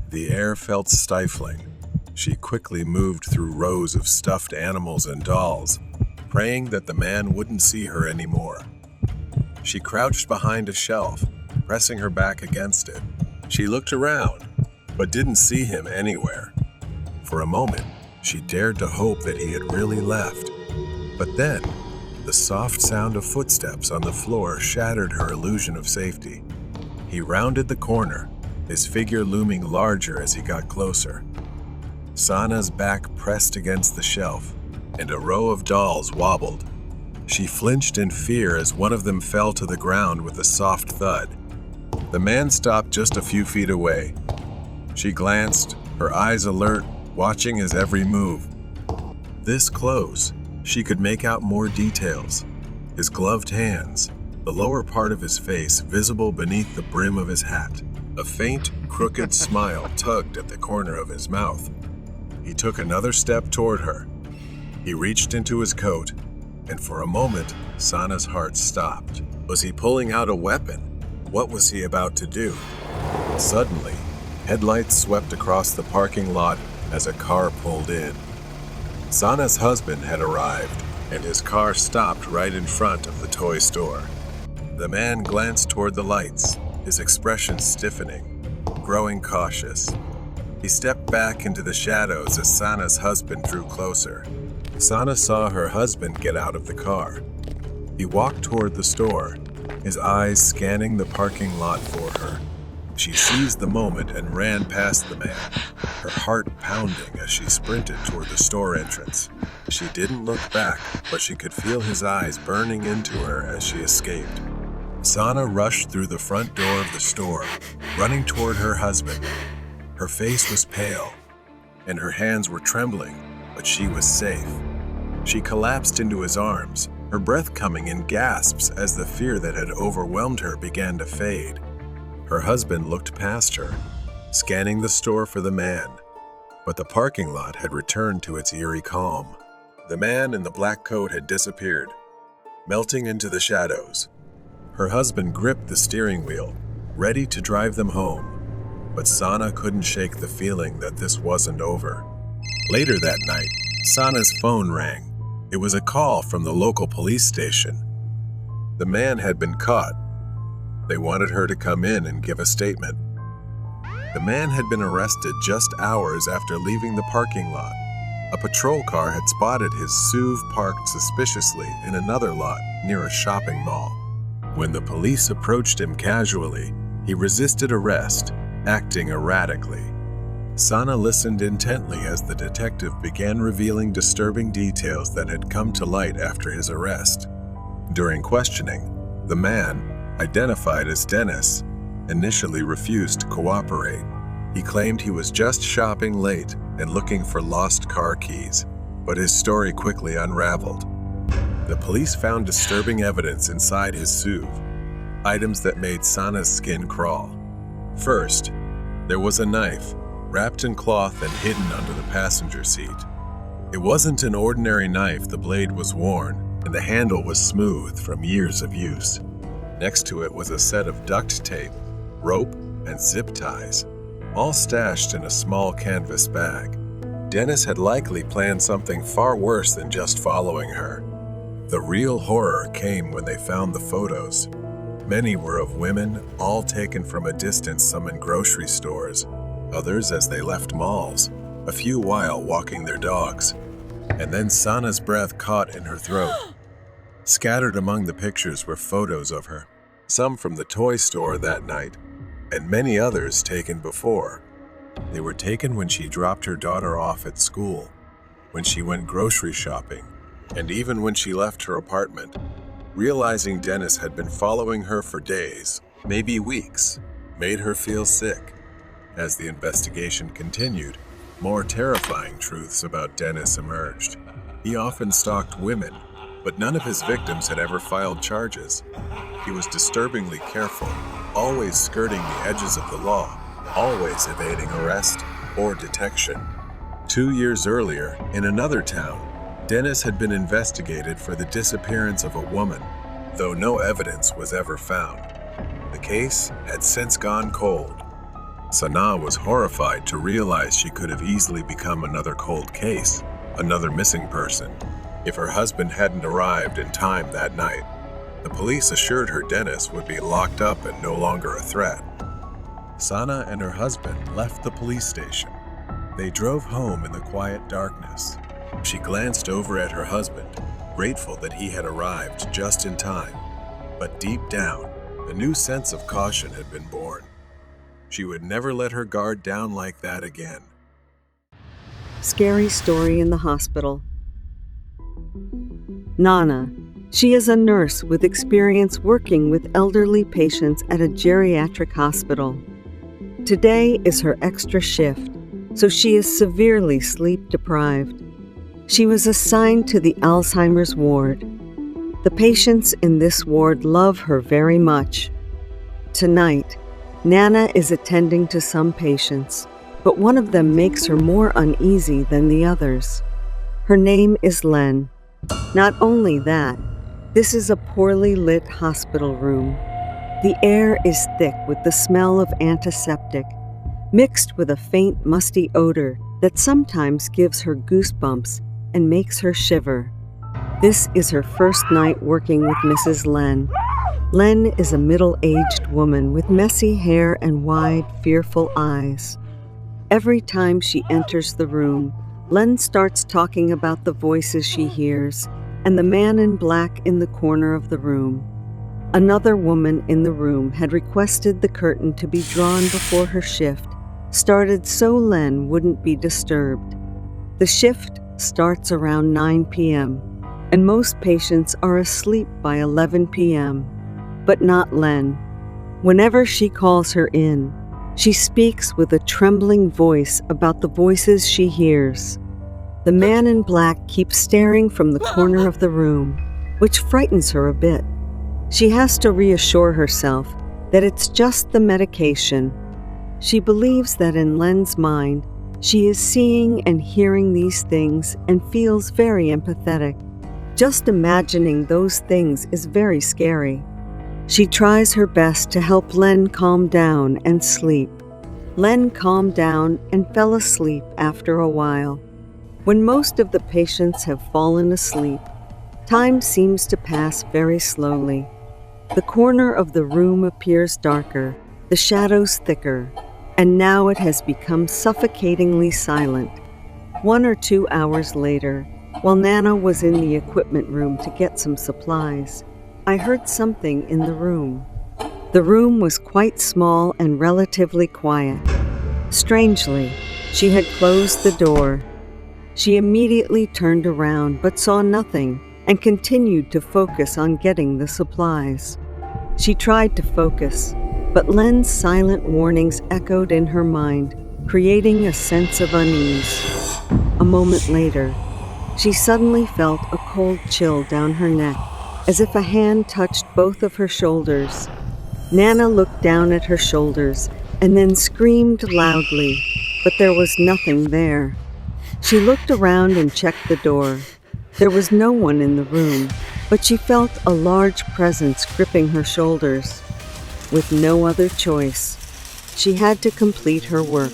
The air felt stifling. She quickly moved through rows of stuffed animals and dolls, praying that the man wouldn't see her anymore. She crouched behind a shelf, pressing her back against it. She looked around, but didn't see him anywhere. For a moment, she dared to hope that he had really left. But then, the soft sound of footsteps on the floor shattered her illusion of safety. He rounded the corner, his figure looming larger as he got closer. Sana's back pressed against the shelf, and a row of dolls wobbled. She flinched in fear as one of them fell to the ground with a soft thud. The man stopped just a few feet away. She glanced, her eyes alert, watching his every move. This close, she could make out more details. His gloved hands, the lower part of his face visible beneath the brim of his hat. A faint, crooked smile tugged at the corner of his mouth. He took another step toward her. He reached into his coat, and for a moment, Sana's heart stopped. Was he pulling out a weapon? What was he about to do? Suddenly, headlights swept across the parking lot as a car pulled in. Sana's husband had arrived, and his car stopped right in front of the toy store. The man glanced toward the lights, his expression stiffening, growing cautious. He stepped back into the shadows as Sana's husband drew closer. Sana saw her husband get out of the car. He walked toward the store, his eyes scanning the parking lot for her. She seized the moment and ran past the man, her heart pounding as she sprinted toward the store entrance. She didn't look back, but she could feel his eyes burning into her as she escaped. Sana rushed through the front door of the store, running toward her husband. Her face was pale, and her hands were trembling, but she was safe. She collapsed into his arms, her breath coming in gasps as the fear that had overwhelmed her began to fade. Her husband looked past her, scanning the store for the man, but the parking lot had returned to its eerie calm. The man in the black coat had disappeared, melting into the shadows. Her husband gripped the steering wheel, ready to drive them home, but Sana couldn't shake the feeling that this wasn't over. Later that night, Sana's phone rang. It was a call from the local police station. The man had been caught. They wanted her to come in and give a statement. The man had been arrested just hours after leaving the parking lot. A patrol car had spotted his SUV parked suspiciously in another lot near a shopping mall. When the police approached him casually, he resisted arrest, acting erratically. Sana listened intently as the detective began revealing disturbing details that had come to light after his arrest. During questioning, the man, identified as Dennis, initially refused to cooperate. He claimed he was just shopping late and looking for lost car keys, but his story quickly unraveled. The police found disturbing evidence inside his SUV, items that made Sana's skin crawl. First, there was a knife, wrapped in cloth and hidden under the passenger seat. It wasn't an ordinary knife. The blade was worn, and the handle was smooth from years of use. Next to it was a set of duct tape, rope, and zip ties, all stashed in a small canvas bag. Dennis had likely planned something far worse than just following her. The real horror came when they found the photos. Many were of women, all taken from a distance, some in grocery stores, others as they left malls, a few while walking their dogs. And then Sana's breath caught in her throat. Scattered among the pictures were photos of her, some from the toy store that night, and many others taken before. They were taken when she dropped her daughter off at school, when she went grocery shopping, and even when she left her apartment. Realizing Dennis had been following her for days, maybe weeks, made her feel sick. As the investigation continued, more terrifying truths about Dennis emerged. He often stalked women, but none of his victims had ever filed charges. He was disturbingly careful, always skirting the edges of the law, always evading arrest or detection. 2 years earlier, in another town, Dennis had been investigated for the disappearance of a woman, though no evidence was ever found. The case had since gone cold. Sana was horrified to realize she could have easily become another cold case, another missing person, if her husband hadn't arrived in time that night. The police assured her Dennis would be locked up and no longer a threat. Sana and her husband left the police station. They drove home in the quiet darkness. She glanced over at her husband, grateful that he had arrived just in time. But deep down, a new sense of caution had been born. She would never let her guard down like that again.
Scary story in the hospital. Nana. She is a nurse with experience working with elderly patients at a geriatric hospital. Today is her extra shift, so she is severely sleep deprived. She was assigned to the Alzheimer's ward. The patients in this ward love her very much. Tonight, Nana is attending to some patients, but one of them makes her more uneasy than the others. Her name is Len. Not only that, this is a poorly lit hospital room. The air is thick with the smell of antiseptic, mixed with a faint musty odor that sometimes gives her goosebumps and makes her shiver. This is her first night working with Mrs. Len. Len is a middle-aged woman with messy hair and wide, fearful eyes. Every time she enters the room, Len starts talking about the voices she hears and the man in black in the corner of the room. Another woman in the room had requested the curtain to be drawn before her shift started so Len wouldn't be disturbed. The shift starts around 9 p.m., and most patients are asleep by 11 p.m., but not Len. Whenever she calls her in, she speaks with a trembling voice about the voices she hears. The man in black keeps staring from the corner of the room, which frightens her a bit. She has to reassure herself that it's just the medication. She believes that in Len's mind, she is seeing and hearing these things and feels very empathetic. Just imagining those things is very scary. She tries her best to help Len calm down and sleep. Len calmed down and fell asleep after a while. When most of the patients have fallen asleep, time seems to pass very slowly. The corner of the room appears darker, the shadows thicker, and now it has become suffocatingly silent. 1 or 2 hours later, while Nana was in the equipment room to get some supplies, I heard something in the room. The room was quite small and relatively quiet. Strangely, she had closed the door. She immediately turned around but saw nothing and continued to focus on getting the supplies. She tried to focus, but Len's silent warnings echoed in her mind, creating a sense of unease. A moment later, she suddenly felt a cold chill down her neck, as if a hand touched both of her shoulders. Nana looked down at her shoulders and then screamed loudly, but there was nothing there. She looked around and checked the door. There was no one in the room, but she felt a large presence gripping her shoulders. With no other choice, she had to complete her work.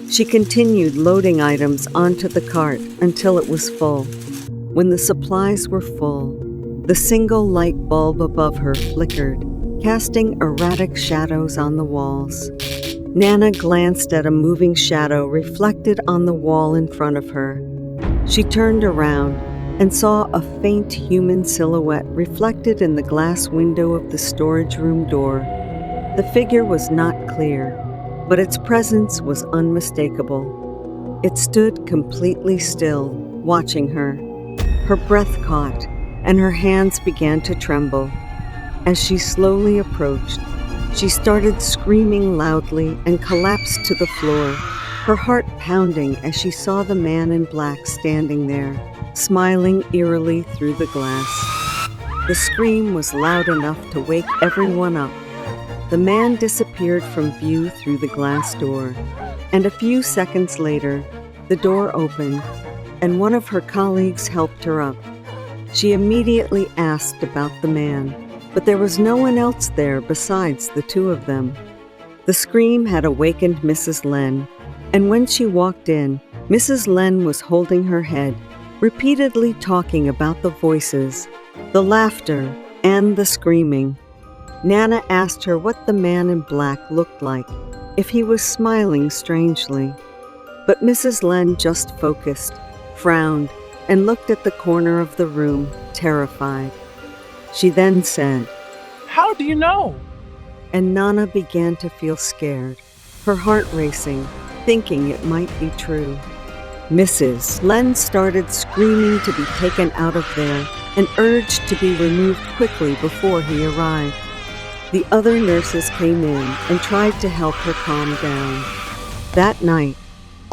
She continued loading items onto the cart until it was full. When the supplies were full, the single light bulb above her flickered, casting erratic shadows on the walls. Nana glanced at a moving shadow reflected on the wall in front of her. She turned around and saw a faint human silhouette reflected in the glass window of the storage room door. The figure was not clear, but its presence was unmistakable. It stood completely still, watching her. Her breath caught, and her hands began to tremble. As she slowly approached, she started screaming loudly and collapsed to the floor, her heart pounding as she saw the man in black standing there, smiling eerily through the glass. The scream was loud enough to wake everyone up. The man disappeared from view through the glass door, and a few seconds later, the door opened, and one of her colleagues helped her up. She immediately asked about the man, but there was no one else there besides the two of them. The scream had awakened Mrs. Len, and when she walked in, Mrs. Len was holding her head, repeatedly talking about the voices, the laughter, and the screaming. Nana asked her what the man in black looked like, if he was smiling strangely. But Mrs. Len just focused, frowned, and looked at the corner of the room, terrified. She then said,
"How do you know?"
and Nana began to feel scared, her heart racing, thinking it might be true. Mrs. Len started screaming to be taken out of there and urged to be removed quickly before he arrived. The other nurses came in and tried to help her calm down. That night,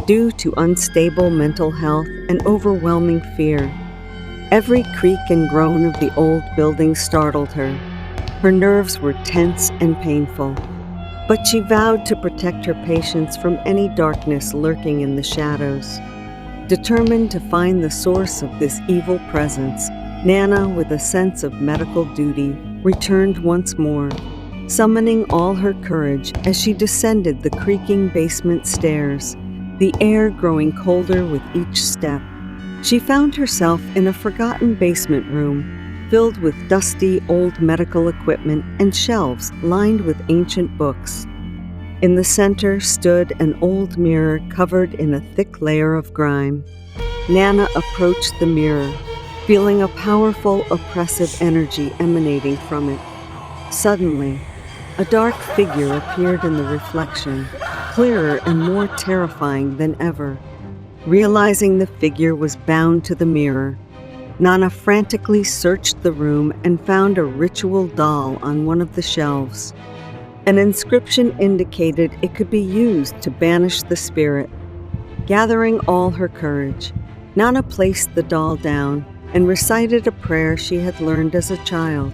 due to unstable mental health and overwhelming fear, every creak and groan of the old building startled her. Her nerves were tense and painful, but she vowed to protect her patients from any darkness lurking in the shadows. Determined to find the source of this evil presence, Nana, with a sense of medical duty, returned once more, summoning all her courage as she descended the creaking basement stairs, the air growing colder with each step. She found herself in a forgotten basement room filled with dusty old medical equipment and shelves lined with ancient books. In the center stood an old mirror covered in a thick layer of grime. Nana approached the mirror, feeling a powerful, oppressive energy emanating from it. Suddenly, a dark figure appeared in the reflection, clearer and more terrifying than ever. Realizing the figure was bound to the mirror, Nana frantically searched the room and found a ritual doll on one of the shelves. An inscription indicated it could be used to banish the spirit. Gathering all her courage, Nana placed the doll down and recited a prayer she had learned as a child,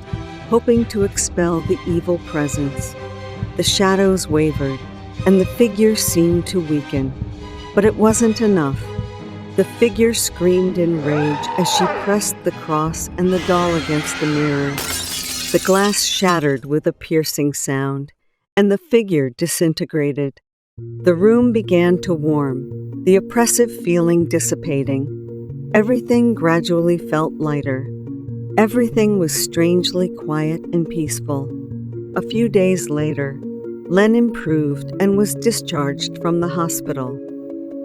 hoping to expel the evil presence. The shadows wavered, and the figure seemed to weaken. But it wasn't enough. The figure screamed in rage as she pressed the cross and the doll against the mirror. The glass shattered with a piercing sound, and the figure disintegrated. The room began to warm, the oppressive feeling dissipating. Everything gradually felt lighter. Everything was strangely quiet and peaceful. A few days later, Len improved and was discharged from the hospital.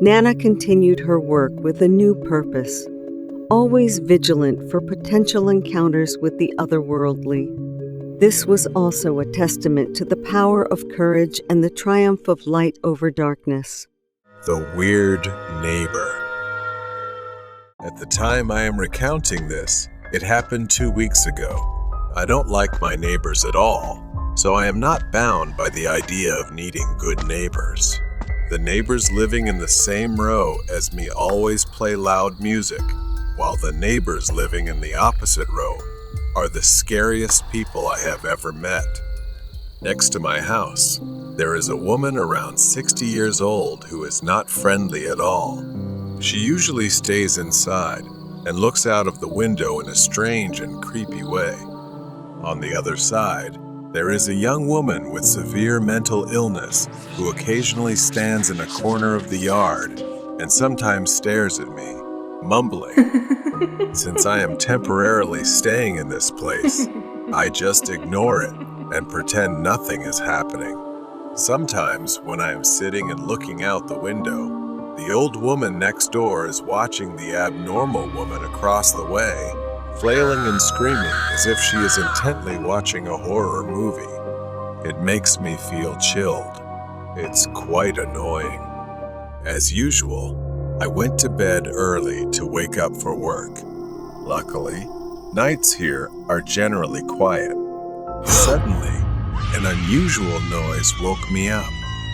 Nana continued her work with a new purpose, always vigilant for potential encounters with the otherworldly. This was also a testament to the power of courage and the triumph of light over darkness.
The weird neighbor. At the time I am recounting this, it happened 2 weeks ago. I don't like my neighbors at all, so I am not bound by the idea of needing good neighbors. The neighbors living in the same row as me always play loud music, while the neighbors living in the opposite row are the scariest people I have ever met. Next to my house, there is a woman around 60 years old who is not friendly at all. She usually stays inside and looks out of the window in a strange and creepy way. On the other side, There is a young woman with severe mental illness who occasionally stands in a corner of the yard and sometimes stares at me, mumbling. Since I am temporarily staying in this place, I just ignore it and pretend nothing is happening. Sometimes, when I am sitting and looking out the window, the old woman next door is watching the abnormal woman across the way, flailing and screaming as if she is intently watching a horror movie. It makes me feel chilled. It's quite annoying. As usual, I went to bed early to wake up for work. Luckily, nights here are generally quiet. Suddenly, an unusual noise woke me up.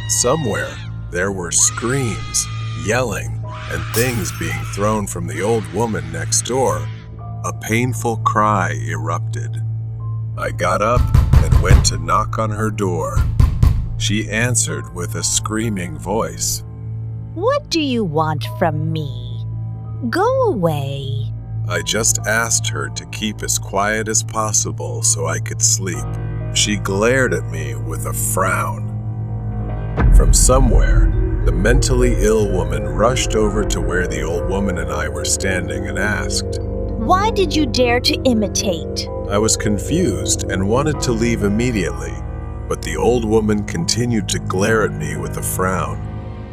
Somewhere, there were screams, yelling, and things being thrown from the old woman next door. A painful cry erupted. I got up and went to knock on her door. She answered with a screaming voice.
What do you want from me? Go away.
I just asked her to keep as quiet as possible so I could sleep. She glared at me with a frown. From somewhere, the mentally ill woman rushed over to where the old woman and I were standing and asked,
Why did you dare to imitate?
I was confused and wanted to leave immediately, but the old woman continued to glare at me with a frown.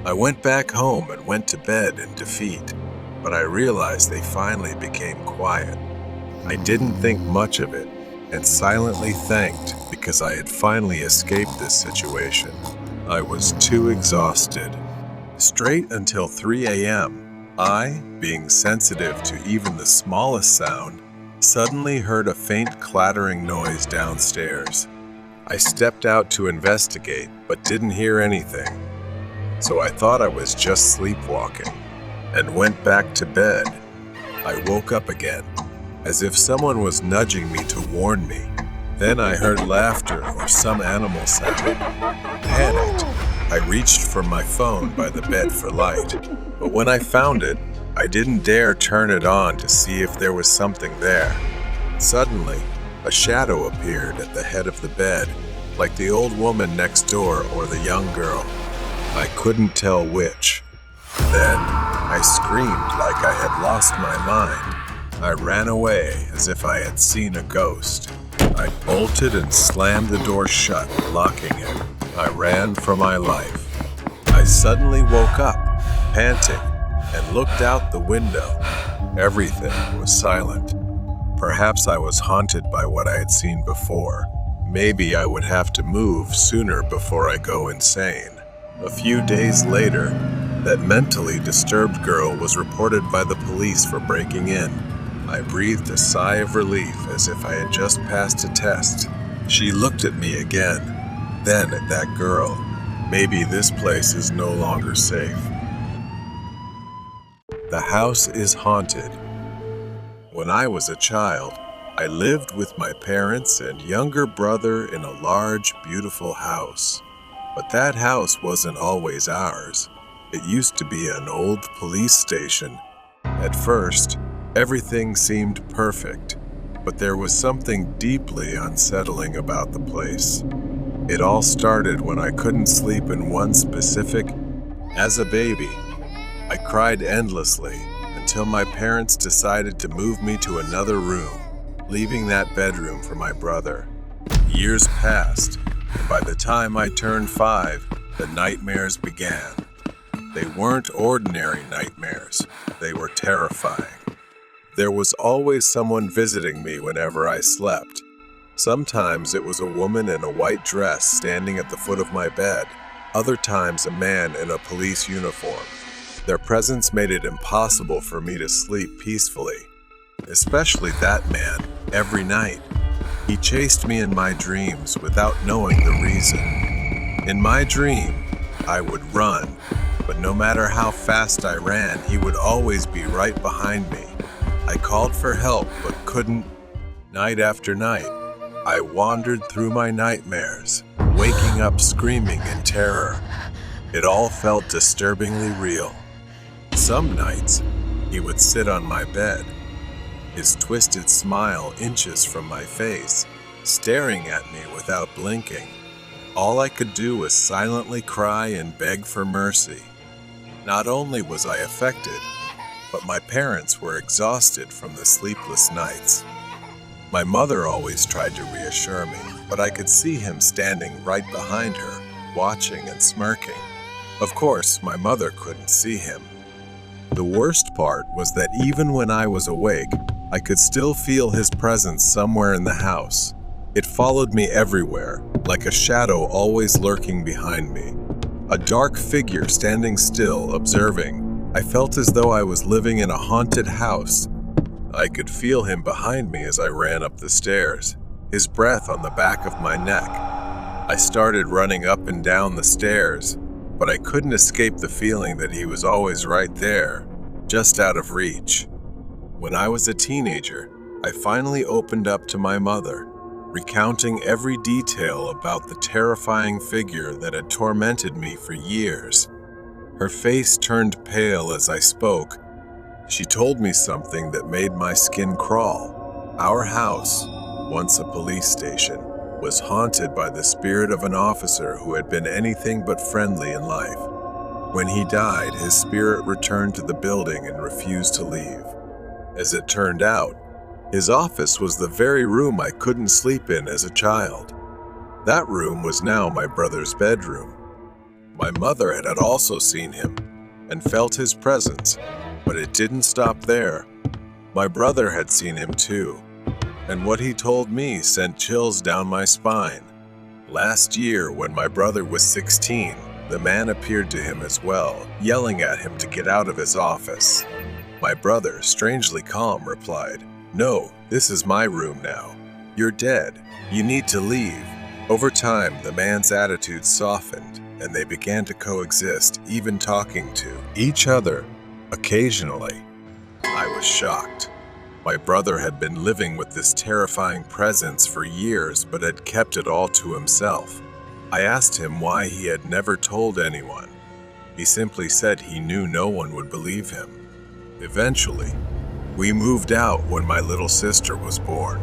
I went back home and went to bed in defeat, but I realized they finally became quiet. I didn't think much of it and silently thanked because I had finally escaped this situation. I was too exhausted. Straight until 3 a.m., I, being sensitive to even the smallest sound, suddenly heard a faint clattering noise downstairs. I stepped out to investigate, but didn't hear anything. So I thought I was just sleepwalking and went back to bed. I woke up again, as if someone was nudging me to warn me. Then I heard laughter or some animal sound. Panicked, I reached for my phone by the bed for light. But when I found it, I didn't dare turn it on to see if there was something there. Suddenly, a shadow appeared at the head of the bed, like the old woman next door or the young girl. I couldn't tell which. Then, I screamed like I had lost my mind. I ran away as if I had seen a ghost. I bolted and slammed the door shut, locking it. I ran for my life. I suddenly woke up, panting, and looked out the window. Everything was silent. Perhaps I was haunted by what I had seen before. Maybe I would have to move sooner before I go insane. A few days later, that mentally disturbed girl was reported by the police for breaking in. I breathed a sigh of relief as if I had just passed a test. She looked at me again, then at that girl. Maybe this place is no longer safe. The house is haunted. When I was a child, I lived with my parents and younger brother in a large, beautiful house. But that house wasn't always ours. It used to be an old police station. At first, everything seemed perfect, but there was something deeply unsettling about the place. It all started when I couldn't sleep in one specific. As a baby, I cried endlessly until my parents decided to move me to another room, leaving that bedroom for my brother. Years passed, and by the time I turned 5, the nightmares began. They weren't ordinary nightmares. They were terrifying. There was always someone visiting me whenever I slept. Sometimes it was a woman in a white dress standing at the foot of my bed. Other times a man in a police uniform. Their presence made it impossible for me to sleep peacefully. Especially that man, every night. He chased me in my dreams without knowing the reason. In my dream, I would run, but no matter how fast I ran, he would always be right behind me. I called for help, but couldn't. Night after night, I wandered through my nightmares, waking up screaming in terror. It all felt disturbingly real. Some nights, he would sit on my bed, his twisted smile inches from my face, staring at me without blinking. All I could do was silently cry and beg for mercy. Not only was I affected, but my parents were exhausted from the sleepless nights. My mother always tried to reassure me, but I could see him standing right behind her, watching and smirking. Of course, my mother couldn't see him. The worst part was that even when I was awake, I could still feel his presence somewhere in the house. It followed me everywhere, like a shadow always lurking behind me. A dark figure standing still, observing. I felt as though I was living in a haunted house. I could feel him behind me as I ran up the stairs, his breath on the back of my neck. I started running up and down the stairs, but I couldn't escape the feeling that he was always right there, just out of reach. When I was a teenager, I finally opened up to my mother, recounting every detail about the terrifying figure that had tormented me for years. Her face turned pale as I spoke. She told me something that made my skin crawl. Our house, once a police station, was haunted by the spirit of an officer who had been anything but friendly in life. When he died, his spirit returned to the building and refused to leave. As it turned out, his office was the very room I couldn't sleep in as a child. That room was now my brother's bedroom. My mother had also seen him and felt his presence, but it didn't stop there. My brother had seen him too, and what he told me sent chills down my spine. Last year, when my brother was 16, the man appeared to him as well, yelling at him to get out of his office. My brother, strangely calm, replied, "No, this is my room now. You're dead. You need to leave." Over time, the man's attitude softened, and they began to coexist, even talking to each other occasionally. I was shocked. My brother had been living with this terrifying presence for years, but had kept it all to himself. I asked him why he had never told anyone. He simply said he knew no one would believe him. Eventually, we moved out when my little sister was born.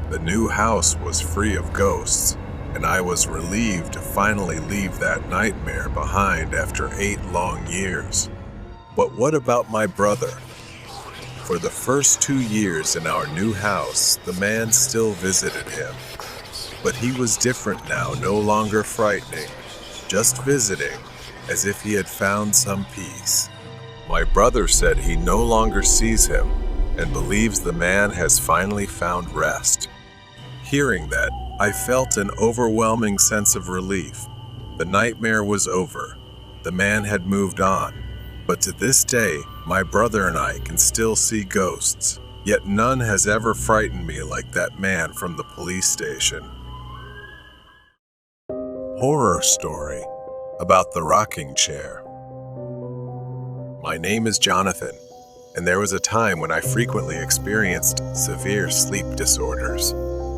The new house was free of ghosts, and I was relieved to finally leave that nightmare behind after 8 long years. But what about my brother? For the first 2 years in our new house, the man still visited him. But he was different now, no longer frightening, just visiting, as if he had found some peace. My brother said he no longer sees him and believes the man has finally found rest. Hearing that, I felt an overwhelming sense of relief. The nightmare was over. The man had moved on. But to this day, my brother and I can still see ghosts, yet none has ever frightened me like that man from the police station. Horror story about the rocking chair. My name is Jonathan, and there was a time when I frequently experienced severe sleep disorders.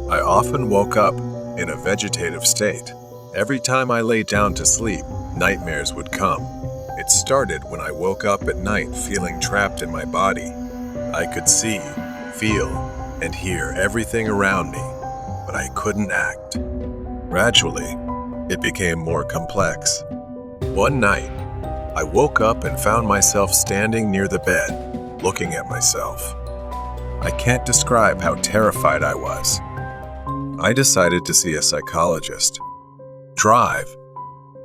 I often woke up in a vegetative state. Every time I lay down to sleep, nightmares would come. It started when I woke up at night feeling trapped in my body. I could see, feel, and hear everything around me, but I couldn't act. Gradually, it became more complex. One night, I woke up and found myself standing near the bed, looking at myself. I can't describe how terrified I was. I decided to see a psychologist. Drive.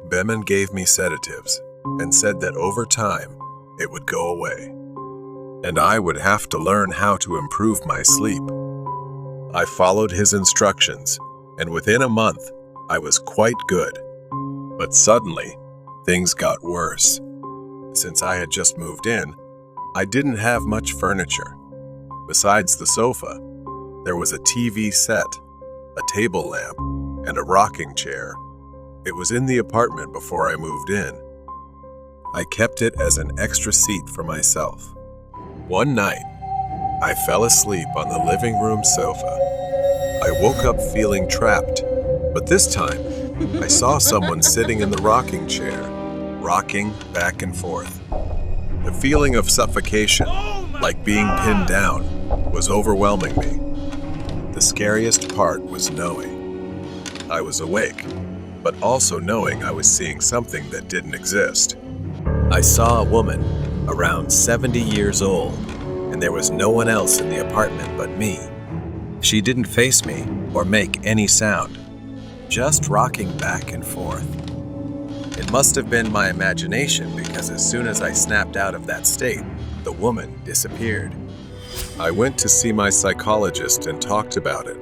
Beman gave me sedatives and said that over time, it would go away, and I would have to learn how to improve my sleep. I followed his instructions, and within a month, I was quite good. But suddenly, things got worse. Since I had just moved in, I didn't have much furniture. Besides the sofa, there was a TV set, a table lamp, and a rocking chair. It was in the apartment before I moved in. I kept it as an extra seat for myself. One night, I fell asleep on the living room sofa. I woke up feeling trapped, but this time, I saw someone sitting in the rocking chair, rocking back and forth. The feeling of suffocation, like being pinned down, was overwhelming me. The scariest part was knowing I was awake, but also knowing I was seeing something that didn't exist. I saw a woman around 70 years old, and there was no one else in the apartment but me. She didn't face me or make any sound, just rocking back and forth. It must have been my imagination because as soon as I snapped out of that state, the woman disappeared. I went to see my psychologist and talked about it,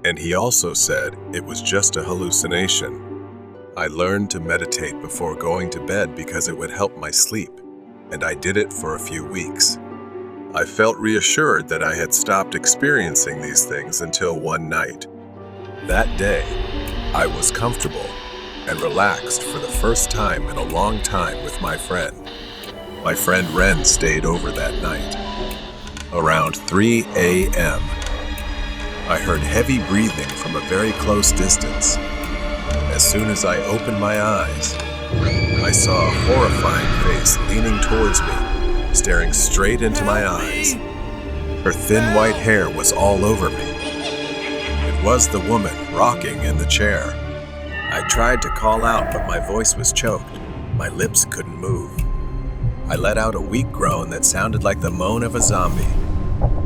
and he also said it was just a hallucination. I learned to meditate before going to bed because it would help my sleep, and I did it for a few weeks. I felt reassured that I had stopped experiencing these things until one night. That day, I was comfortable and relaxed for the first time in a long time with my friend. My friend Ren stayed over that night. Around 3 a.m., I heard heavy breathing from a very close distance. As soon as I opened my eyes, I saw a horrifying face leaning towards me, staring straight into my eyes. Her thin white hair was all over me. It was the woman rocking in the chair. I tried to call out, but my voice was choked. My lips couldn't move. I let out a weak groan that sounded like the moan of a zombie.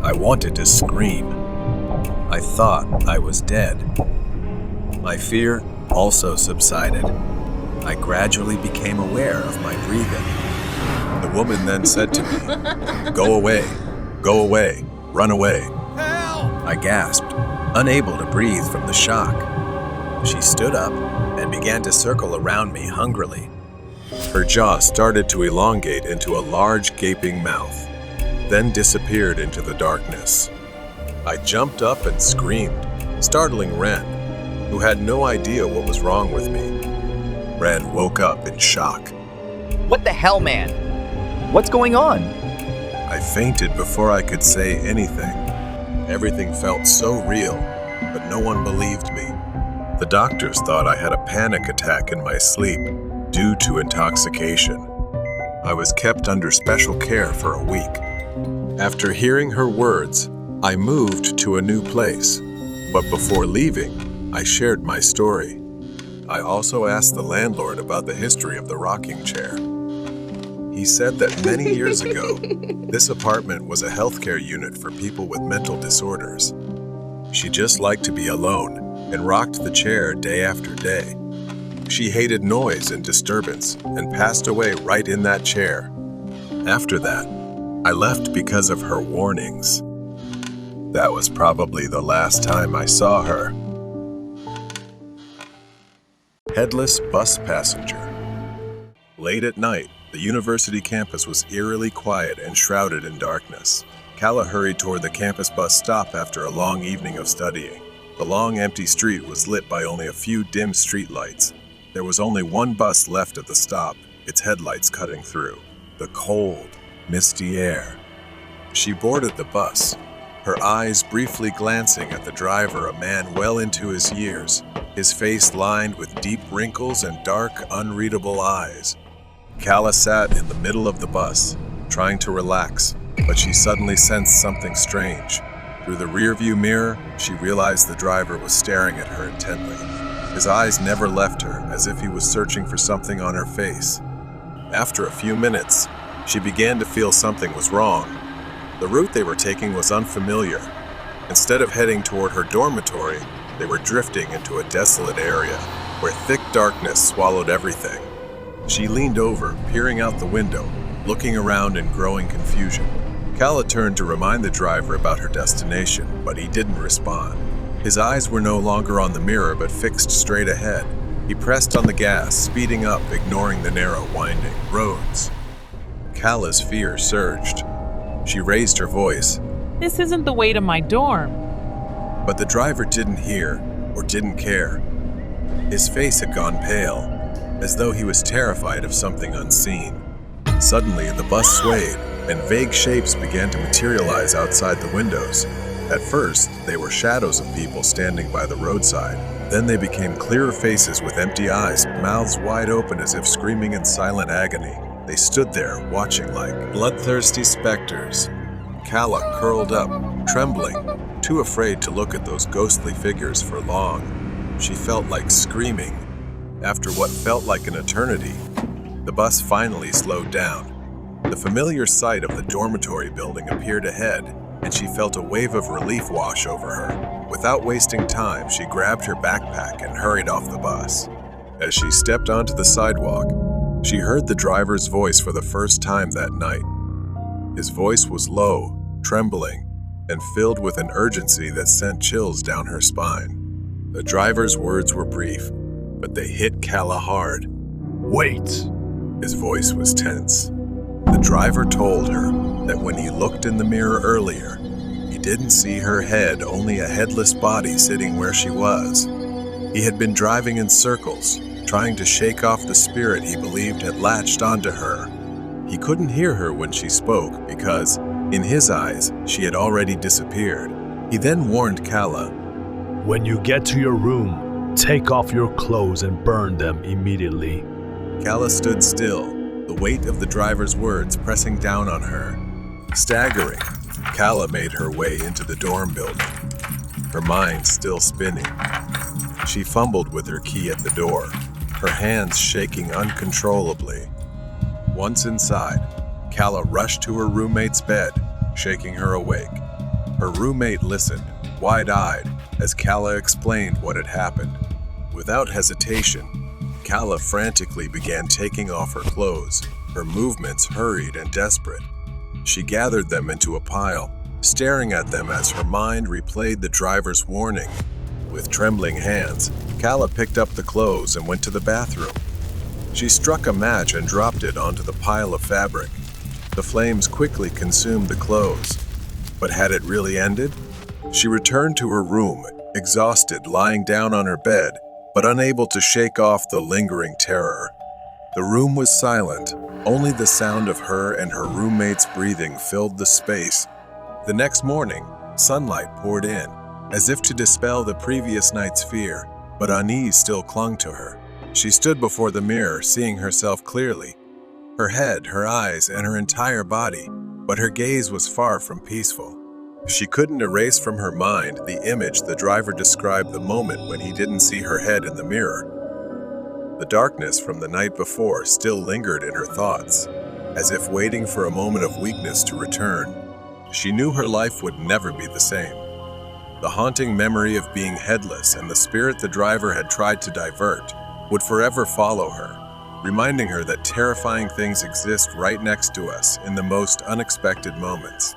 I wanted to scream. I thought I was dead. My fear also subsided. I gradually became aware of my breathing. The woman then said to me, "Go away, run away." I gasped, unable to breathe from the shock. She stood up and began to circle around me hungrily. Her jaw started to elongate into a large gaping mouth, then disappeared into the darkness. I jumped up and screamed, startling Ren, who had no idea what was wrong with me. Ren woke up in shock.
What the hell, man? What's going on?
I fainted before I could say anything. Everything felt so real, but no one believed me. The doctors thought I had a panic attack in my sleep due to intoxication. I was kept under special care for a week. After hearing her words, I moved to a new place, but before leaving, I shared my story. I also asked the landlord about the history of the rocking chair. He said that many years ago, this apartment was a healthcare unit for people with mental disorders. She just liked to be alone and rocked the chair day after day. She hated noise and disturbance and passed away right in that chair. After that, I left because of her warnings. That was probably the last time I saw her. Headless bus passenger. Late at night, the university campus was eerily quiet and shrouded in darkness. Kala hurried toward the campus bus stop after a long evening of studying. The long, empty street was lit by only a few dim streetlights. There was only one bus left at the stop, its headlights cutting through the cold, misty air. She boarded the bus, her eyes briefly glancing at the driver, a man well into his years, his face lined with deep wrinkles and dark, unreadable eyes. Kala sat in the middle of the bus, trying to relax, but she suddenly sensed something strange. Through the rearview mirror, she realized the driver was staring at her intently. His eyes never left her, as if he was searching for something on her face. After a few minutes, she began to feel something was wrong. The route they were taking was unfamiliar. Instead of heading toward her dormitory, they were drifting into a desolate area, where thick darkness swallowed everything. She leaned over, peering out the window, looking around in growing confusion. Kala turned to remind the driver about her destination, but he didn't respond. His eyes were no longer on the mirror, but fixed straight ahead. He pressed on the gas, speeding up, ignoring the narrow, winding roads. Kala's fear surged. She raised her voice.
This isn't the way to my dorm.
But the driver didn't hear or didn't care. His face had gone pale, as though he was terrified of something unseen. Suddenly, the bus swayed, and vague shapes began to materialize outside the windows. At first, they were shadows of people standing by the roadside. Then they became clearer faces with empty eyes, mouths wide open as if screaming in silent agony. They stood there, watching like bloodthirsty specters. Kala curled up, trembling, Too afraid to look at those ghostly figures for long, she felt like screaming. After what felt like an eternity, the bus finally slowed down. The familiar sight of the dormitory building appeared ahead, and she felt a wave of relief wash over her. Without wasting time, she grabbed her backpack and hurried off the bus. As she stepped onto the sidewalk, she heard the driver's voice for the first time that night. His voice was low, trembling, and filled with an urgency that sent chills down her spine. The driver's words were brief, but they hit Kala hard.
Wait!
His voice was tense. The driver told her that when he looked in the mirror earlier, he didn't see her head, only a headless body sitting where she was. He had been driving in circles, trying to shake off the spirit he believed had latched onto her. He couldn't hear her when she spoke because, in his eyes, she had already disappeared. He then warned Kala,
"When you get to your room, take off your clothes and burn them immediately."
Kala stood still, the weight of the driver's words pressing down on her. Staggering, Kala made her way into the dorm building, her mind still spinning. She fumbled with her key at the door, her hands shaking uncontrollably. Once inside, Kala rushed to her roommate's bed, shaking her awake. Her roommate listened, wide-eyed, as Kala explained what had happened. Without hesitation, Kala frantically began taking off her clothes, her movements hurried and desperate. She gathered them into a pile, staring at them as her mind replayed the driver's warning. With trembling hands, Kala picked up the clothes and went to the bathroom. She struck a match and dropped it onto the pile of fabric. The flames quickly consumed the clothes. But had it really ended? She returned to her room, exhausted, lying down on her bed, but unable to shake off the lingering terror. The room was silent. Only the sound of her and her roommate's breathing filled the space. The next morning, sunlight poured in, as if to dispel the previous night's fear, but unease still clung to her. She stood before the mirror, seeing herself clearly. Her head, her eyes, and her entire body, but her gaze was far from peaceful. She couldn't erase from her mind the image the driver described the moment when he didn't see her head in the mirror. The darkness from the night before still lingered in her thoughts, as if waiting for a moment of weakness to return. She knew her life would never be the same. The haunting memory of being headless and the spirit the driver had tried to divert would forever follow her, reminding her that terrifying things exist right next to us in the most unexpected moments.